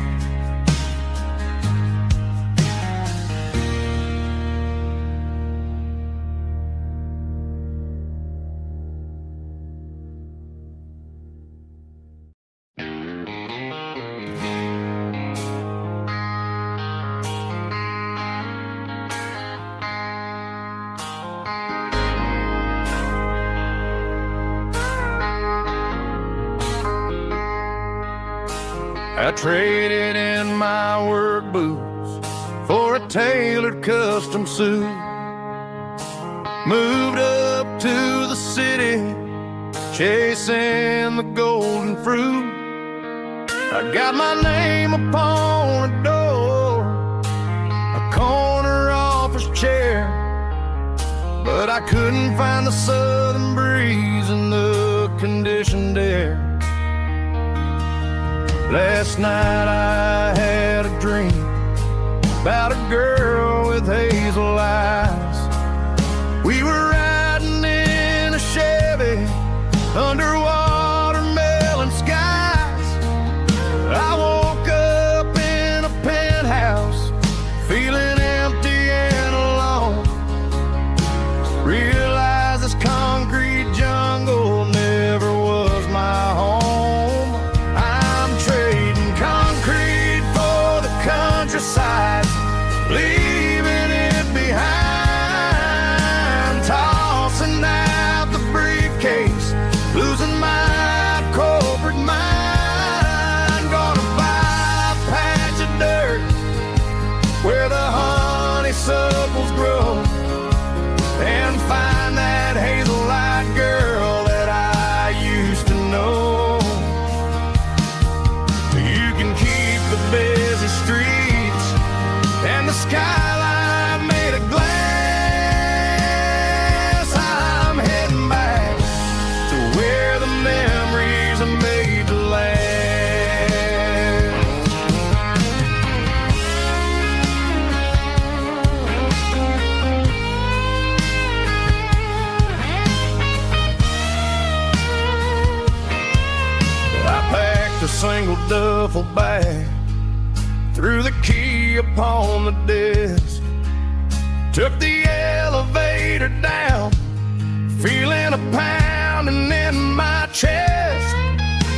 I traded in my work boots for a tailored custom suit. Moved up to the city, chasing the golden fruit. I got my name upon a door, a corner office chair, but I couldn't find the southern breeze in the conditioned air. Last night I had a dream about a girl with hazel eyes. We were riding in a Chevy under watermelon skies. I woke up in a penthouse, feeling empty and alone. Realized this concrete jungle never was my home. Countryside, leaving it behind. single duffel bag, threw the key upon the desk, took the elevator down, feeling a pounding in my chest.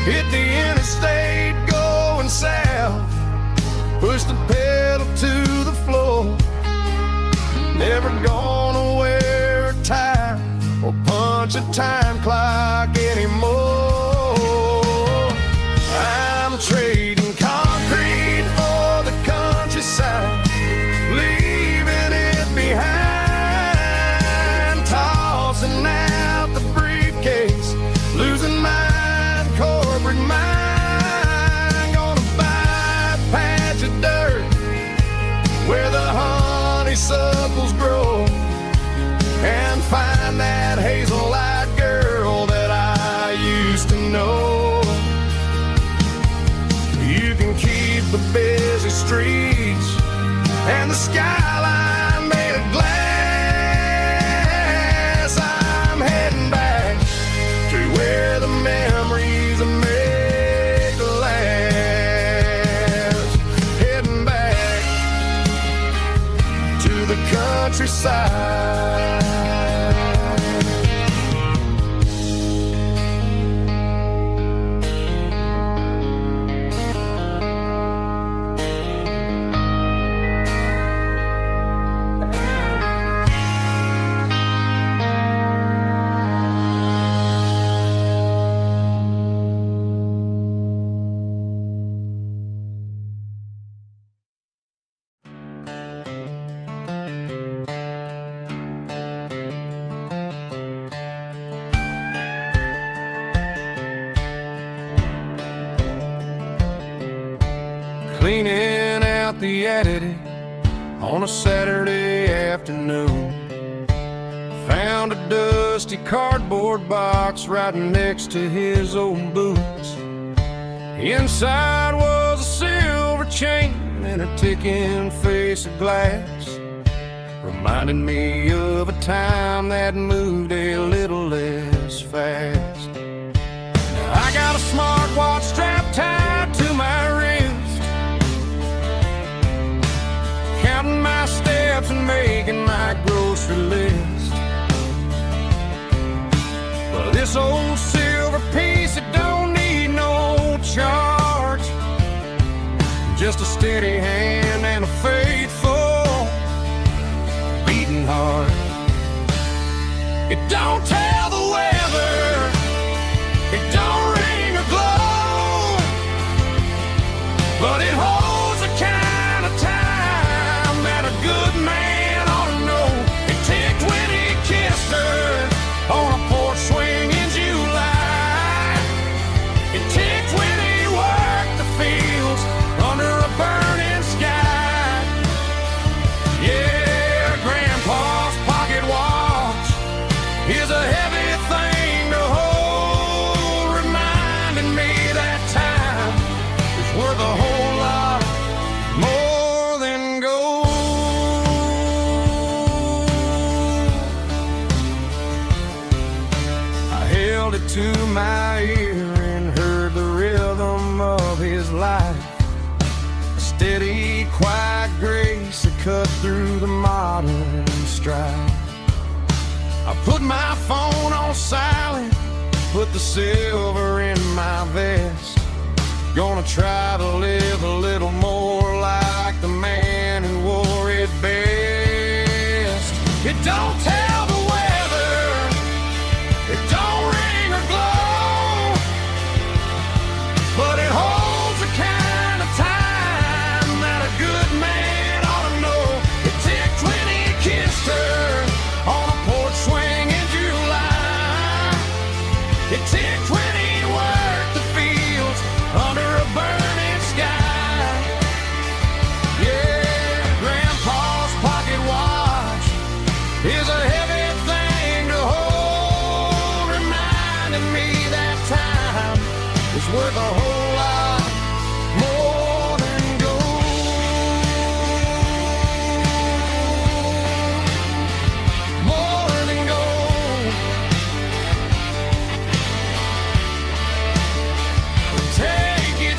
Hit the interstate going south, pushed the pedal to the floor. Never gonna wear a tie or punch a time clock anymore. I'm trading concrete for the countryside, leaving it behind, tossing out the briefcase, losing my corporate mind. Gonna buy a patch of dirt where the honeysuckles grow, and find that hazel-eyed girl that I used to know. You can keep the busy streets and the skyline made of glass. I'm heading back to where the memories are made to last. Heading back to the countryside. Cleaning out the attic on a Saturday afternoon, found a dusty cardboard box right next to his old boots. Inside was a silver chain and a ticking face of glass, reminding me of a time that moved a little less fast. Now I got a smartwatch strapped tied to my wrist, counting my steps and making my grocery list. Well, this old silver piece, it don't need no charge, just a steady hand and a faithful beating heart. It don't tell the weather, it don't ring or glow, but it holds the kind of time that a good man ought to know. It ticked when he kissed her on a porch swing in July. It ticked when he worked the fields under a burning sky. Yeah, Grandpa's pocket watch is a heavy thing to hold, reminding me that time is worth a whole lot more than gold. I held it to my ear and heard the rhythm of his life, a steady, quiet grace that cut through the modern strife. I put my phone on silent, put the silver in my vest. Gonna try to live a little more like the man who wore it best. It don't tell the weather, it don't ring or glow, but it holds the kind of time that a good man ought to know. It ticked when he kissed her on a porch swing in July. It ticked when he worked the fields under a burning sky. Yeah, Grandpa's pocket watch is a heavy thing to hold, reminding me that time is worth a whole lot more than gold. More than gold. Take it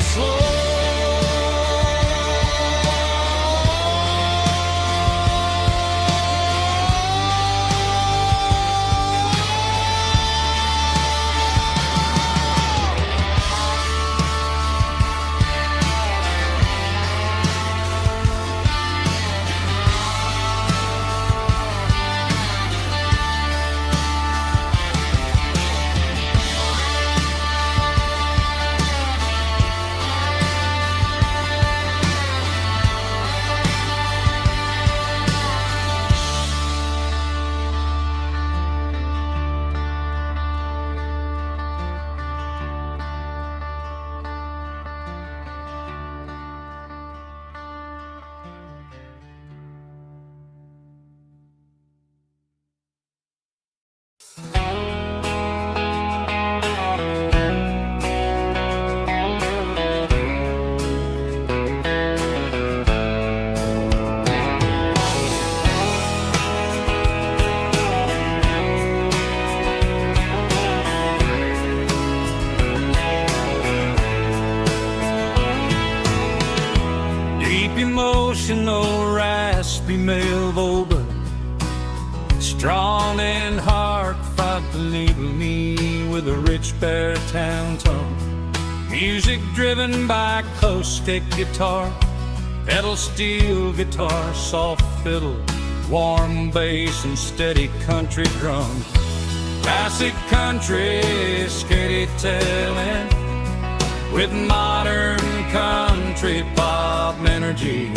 Strong in heart, fight the need me with a rich baritone tone. Music driven by close stick guitar, pedal steel guitar, soft fiddle, warm bass and steady country drums. Classic country storytelling with modern country pop energy.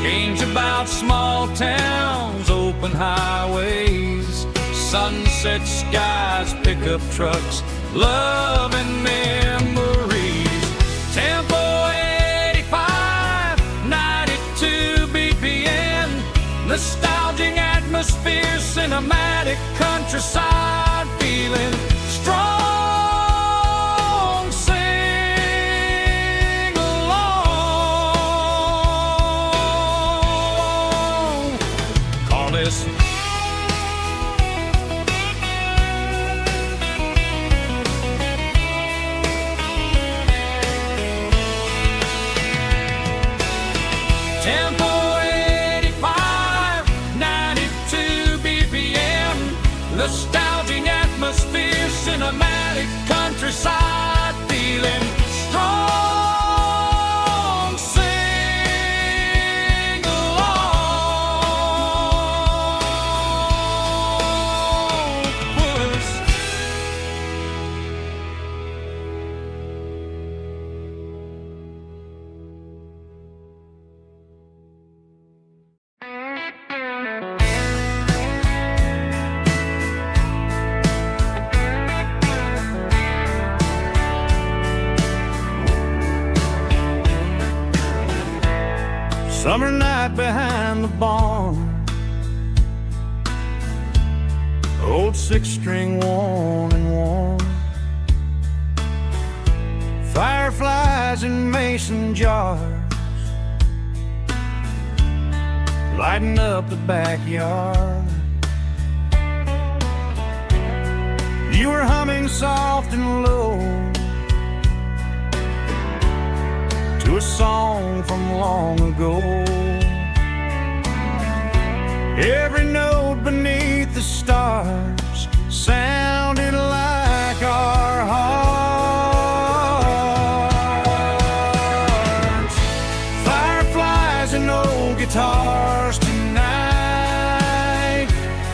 Games about small towns, open highways, sunset skies, pickup trucks, love and memories. Tempo 85, 92 BPM, nostalgic atmosphere, cinematic countryside feeling strong. Sing along. Call this Tempo 85, 92 BPM, nostalgic atmosphere, cinematic countryside feeling strong. Sing along. Puss. Summer night behind the barn, old six-string worn and worn, fireflies in mason jars, lighting up the backyard. You were humming soft and low to a song from long ago. Every note beneath the stars sounded like our hearts. Fireflies and old guitars tonight,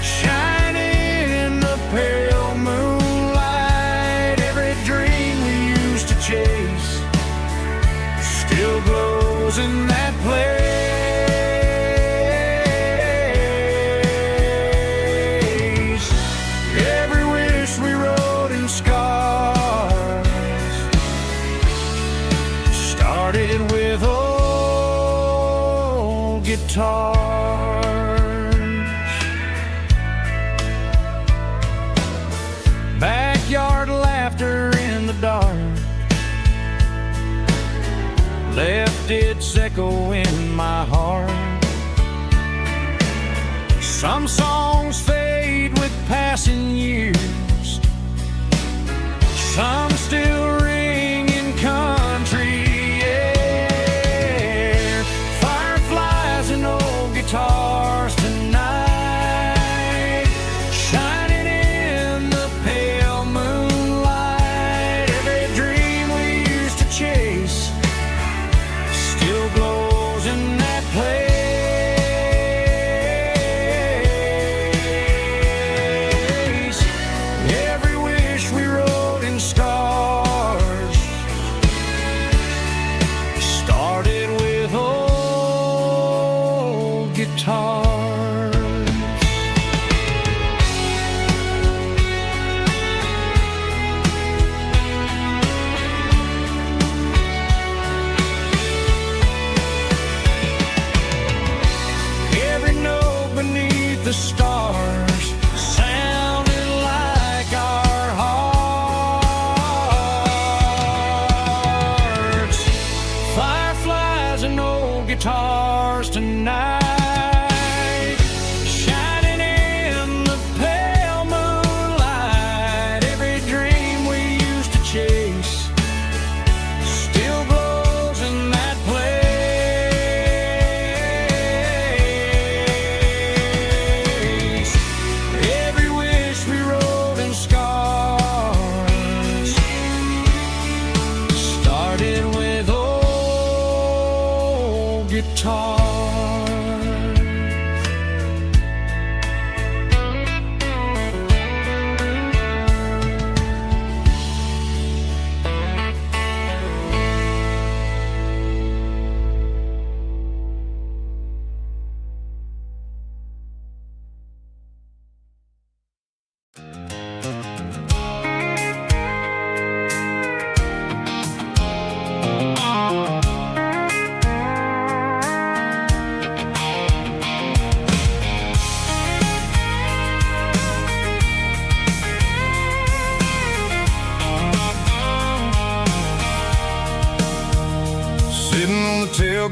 shining in the pale moonlight. Every dream we used to chase still glows in that place. Every wish we wrote in scars started with old guitars. Backyard laughter in the dark left its echo in my heart. Some songs fade with passing years, some still ring in country air. Fireflies and old guitars tonight, shining in the pale moonlight. Every dream we used to chase still glows in that place. Every wish we wrote in stars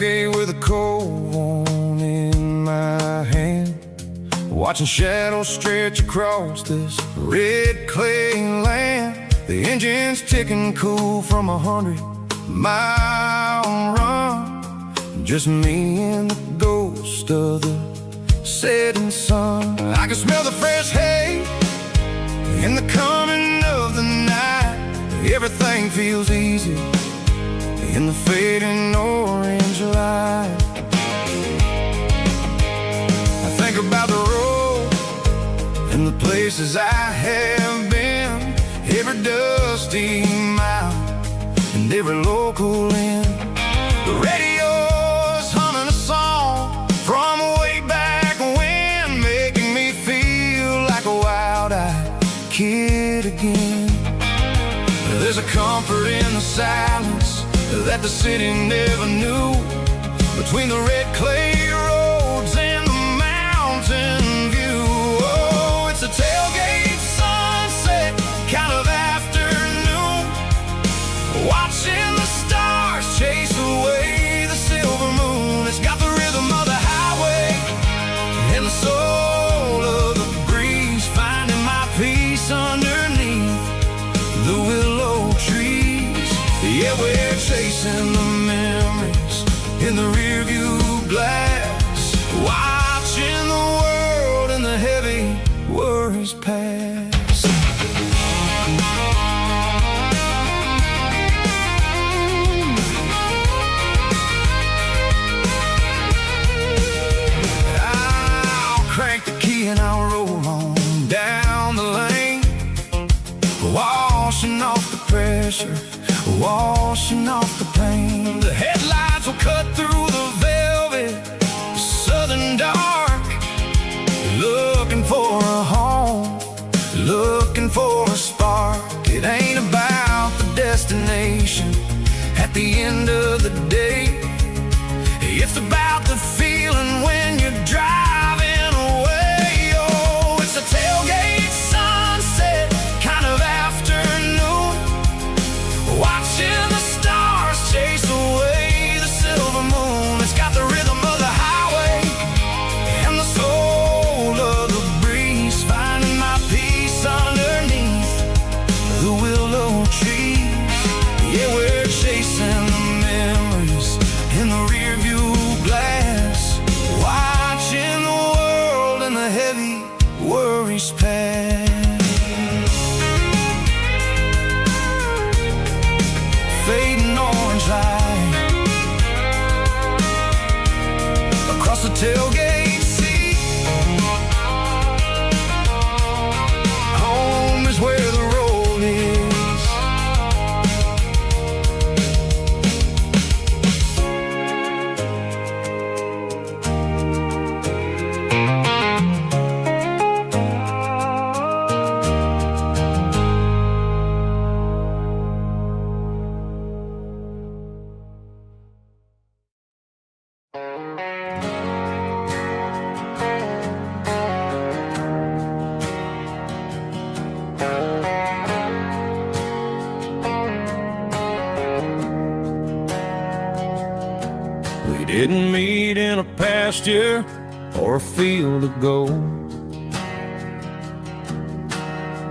tailgate with a cold one in my hand, watching shadows stretch across this red clay land. The engine's ticking cool from 100-mile run, just me and the ghost of the setting sun. I can smell the fresh hay in the coming of the night. Everything feels easy in the fading orange light. I think about the road and the places I have been, every dusty mile and every local inn. The radio's humming a song from way back when, making me feel like a wild-eyed kid again. There's a comfort in the silence that the city never knew, between the red clay roads and the mountain view. Oh, it's a tailgate sunset kind of afternoon, watching the stars chase away the silver moon. It's got the rhythm of the highway and the soul of the breeze, finding my peace underneath the willow trees. Yeah, we're chasing the memories in the rearview glass, watching the world and the heavy worries pass. I'll crank the key and I'll roll on down the lane, washing off the pressure, washing off the pain. The headlights will cut through the velvet southern dark, looking for a home, looking for a spark. It ain't about the destination at the end of the day, it's about the feeling when you're driving away. Oh, it's a tailgate sunset kind of afternoon, watching the stars chase away the silver moon. It's got the rhythm of the highway and the soul of the breeze, finding my peace underneath the willow trees. Yeah, we're chasing the memories in the rearview glass, watching the world and the heavy worries pass. Fading orange light across the tailgate seat. Home is where the road is. We didn't meet in a pasture or a field of gold.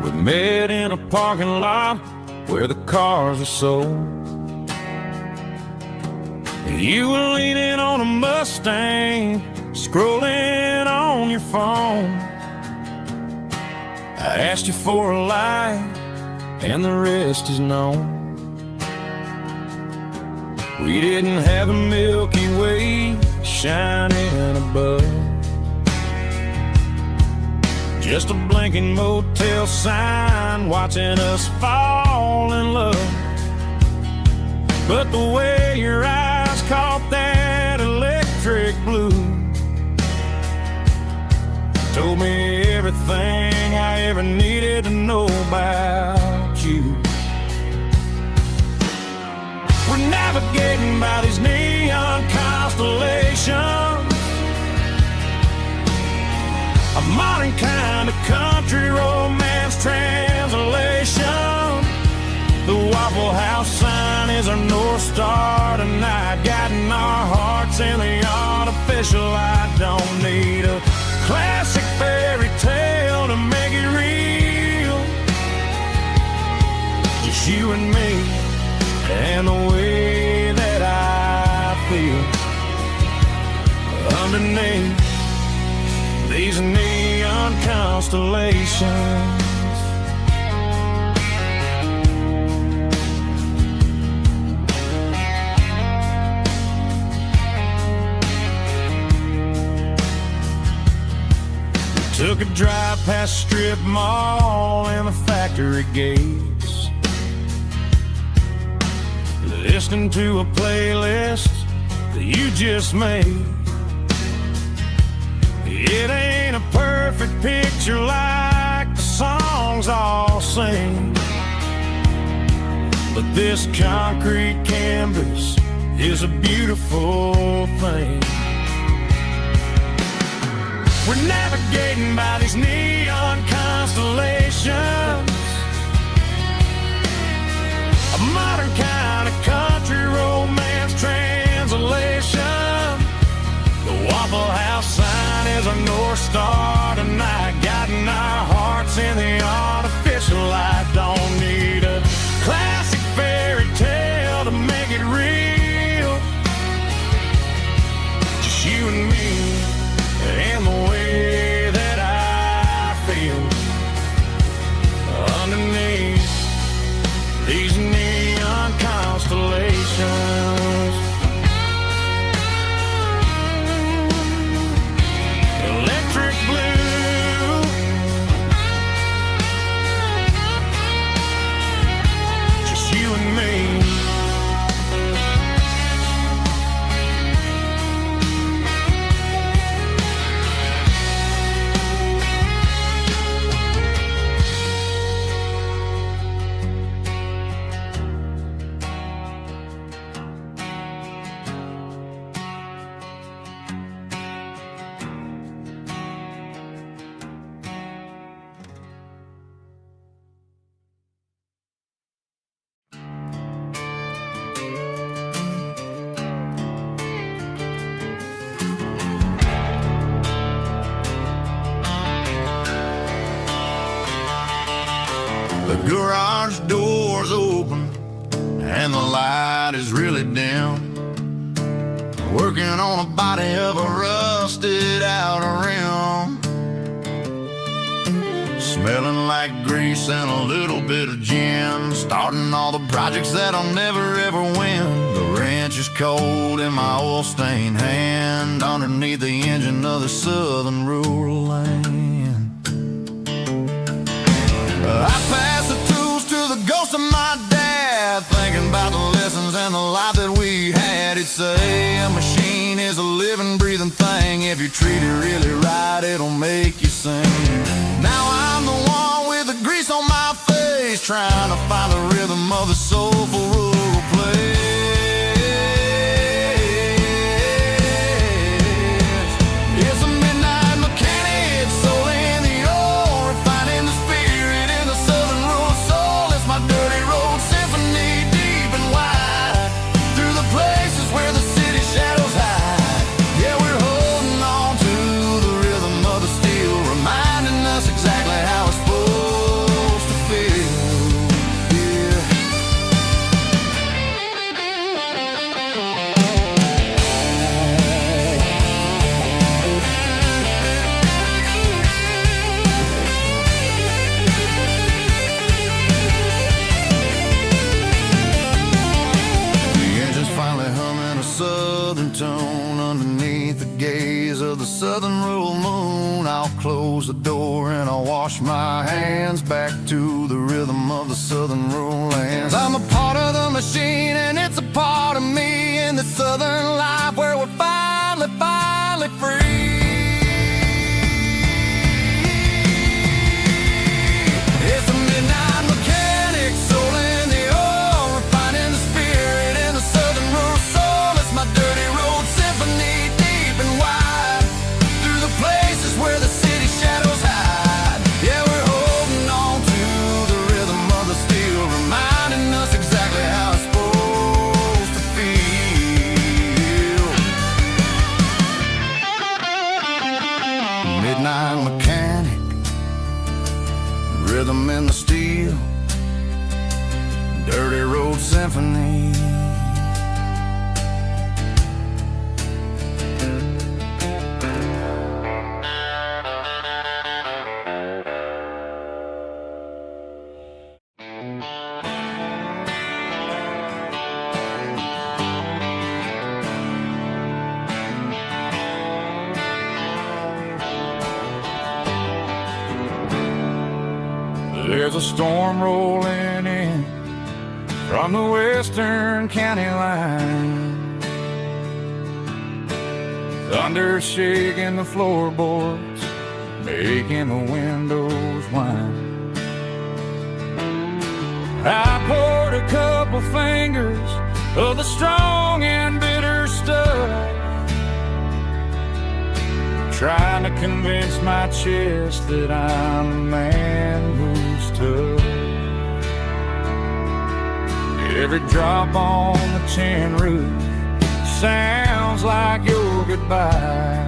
We met in a parking lot where the cars are sold. You were leaning on a Mustang, scrolling on your phone. I asked you for a light, and the rest is known. We didn't have a Milky Way shining above, just a blinking motel sign watching us fall in love. But the way your eyes caught that electric blue told me everything I ever needed to know about you. We're navigating by these neon constellations, a modern kind of country romance translation. The Waffle House sign is our North Star tonight, guiding our hearts hearts in the artificial. I don't need a classic fairy tale to make it real. Just you and me and the way that I feel underneath these neon constellations. Took a drive past strip mall and the factory gates, listening to a playlist that you just made. It ain't a perfect picture like the songs all sing, but this concrete canvas is a beautiful thing. We're navigating by these neon constellations, a modern kind of country romance translation. The Waffle House sign is our North Star tonight, guiding our hearts in the artificial light. Don't need a classic fairy tale to make it real. Just you and me and the way that I feel underneath these neon constellations. Electric blue, just you and me. The garage door's open and the light is really dim, working on a body of a rusted out rim, smelling like grease and a little bit of gin, starting all the projects that I'll never ever win. The wrench is cold in my oil-stained hand, underneath the engine of the southern rural land. I pass the tools to the ghost of my dad, thinking about the lessons and the life that we had. He'd say a machine is a living, breathing thing. If you treat it really right, it'll make you sing. Now I'm the one with the grease on my face, trying to find the rhythm of the soulful rural place. It's a midnight mechanic, soul in the ore, refining the spirit in the southern rural soul. It's my dirty road symphony, deep and wide, through the places where the city shadows hide. Yeah, we're holding on to the rhythm of the steel, reminding us exactly how it's supposed to feel. Yeah. The engine's finally humming a southern tune underneath the gaze of the southern rural moon. I'll close the door and I'll wash my hands, back to the rhythm of the southern rural lands. I'm a part of the machine and it's a part of me in the southern life where we're finally free. It's a midnight mechanic, soul in the ore, refining the spirit in the southern rural soul. It's my dirty road symphony, deep and wide, through the places where the city shadows hide. Yeah, we're holding on to the rhythm of the steel, reminding us exactly how it's supposed to feel. rhythm in the steel, dirty road symphony. There's a storm rolling in from the western county line. Thunder shaking the floorboards, making the windows whine. I poured a couple fingers of the strong and bitter stuff, trying to convince my chest that I'm a man who's tough. Every drop on the tin roof sounds like your goodbye,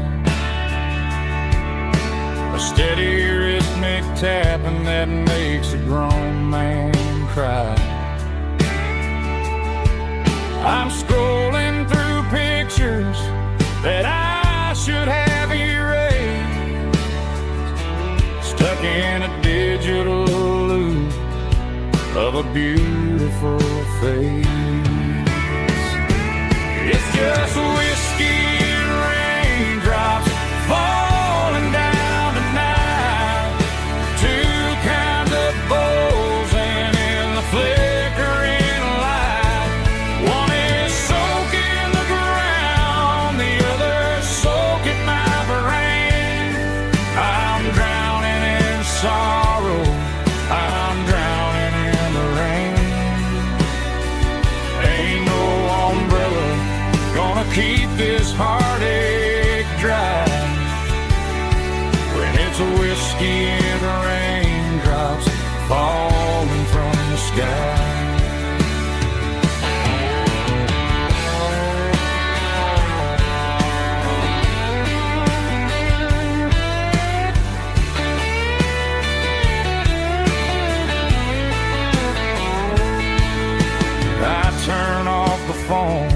a steady rhythmic tapping that makes a grown man cry. I'm scrolling through pictures that I should have erased, stuck in a digital loop of a beautiful face. It's just whiskey and raindrops falling down tonight, two kinds of bowls and in the flickering light. One is soaking the ground, the other soaking my brain. I'm drowning in sorrow, I'm drowning in the rain. Ain't no umbrella gonna keep this heartache dry when it's a whiskey and raindrops falling from the sky. I turn off the phone,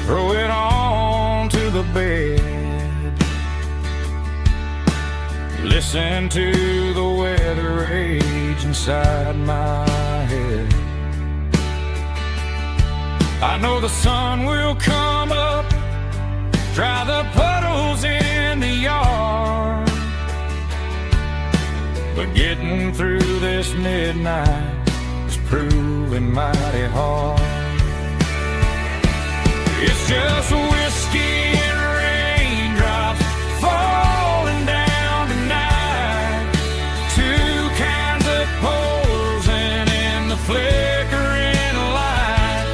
throw it on to the bed, listen to the weather rage inside my head. I know the sun will come up, dry the puddles in the yard, but getting through this midnight is proving mighty hard. It's just whiskey and raindrops falling down tonight, two kinds of poles and in the flickering light.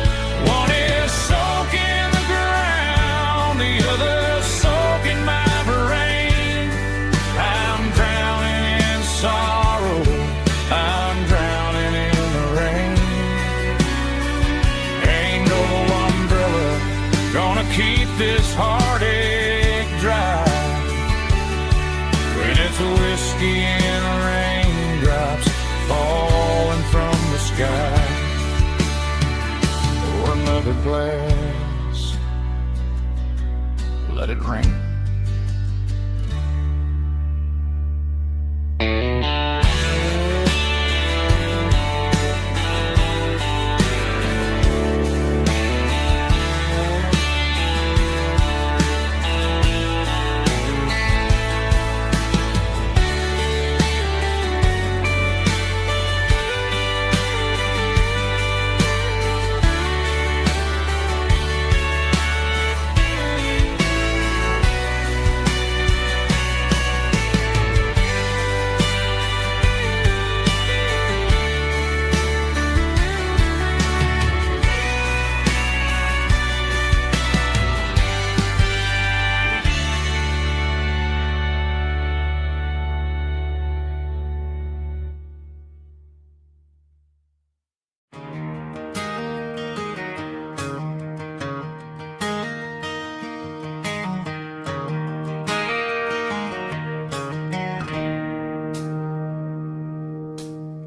One is soaking the ground, the other soaking my brain. I'm drowning in sorrow, I'm drowning in the rain. Ain't no umbrella gonna keep this heartache dry when it's a whiskey and raindrops falling from the sky. Pour another glass, let it rain.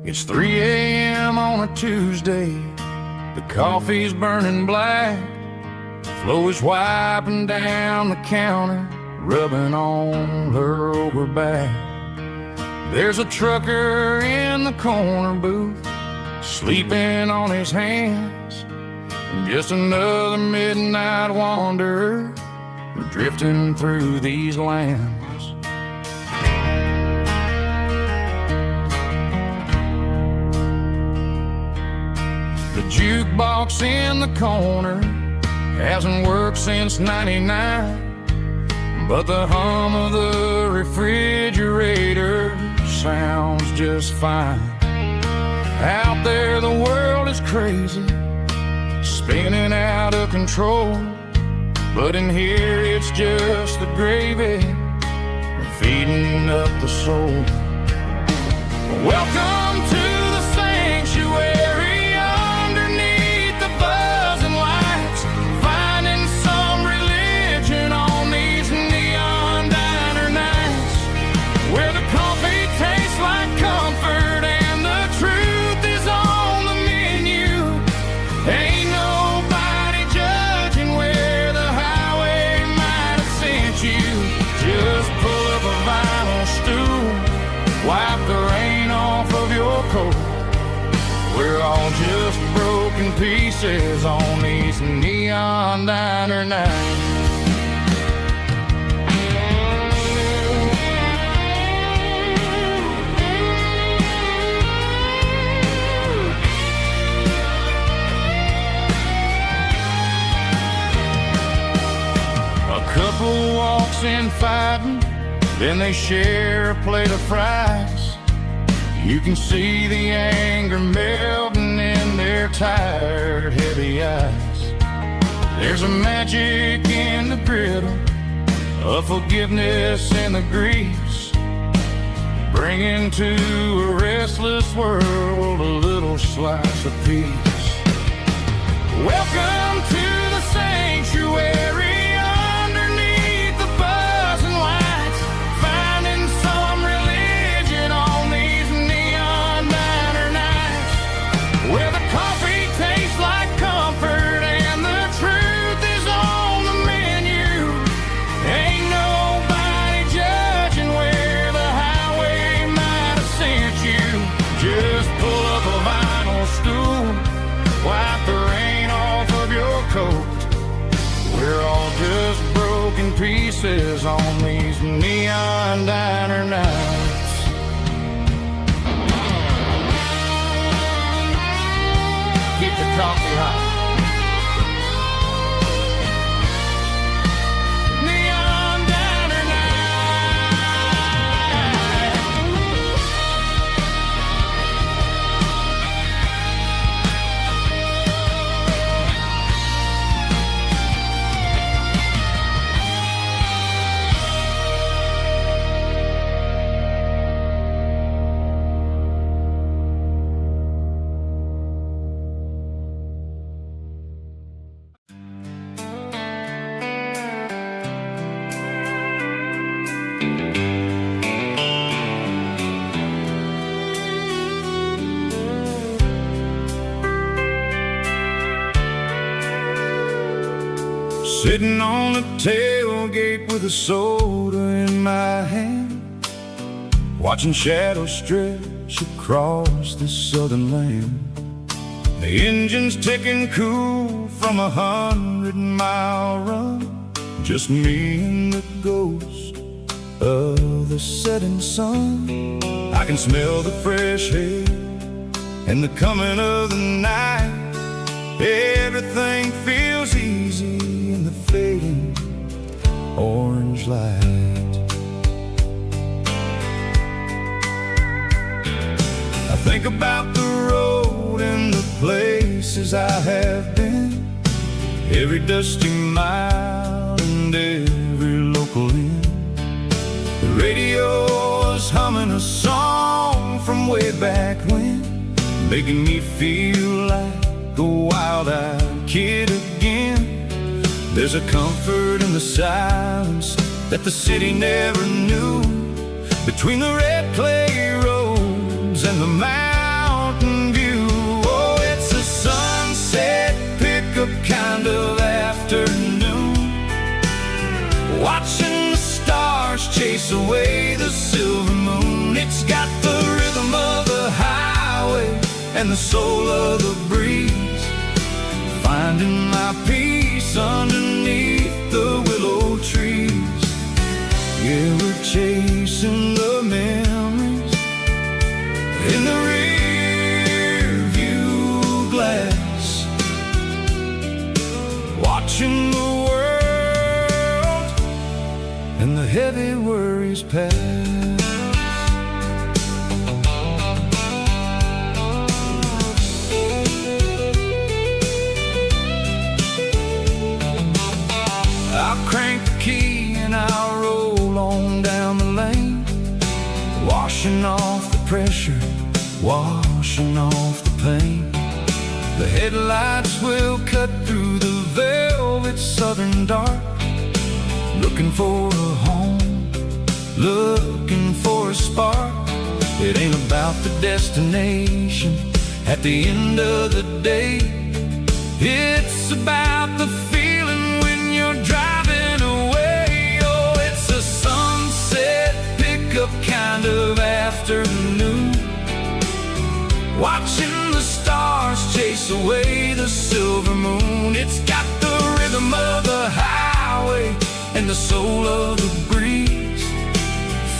It's 3 a.m. on a Tuesday. The coffee's burning black. Flo is wiping down the counter, rubbing on her over back. There's a trucker in the corner booth, sleeping on his hands. Just another midnight wanderer, drifting through these lands. The jukebox in the corner hasn't worked since '99, but the hum of the refrigerator sounds just fine. Out there the world is crazy, spinning out of control, but in here it's just the gravy feeding up the soul. Welcome to the sanctuary underneath the buzzing lights, finding some religion on these neon diner nights, where the coffee tastes like comfort and the truth is on the menu. Ain't nobody judging where the highway might have sent you. Just pull up a vinyl stool, wipe the rain off of your coat. We're all just broken pieces on these neon diner nights. A couple walks in fighting, then they share a plate of fries. You can see the anger melting in their tired, heavy eyes. There's a magic in the griddle, a forgiveness in the grease, bringing to a restless world a little slice of peace. Welcome to the sanctuary. We're all just broken pieces on these neon diner nights. Keep the coffee hot. Sitting on the tailgate with a soda in my hand, watching shadows stretch across this southern land. The engine's ticking cool from 100-mile run, just me and the ghost of the setting sun. I can smell the fresh air and the coming of the night. Everything feels easy in the fading orange light. I think about the road and the places I have been, every dusty mile and every local inn. The radio is humming a song from way back when, making me feel like a wild-eyed kid again. There's a comfort in the silence that the city never knew, between the red clay roads and the mountains mountain view. Oh, it's a sunset pickup kind of afternoon, watching the stars chase away the silver moon. It's got the rhythm of the highway and the soul of the breeze, finding my peace underneath the willow trees. Yeah, we're chasing the memories in the rear view glass, watching the world and the heavy worries pass. I'll crank the key and I'll roll on down the lane, washing off the pressure, washing off the pain. The headlights will cut through the velvet southern dark, looking for a home, looking for a spark. It ain't about the destination at the end of the day, it's about the feeling when you're driving away. Oh, it's a sunset pickup kind of afternoon, watching the stars chase away the silver moon. It's got the rhythm of the highway and the soul of the breeze,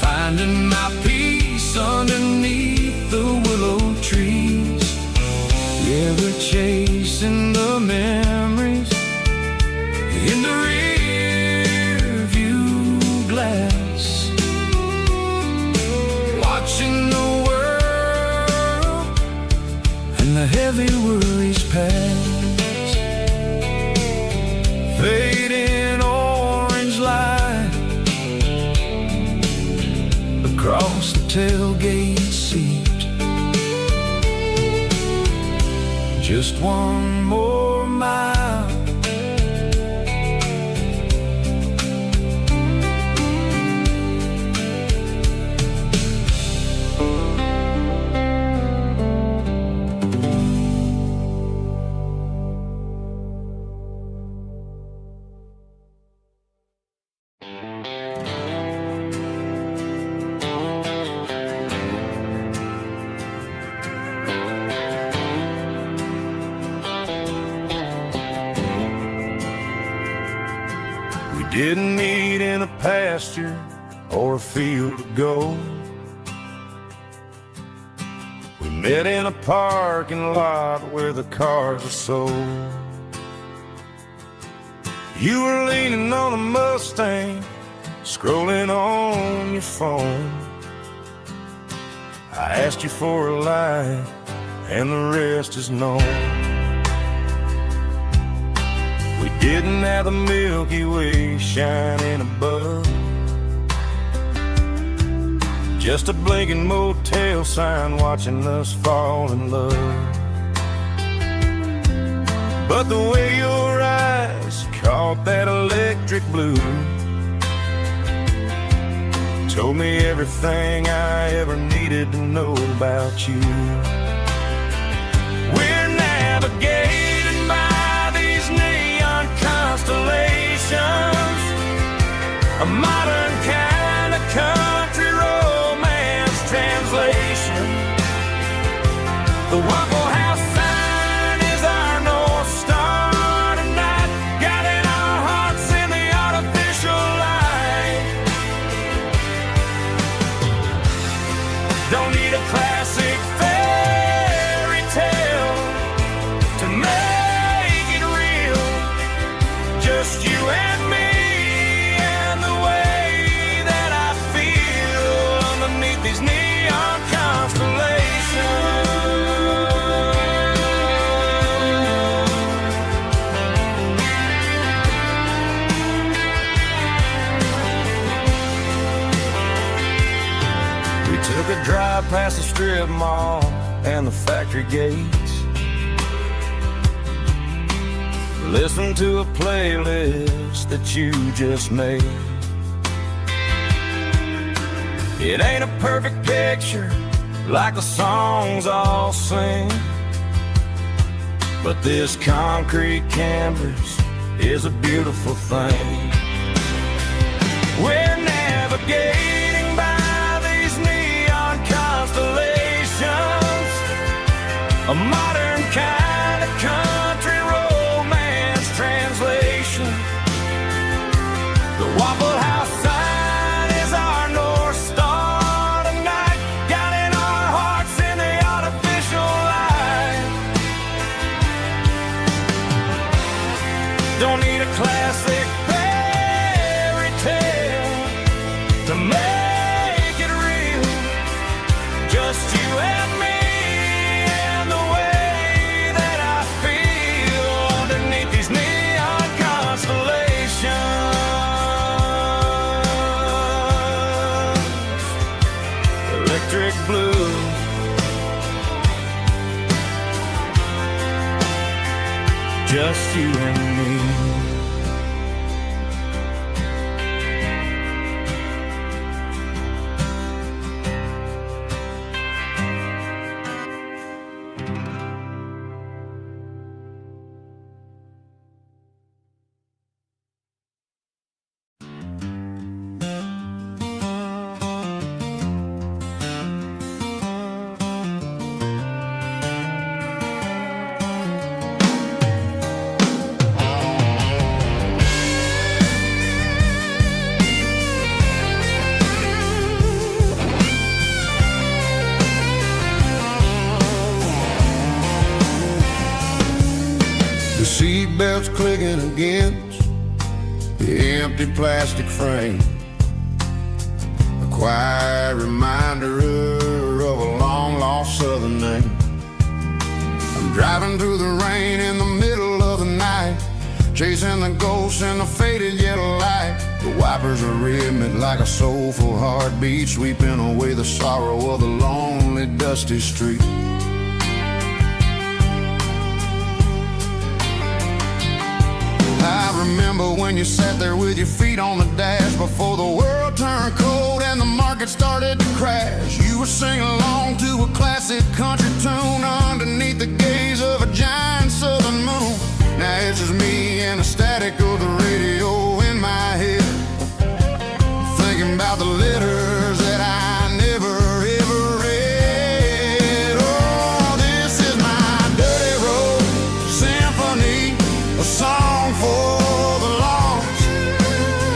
finding my peace underneath the willow trees. Yeah, we're chasing the memories in the rear view glass, watching the world and the heavy worries pass. Fading orange light across the tailgate seat, just one more mile. Didn't meet in a pasture or a field of gold. We met in a parking lot where the cars are sold. You were leaning on a Mustang, scrolling on your phone. I asked you for a light, and the rest is known. We didn't have the Milky Way shining above, just a blinking motel sign watching us fall in love. But the way your eyes caught that electric blue told me everything I ever needed to know about you. We're navigated by these neon constellations, a modern kind of country romance translation. The Waffle House sign is our North Star tonight, guiding our hearts in the artificial light. Don't need a classic fairy tale to make it real, just you and me and the way that I feel underneath these neon constellations. We took a drive past the strip mall and the factory gates, listened to a playlist that you just made. It ain't a perfect picture like the songs all sing. But this concrete canvas is a beautiful thing. We're navigating by these neon constellations, a modern kind of country romance translation. The Waffle House sign is our North Star tonight, guiding our hearts in the artificial light. Don't need a classic fairy tale to make it real. Just you and me and the way that I feel underneath these neon constellations. Electric blue, just you and me. The seatbelt's clicking against the empty plastic frame, a quiet reminder of a long-lost southern name. I'm driving through the rain in the middle of the night, chasing the ghosts in the faded yellow light. The wipers are rhythmic like a soulful heartbeat, sweeping away the sorrow of the lonely, dusty street. I remember when you sat there with your feet on the dash before the world turned cold and the market started to crash. You were singing along to a classic country tune underneath the gaze of a giant southern moon. Now it's just me and the static of the radio in my head, thinking about the letters that I never ever read. Oh, this is my dirty road symphony, a song for the lost,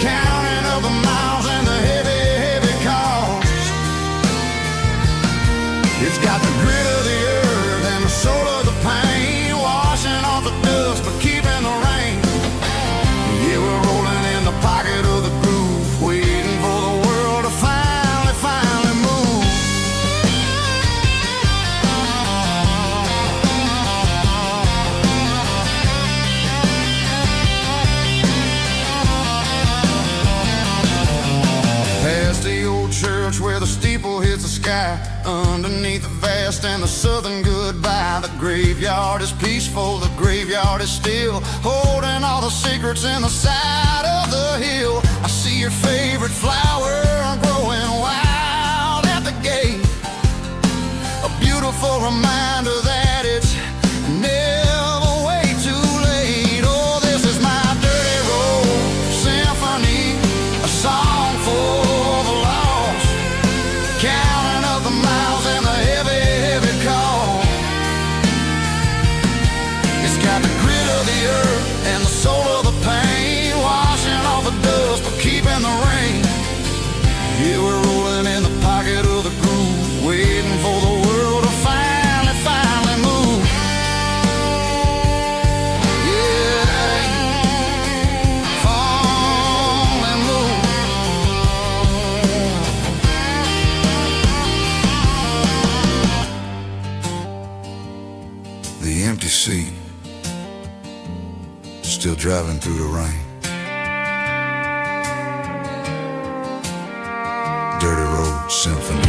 counting up the miles and the heavy, heavy cost. It's got the grit of the earth and the soul of the pain, washing off the dust but keeping the rain. Yeah, we're rolling in the pocket of the groove, waiting for the world to finally, finally move. Past the old church where the steeple hits the sky, underneath the vast and the southern goodbye. The graveyard is peaceful, the graveyard is still, holding all the secrets in the side of the hill. I see your favorite flower growing wild at the gate, a beautiful reminder that it's never way too late. Oh, this is my dirty road symphony, a song for the lost, counting up the miles and the heavy, heavy call. It's got the grit of the earth and the soul of the pain, washing off the dust but keeping the rain. Yeah, we're rolling in the pocket of the groove, waiting for the world to finally, finally move. Yeah, fall and move. The empty seat, still driving through the rain. Dirty Road Symphony.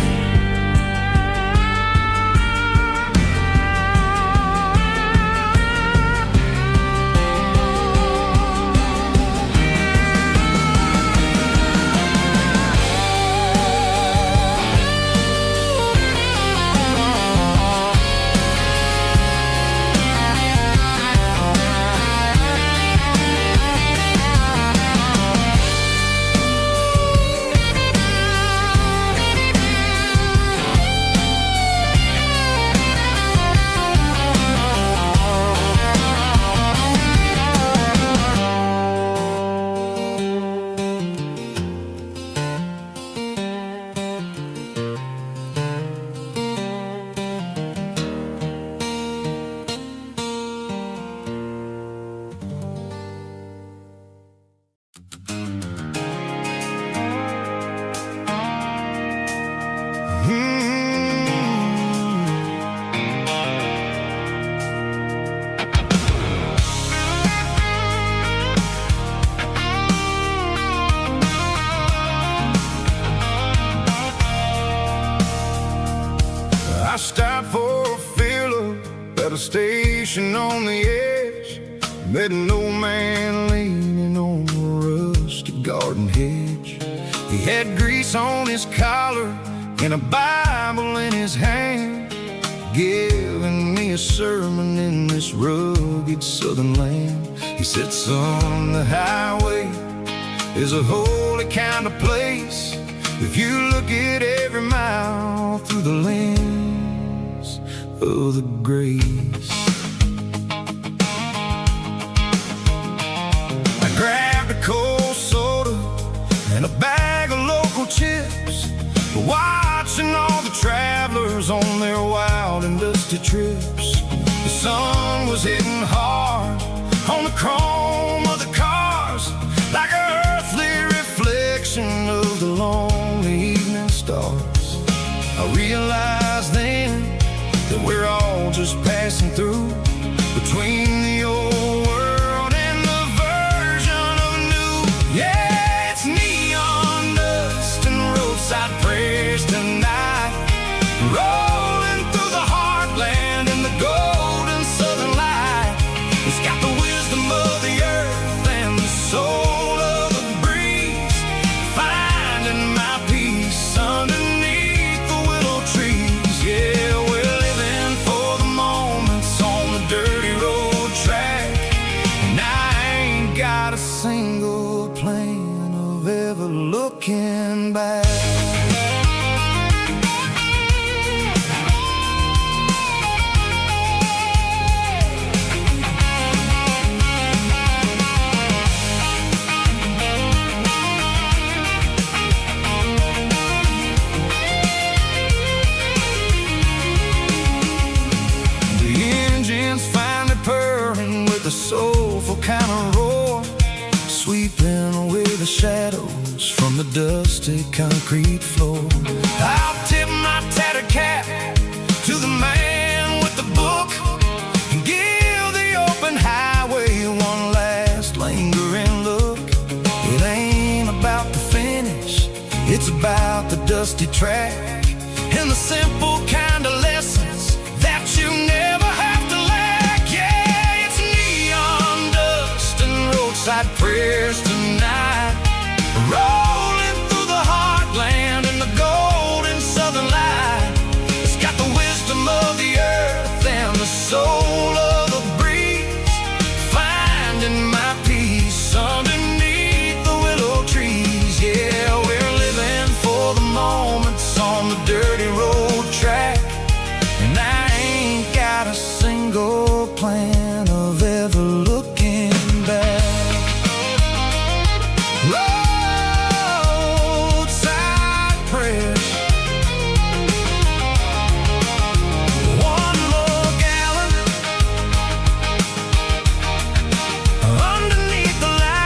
I stopped for a fill-up at a station on the edge. Met an old man leaning on a rusty garden hedge. He had grease on his collar and a Bible in his hand, giving me a sermon in this rugged southern land. He said, son, the highway is a holy kind of place if you look at every mile through the lens of the grace. I grabbed a cold soda and a bag of local chips, watching all the travelers on their wild and dusty trips. The sun was hitting hard on the chrome of the cars, like an earthly reflection of the lonely evening stars. I realized then that we're all just passing through, between the old world and the version of new. Yeah, it's neon dust and roadside prayers tonight, rolling through the heartland in the golden southern light. It's got the wisdom of the earth and the soul of the breeze, finding my peace underneath the willow trees. Yeah, we're living for the moments on the dirty road track, and I ain't got a single plan of ever looking back. The soulful kind of roar, sweeping away the shadows from the dusty concrete floor. I'll tip my tattered cap to the man with the book and give the open highway one last lingering look. It ain't about the finish, it's about the dusty track and the simple kind of lessons that you never have to lack. Yeah, it's neon dust and roadside prayers tonight, rolling through the heartland in the golden southern light. It's got the wisdom of the earth and the soul of the breeze, finding my peace underneath the willow trees. Yeah, we're living for the moments on the dirty road track, and I ain't got a single plan of ever looking back. Roadside prayers, one more gallon underneath the light.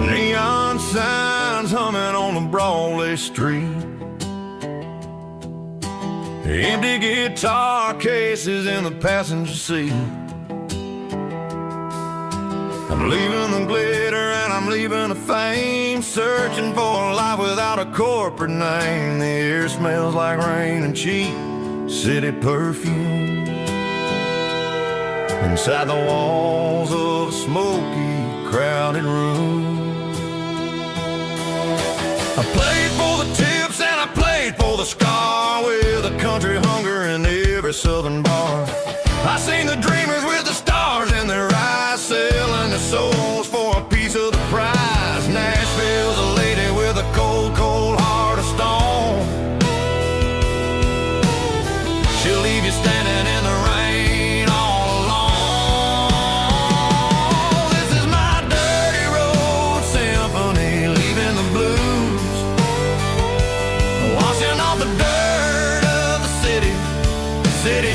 Neon signs humming on the Broadway street, empty guitar cases in the passenger seat. I'm leaving the glitter and I'm leaving the fame, searching for a life without a corporate name. The air smells like rain and cheap city perfume inside the walls of a smoky, crowded room. I played for the tips and I played for the scar, with a country hunger in every southern bar. I seen the dreamers with the stars in their eyes, selling their souls for a piece of the prize. Nashville's a lady with a cold, cold heart of stone.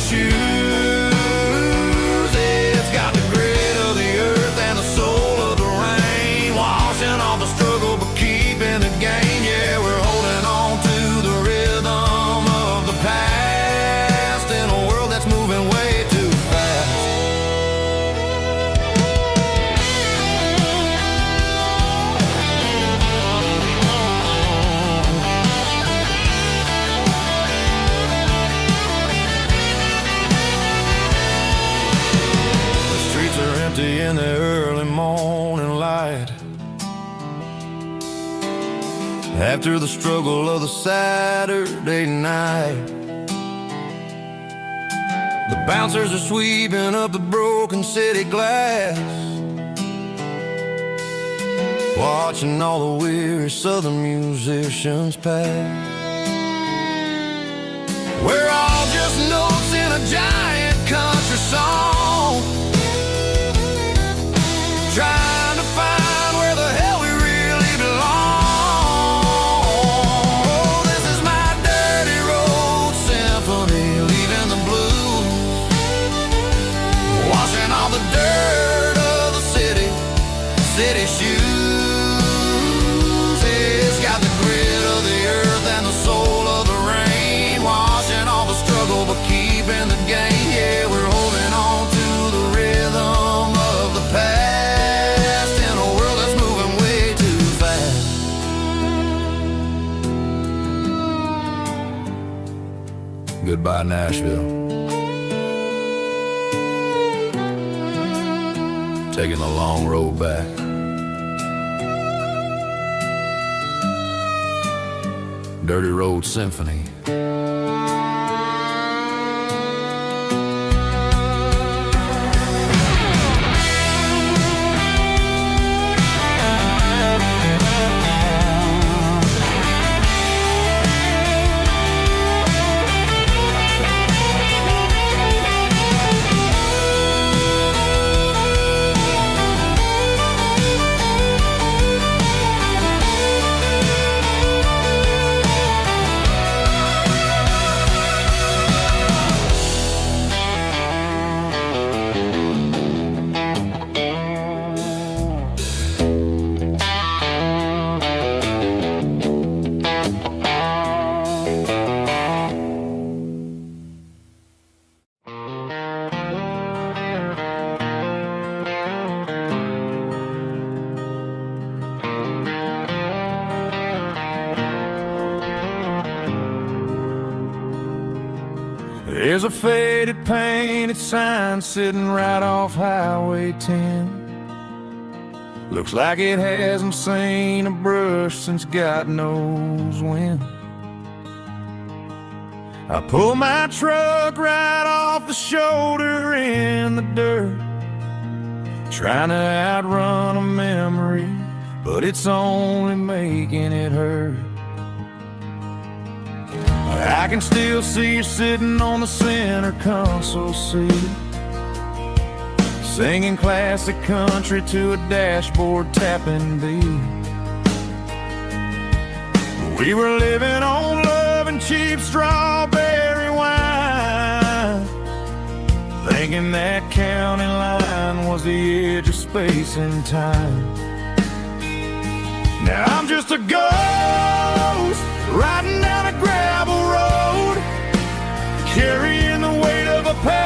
shoes. It's got the grit of the earth and the soul of the rain, washing off the struggle but keeping the gain. Yeah, we're holding on to the rhythm of the past in a world that's moving way too fast. In the early morning light, after the struggle of the Saturday night, the bouncers are sweeping up the broken city glass, watching all the weary southern musicians pass. We're all just notes in a giant country song, trying to find where the hell we really belong. Oh, this is my dirty road symphony, leaving the blues, washing all the dirt of the city shoes. It's got the grit of the earth and the soul of the rain, washing all the struggle but keeping the gain. Yeah, we're holding on to the rhythm of the past. Goodbye, Nashville. Taking the long road back. Dirty Road Symphony. There's a faded painted sign sitting right off Highway 10. Looks like it hasn't seen a brush since God knows when. I pull my truck right off the shoulder in the dirt, trying to outrun a memory, but it's only making it hurt. I can still see you sitting on the center console seat, singing classic country to a dashboard tapping beat. We were living on love and cheap strawberry wine, thinking that county line was the edge of space and time. Now I'm just a ghost riding down a gravel road, carrying the weight of a past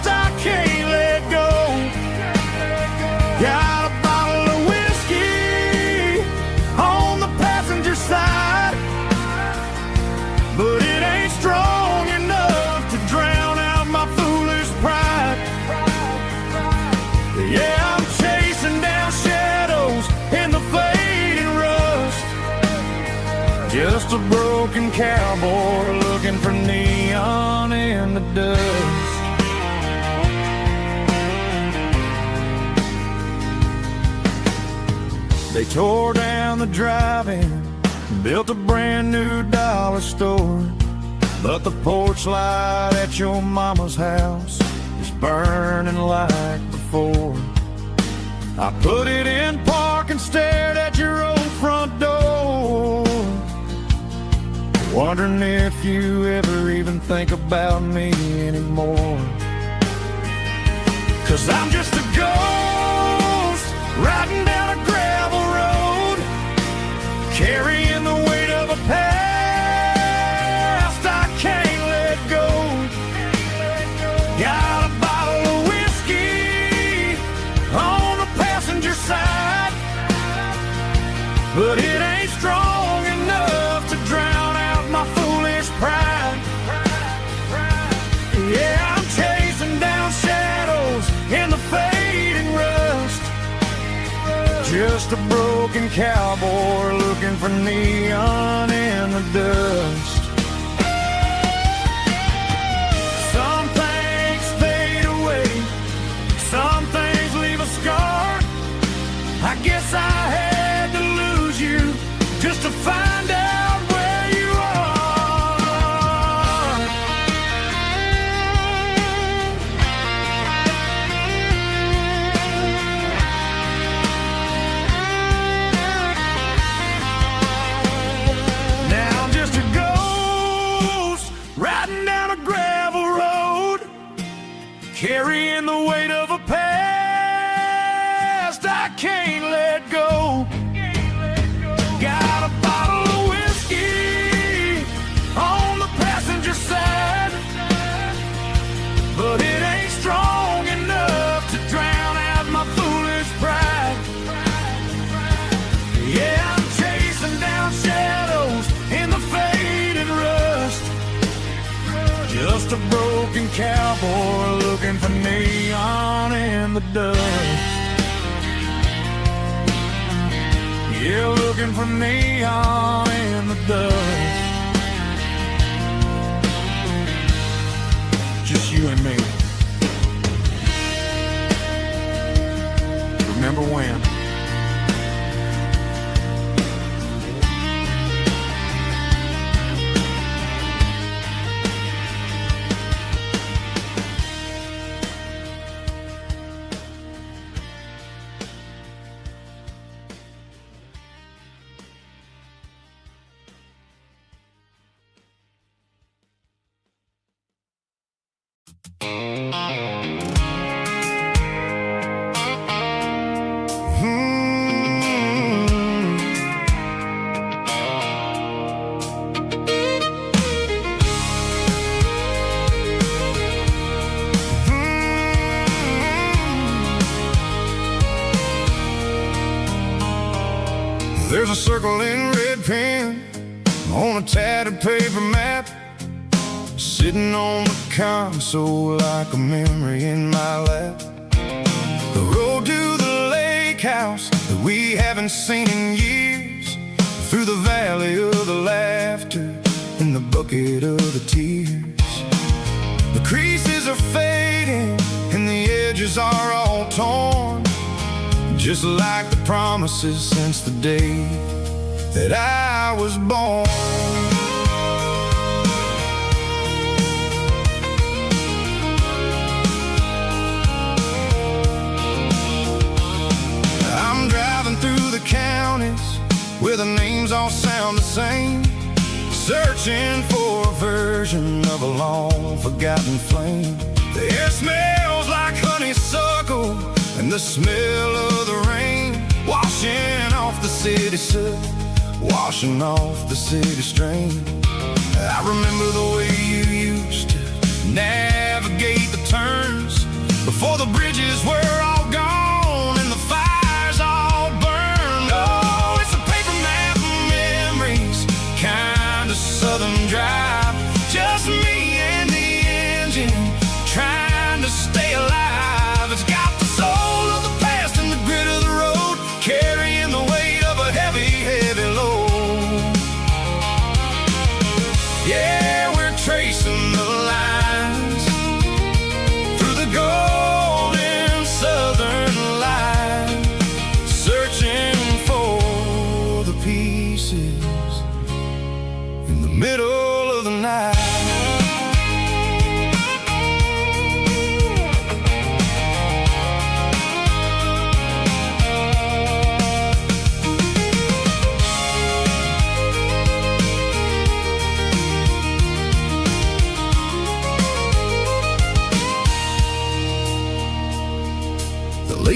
I can't let go. Got a bottle of whiskey on the passenger side, but it ain't strong enough to drown out my foolish pride. Yeah, I'm chasing down shadows in the fading rust, just a broken cowboy looking for neon in the dust. They tore down the drive-in, built a brand new dollar store, but the porch light at your mama's house is burning like before. I put it in park and stared at your old front door, wondering if you ever even think about me anymore. 'Cause I'm just a ghost riding down a gravel road, carrying the weight of a past I can't let go. Got a bottle of whiskey on the passenger side, but it ain't strong enough to drown out my foolish pride. Yeah, I'm chasing down shadows in the fading rust, just a broken cowboy looking for neon in the dust. Some things fade away, some things leave a scar. I guess I had to lose you just to find out where you are. Now I'm just a ghost riding down a gravel road, carrying the weight of a past I can't let go. Got a bottle of whiskey on the passenger side, but it ain't strong enough to drown out my foolish pride. Yeah, I'm chasing down shadows in the faded rust, just a broken cowboy looking for neon in the dust. Yeah, looking for neon in the dust. Just you and me. Remember when? There's a circle in red pen on a tattered paper map, sitting on the console like a memory in my lap. The road to the lake house that we haven't seen in years, through the valley of the laughter and the bucket of the tears. The creases are fading and the edges are all torn, just like the promises since the day that I was born. I'm driving through the counties where the names all sound the same, searching for a version of a long forgotten flame. The air smells like honeysuckle and the smell of the rain, washing off the city soot, washing off the city strain. I remember the way you used to navigate the turns before the bridges were all gone and the fires all burned. Oh, it's a paper map of memories, kind of southern drive, just me and the engine trying to stay alive. It's got the soul of the past and the grit of the road, carrying the weight of a heavy, heavy load.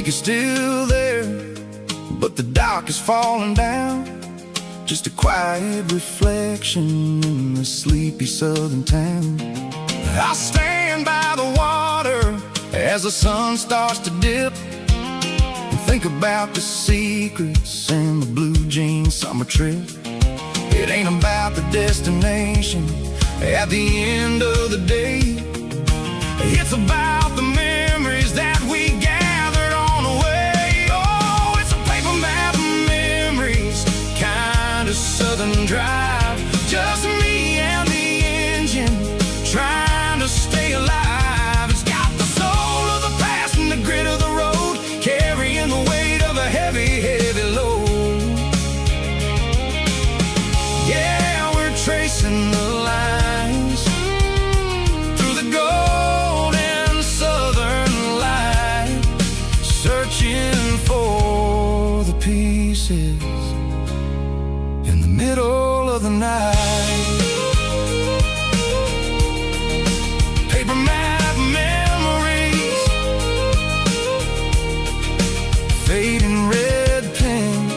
lake is still there, but the dock is falling down. Just a quiet reflection in the sleepy southern town. I stand by the water as the sun starts to dip, and think about the secrets and the blue jean summer trip. It ain't about the destination at the end of the day. It's about the memories that we gathered on the way. Oh, it's a paper map of memories, kind of southern drive. Just me and the engine, trying to stay alive. It's got the soul of the past and the grit of the road, carrying the weight of a heavy, heavy load. Yeah, we're tracing the lines through the golden southern light, searching for the pieces in the middle of the night. Paper map memories, fading red pen,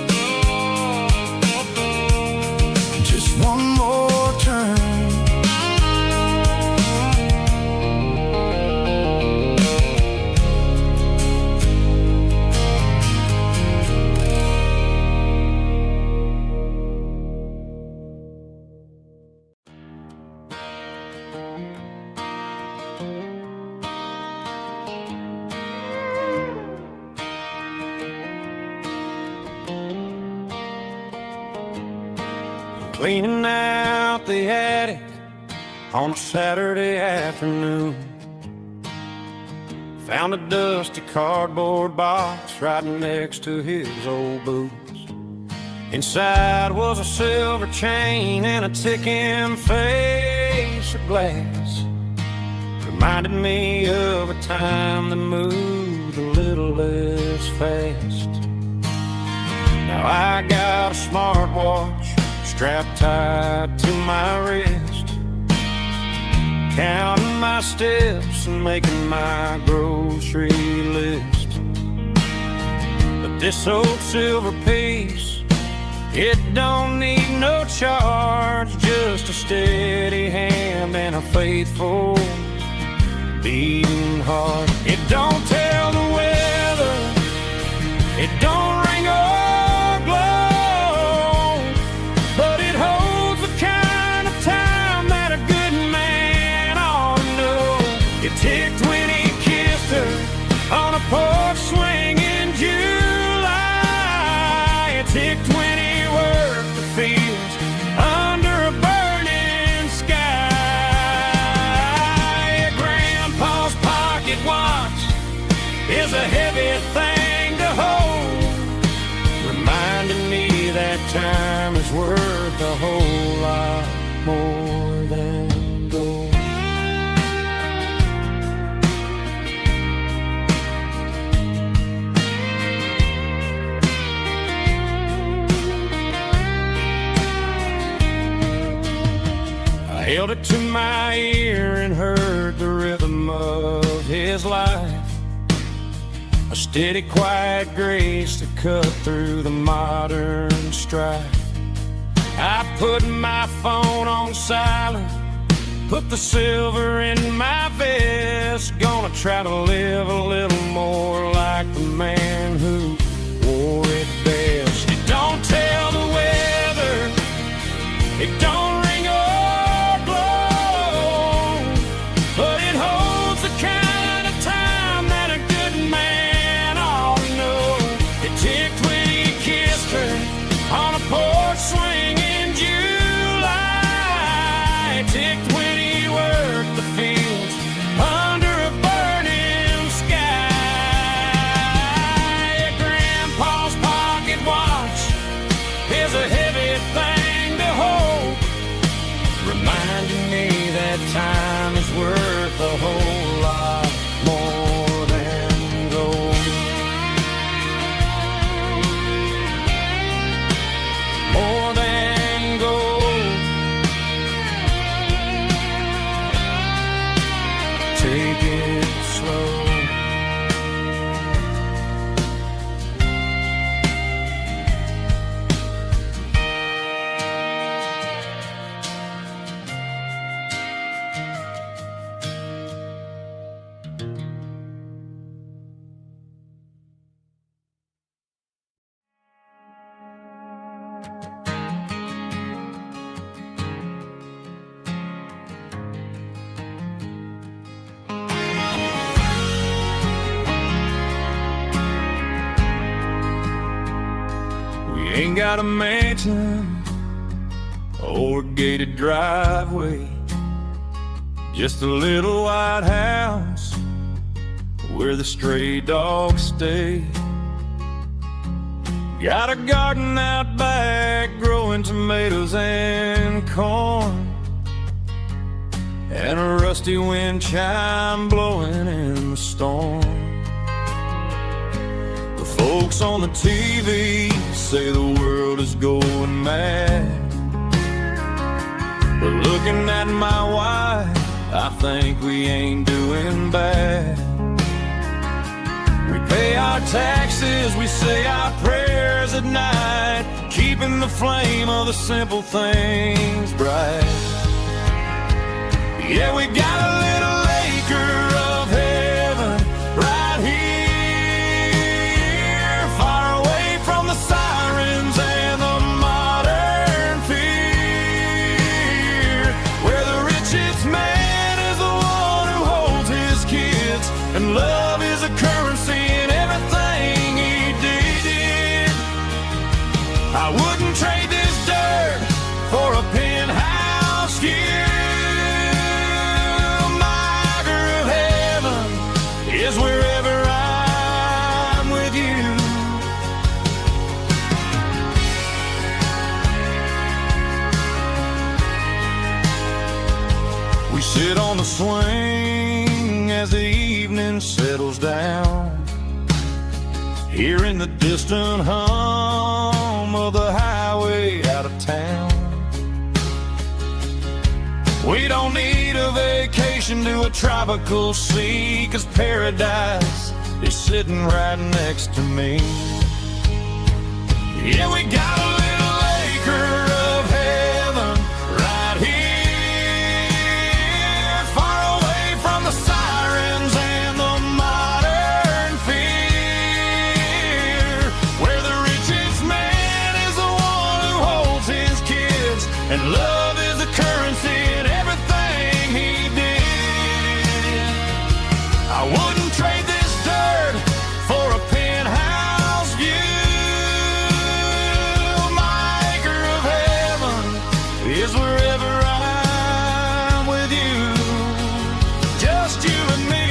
just one more turn. Cleaning out the attic on a Saturday afternoon. Found a dusty cardboard box right next to his old boots. Inside was a silver chain and a ticking face of glass. Reminded me of a time that moved a little less fast. Now I got a smartwatch strapped tight to my wrist, counting my steps and making my grocery list. But this old silver piece, it don't need no charge, just a steady hand and a faithful beating heart. It don't tell the weather, it don't ring or glow, but it holds the kind of time that a good man ought to know. It ticked when he kissed her on a porch swing in July. It ticked when he worked the fields under a burning sky. Grandpa's pocket watch is a heavy thing to hold, reminding me that time is worth a whole lot more than gold. I held it to my ear and heard the rhythm of his life, a steady, quiet grace that cut through the modern strife. I put my phone on silent, put the silver in my vest. Gonna try to live a little more like the man who wore it best. It don't tell the weather, it don't ring or blow, but it holds the kind of time that a good man ought to know. It ticked when he kissed her on a porch swing in July. It ticked when he worked the fields under a burning sky. Grandpa's pocket watch is a heavy thing to hold, reminding me that time is worth a whole lot more than gold. More than gold. Take it slow. ain't got a mansion or a gated driveway, just a little white house where the stray dogs stay. Got a garden out back growing tomatoes and corn, and a rusty wind chime blowing in the storm. The folks on the TV say the world is going mad, but looking at my wife, I think we ain't doing bad. We pay our taxes, we say our prayers at night, keeping the flame of the simple things bright. Yeah, we got a little acre of heaven right here, far away from the sirens and the modern fear, where the richest man is the one who holds his kids, and love is a currency in everything he did. I wouldn't trade this dirt for a penthouse here. Is wherever I'm with you. We sit on the swing as the evening settles down, hearing the distant hum of the highway out of town. We don't need a vacation to a tropical sea, 'cause paradise is sitting right next to me. Yeah, we got a little acre of heaven right here, far away from the sirens and the modern fear, where the richest man is the one who holds his kids, and love is the currency in everything he did. I wouldn't trade this dirt for a penthouse view. My acre of heaven is wherever I'm with you, just you and me.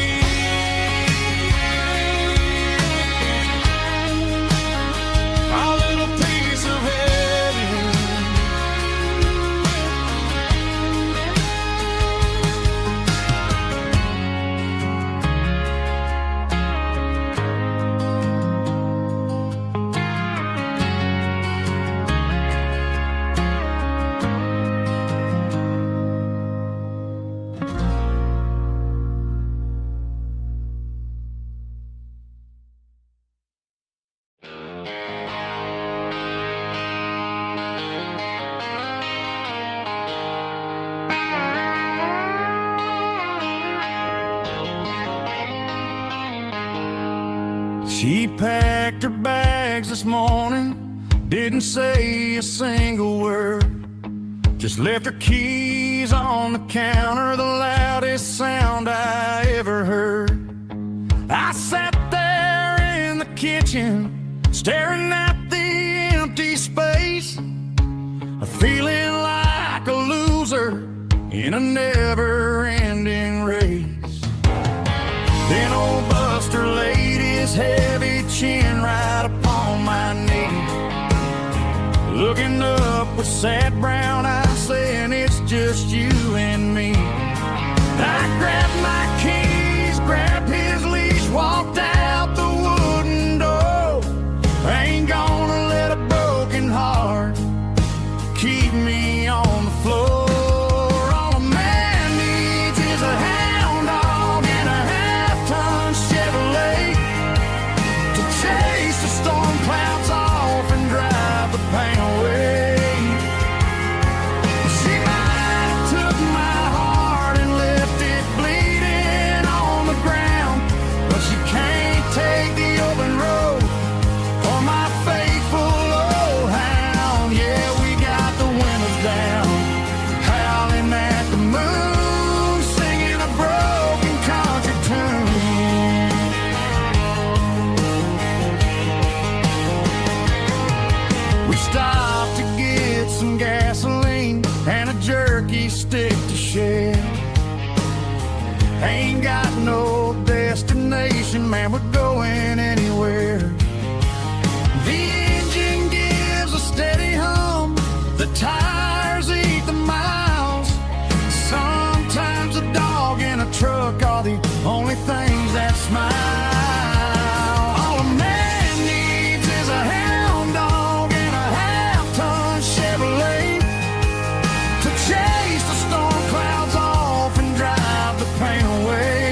Our little piece of heaven. She packed her bags this morning, didn't say a single word, just left her keys on the counter, the loudest sound I ever heard. I sat there in the kitchen, staring at the empty space, feeling like a loser in a never-ending race. Then old Buster laid his heavy chin right upon my knee, looking up with sad brown eyes, saying it's just you and me. I grabbed my keys, grabbed his leash, walked out the wooden door. I ain't gonna let a broken heart keep me on the floor. All a man needs is a hound dog and a half-ton Chevrolet to chase the storm clouds off and drive the pain away. She might have took my heart woodshed. Ain't got no destination, man, we're going anywhere. The engine gives a steady hum, the tires eat the miles. Sometimes a dog in a truck are the only things that smile. All a man needs is a hound dog and a half-ton Chevrolet to chase the storm clouds off and drive the pain away.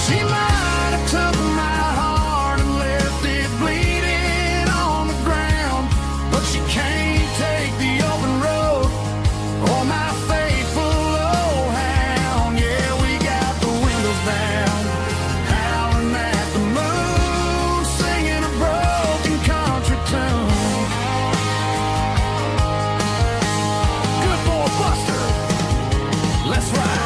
She might have took my heart and left it bleeding on the ground, but she can't take the open road or my faithful old hound. Yeah, we got the windows down, howling at the moon, singing a broken country tune. Good boy Buster, let's ride.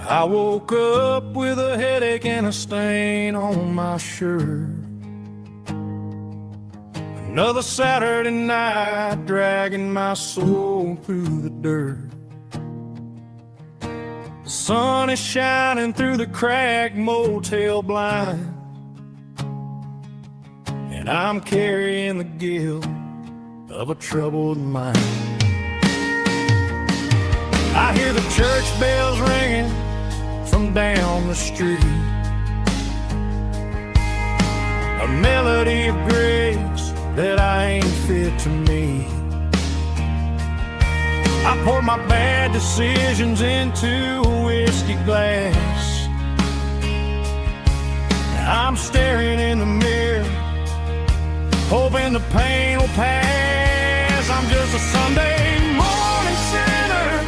I woke up with a headache and a stain on my shirt. Another Saturday night dragging my soul through the dirt. The sun is shining through the cracked motel blind, and I'm carrying the guilt of a troubled mind. I hear the church bells ringing from down the street, a melody of grace that I ain't fit to meet. I pour my bad decisions into a whiskey glass. I'm staring in the mirror, hoping the pain will pass. I'm just a Sunday morning sinner,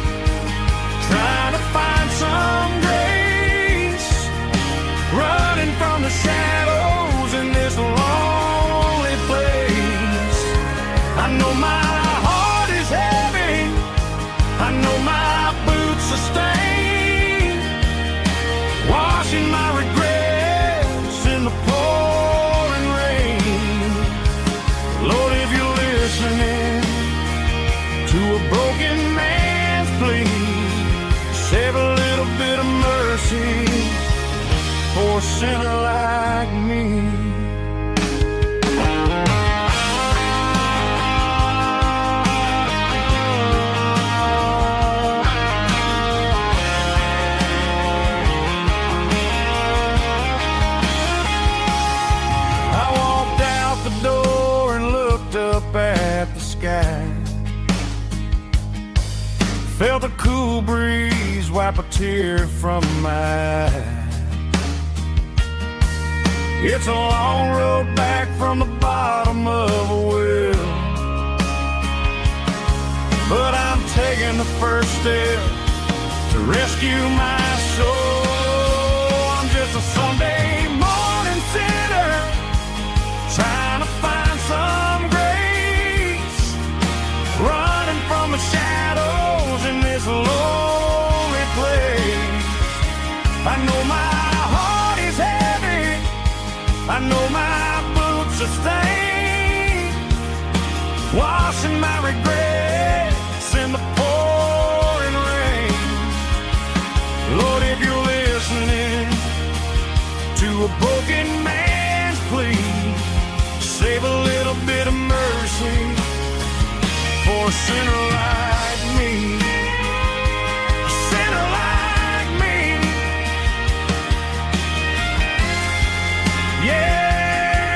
trying to find some grace, running from the shadows in this lonely place. I know my heart is heavy, I know my boots are stained, washing my regrets in the pouring rain. Lord, if you're listening to a broken man's plea, save a little bit of mercy for a sinner like me. I walked out the door and looked up at the sky, felt a cool breeze wipe a tear from my eye. It's a long road back from the bottom of a well, but I'm taking the first step to rescue my soul. I'm just a Sunday morning sinner, trying to find some grace, running from the shadows in this lonely place. I know my heart is heavy, I know my boots are stained, washing my regrets in the pouring rain. Lord, if you're listening to a broken man's plea, save a little bit of mercy for a sinner like me. A sinner like me. Yeah.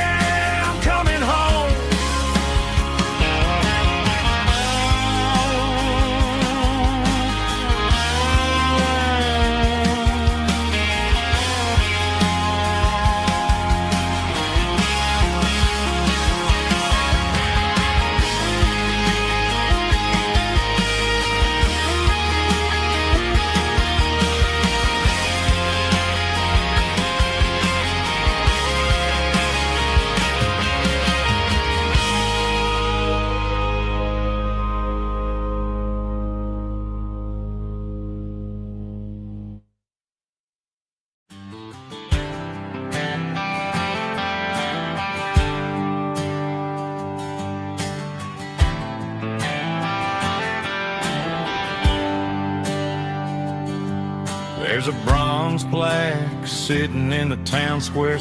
There's a bronze plaque sitting in the town square.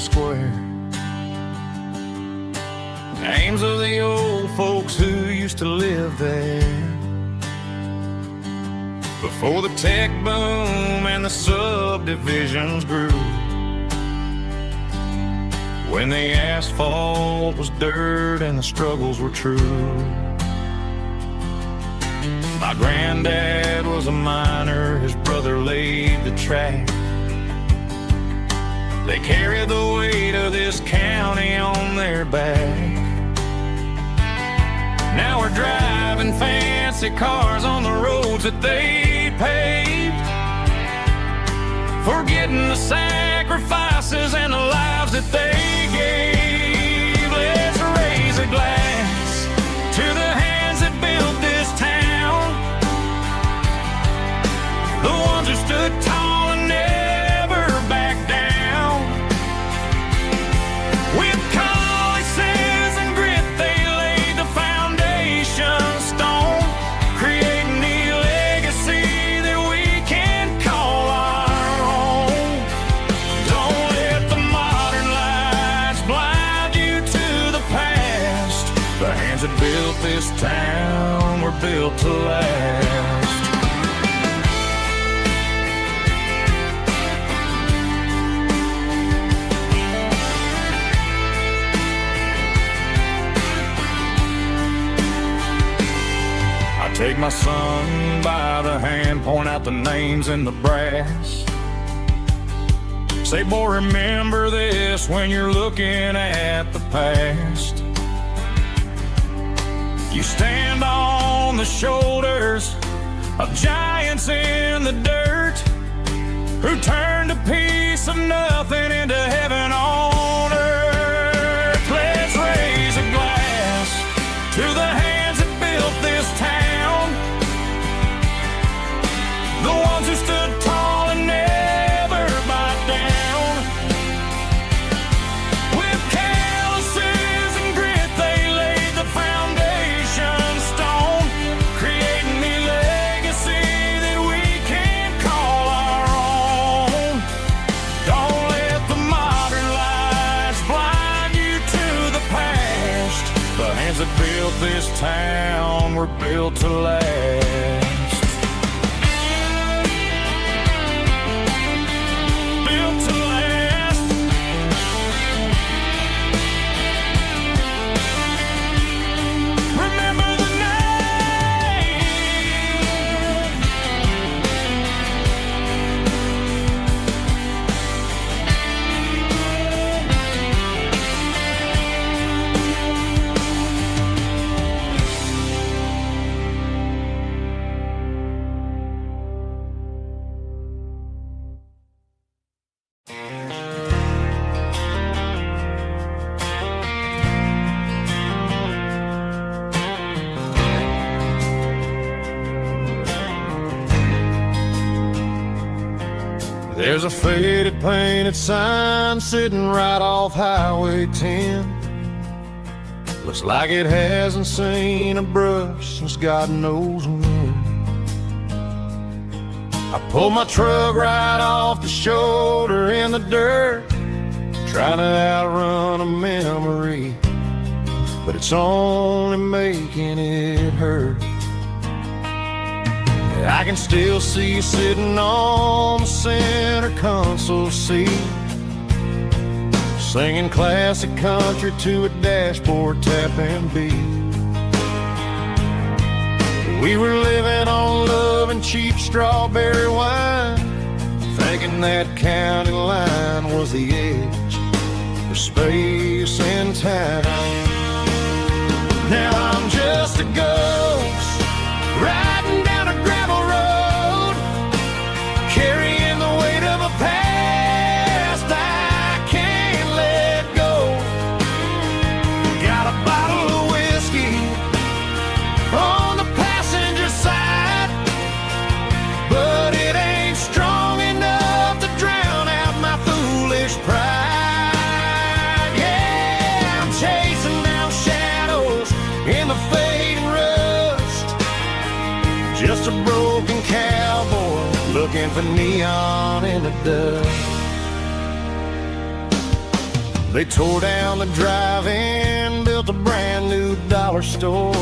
Names of the old folks who used to live there before the tech boom and the subdivisions grew, when the asphalt was dirt and the struggles were true. My granddad was a miner, his brother laid the track. They carried the weight of this county on their back. Now we're driving fancy cars on the roads that they paved, forgetting the sacrifices and the lives that they gave. Let's raise a glass to the hands that built this town, the ones who stood tall and never backed down. With calluses and grit they laid the foundation stone, creating the legacy that we can call our own. Don't let the modern lights blind you to the past. The hands that built this town were built to last. Take my son by the hand, point out the names in the brass. Say, boy, remember this when you're looking at the past. You stand on the shoulders of giants in the dirt, who turned a piece of nothing into heaven on earth. Let's raise a glass to the hands that built this town, the ones who stood tall and never backed down. With calluses and grit they laid the foundation stone, creating the legacy that we can call our own. Don't let the modern lights blind you to the past. The hands that built this town were built to last. There's a faded painted sign sitting right off Highway 10. Looks like it hasn't seen a brush since God knows when. I pulled my truck right off the shoulder in the dirt, trying to outrun a memory, but it's only making it hurt. I can still see you sitting on the center console seat, singing classic country to a dashboard tapping beat. We were living on love and cheap strawberry wine, thinking that county line was the edge for space and time. Now I'm just a ghost riding down a gravel road, carrying the weight of a past I can't let go. Got a bottle of whiskey on the passenger side, but it ain't strong enough to drown out my foolish pride. Yeah, looking for neon in the dust. They tore down the drive-in, built a brand new dollar store,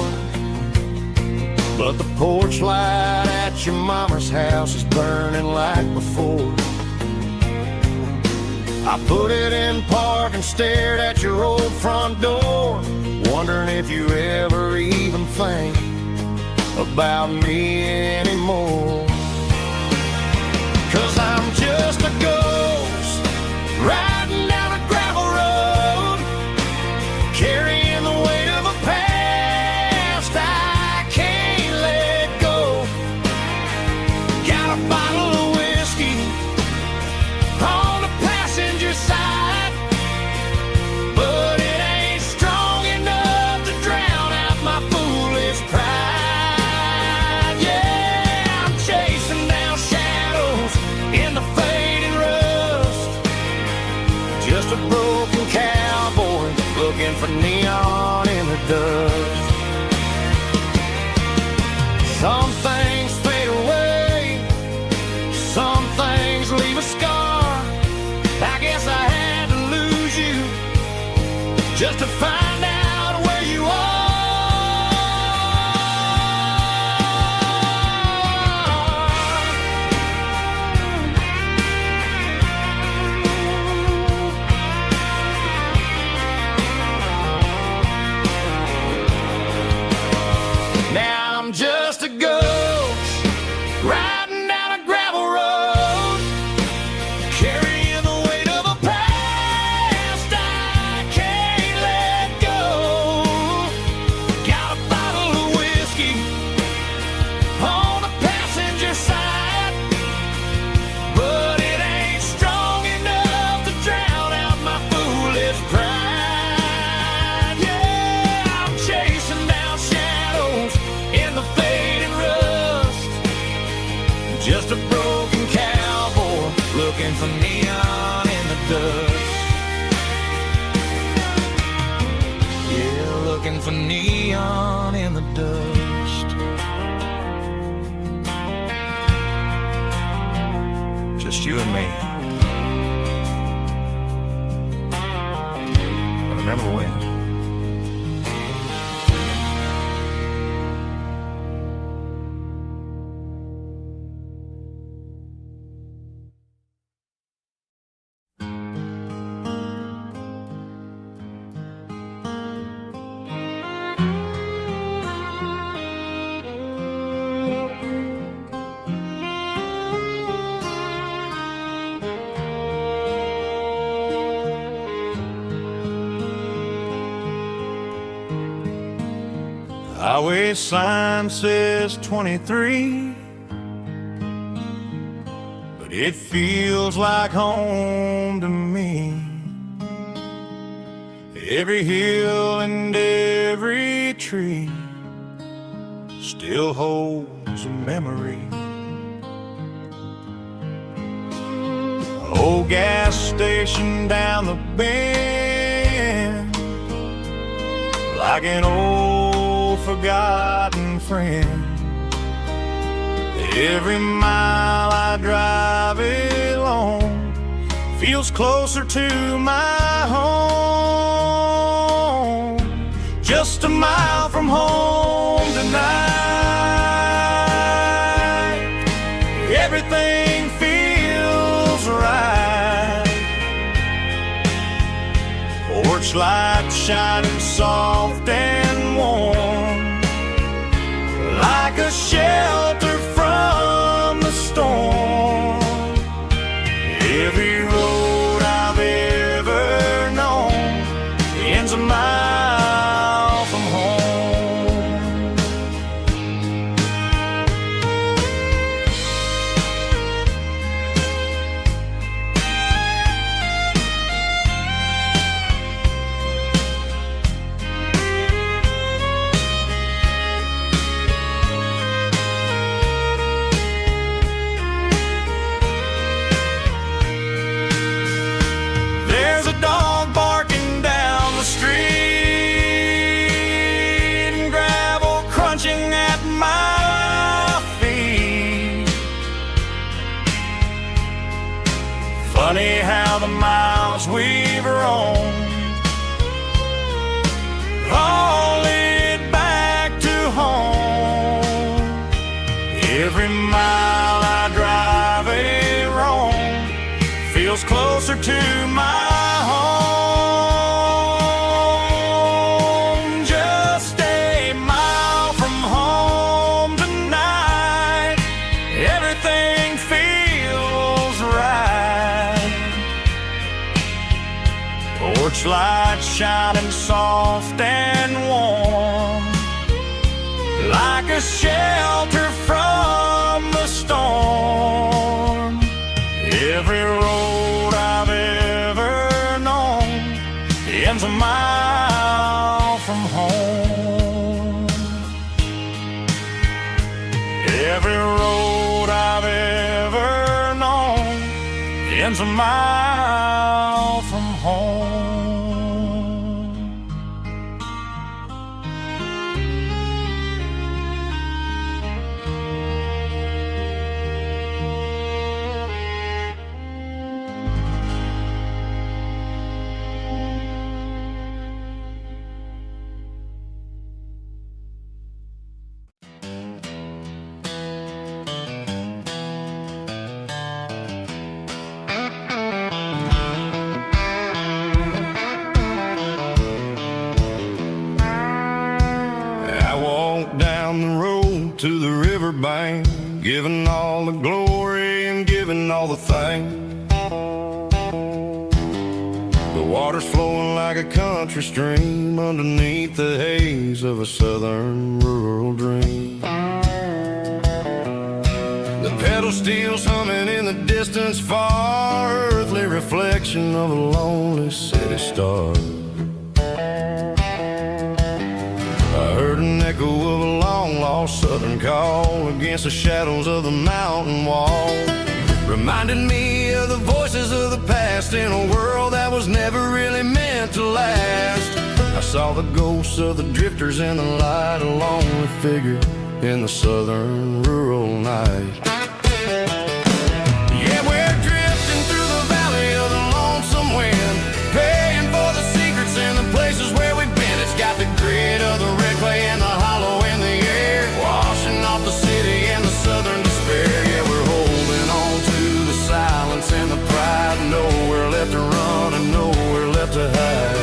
but the porch light at your mama's house is burning like before. I put it in park and stared at your old front door, wondering if you ever even think about me anymore. 'Cause I'm just a ghost riding down a gravel road, carrying the weight of a past I can't let go. Got a bottle of whiskey on the passenger side, but it ain't strong enough to drown out my foolish pride. Yeah, I'm chasing down shadows in the fading rust, just a broken cowboy looking for neon in the dust. Some things fade away, some things leave a scar. I guess I had to lose you just to find out where you are. Now I'm just a ghost riding down a gravel road, carrying the weight of a past I can't let go. Got a bottle of whiskey on the passenger side, but it ain't strong enough to drown out my foolish pride. Yeah, I'm chasing down shadows in the fading rust, just a broken cowboy looking for neon in the dust. Yeah, looking for neon in the dust. Just you and me. I remember when. Highway sign says 23, but it feels like home to me. Every hill and every tree still holds a memory. Old gas station down the bend, like an old forgotten friend. Every mile I drive along feels closer to my home. Just a mile from home tonight, everything feels right. Porch light shining soft and warm, like a shelter from the storm. Every road I've ever known ends a mile from home. There's a dog barking down the street, Every mile I drive a roam feels closer to my home. Just a mile from home tonight, everything feels right. Porch lights shining soft and warm, like a shelter from the storm. Every road I've ever known ends a mile from home. Every road I've ever known ends a mile from home. To the riverbank, giving all the glory and giving all the thanks. The water's flowing like a country stream underneath the haze of a southern rural dream. The pedal steel's humming in the distance far, earthly reflection of a lonely city star. I heard an echo of a long-lost southern call against the shadows of the mountain wall, reminding me of the voices of the past in a world that was never really meant to last. I saw the ghosts of the drifters in the light, a lonely figure in the southern rural night. Yeah, we're drifting through the valley of the lonesome wind, paying for the secrets and the places where we've been. It's got the grit of the red clay and the hollow in the air, washing off the city and the southern despair. Yeah, we're holding on to the silence and the pride, nowhere left to run and nowhere left to hide.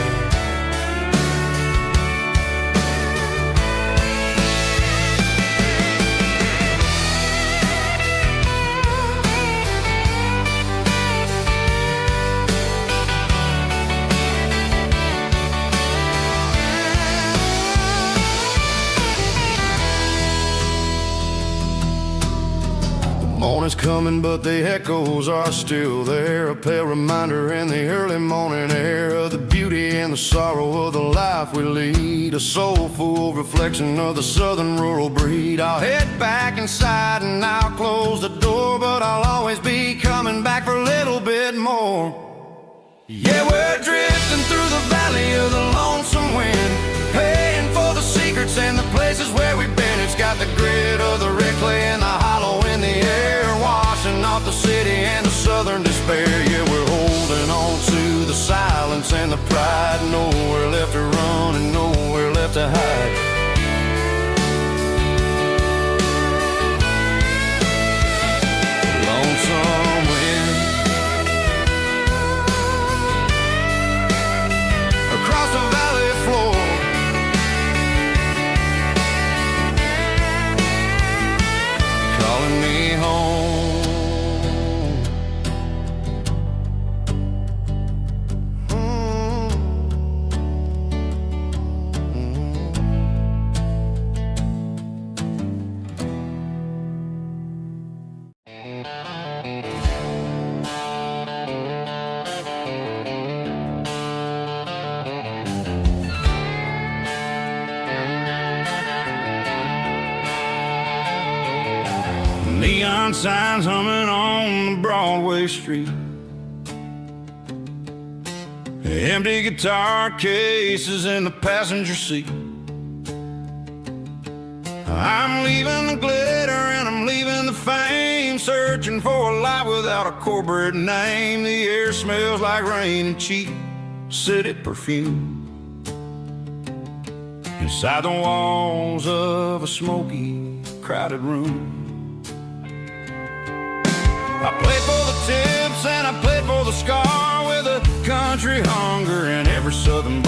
Morning's coming, but the echoes are still there, a pale reminder in the early morning air of the beauty and the sorrow of the life we lead, a soulful reflection of the southern rural breed. I'll head back inside and I'll close the door, but I'll always be coming back for a little bit more. Yeah, we're drifting through the valley of the lonesome wind, paying for the secrets and the places where we've been. It's got the grit of the red clay and the hollow in the air, washing off the city and the southern despair. Yeah, we're holding on to the silence and the pride, nowhere left to run and nowhere left to hide. Lonesome wind across the valley floor, calling me home. Neon signs humming on the Broadway street, empty guitar cases in the passenger seat. I'm leaving the glitter and I'm leaving the fame, searching for a life without a corporate name. The air smells like rain and cheap city perfume, inside the walls of a smoky, crowded room. and I played for the Scar with a country hunger in every southern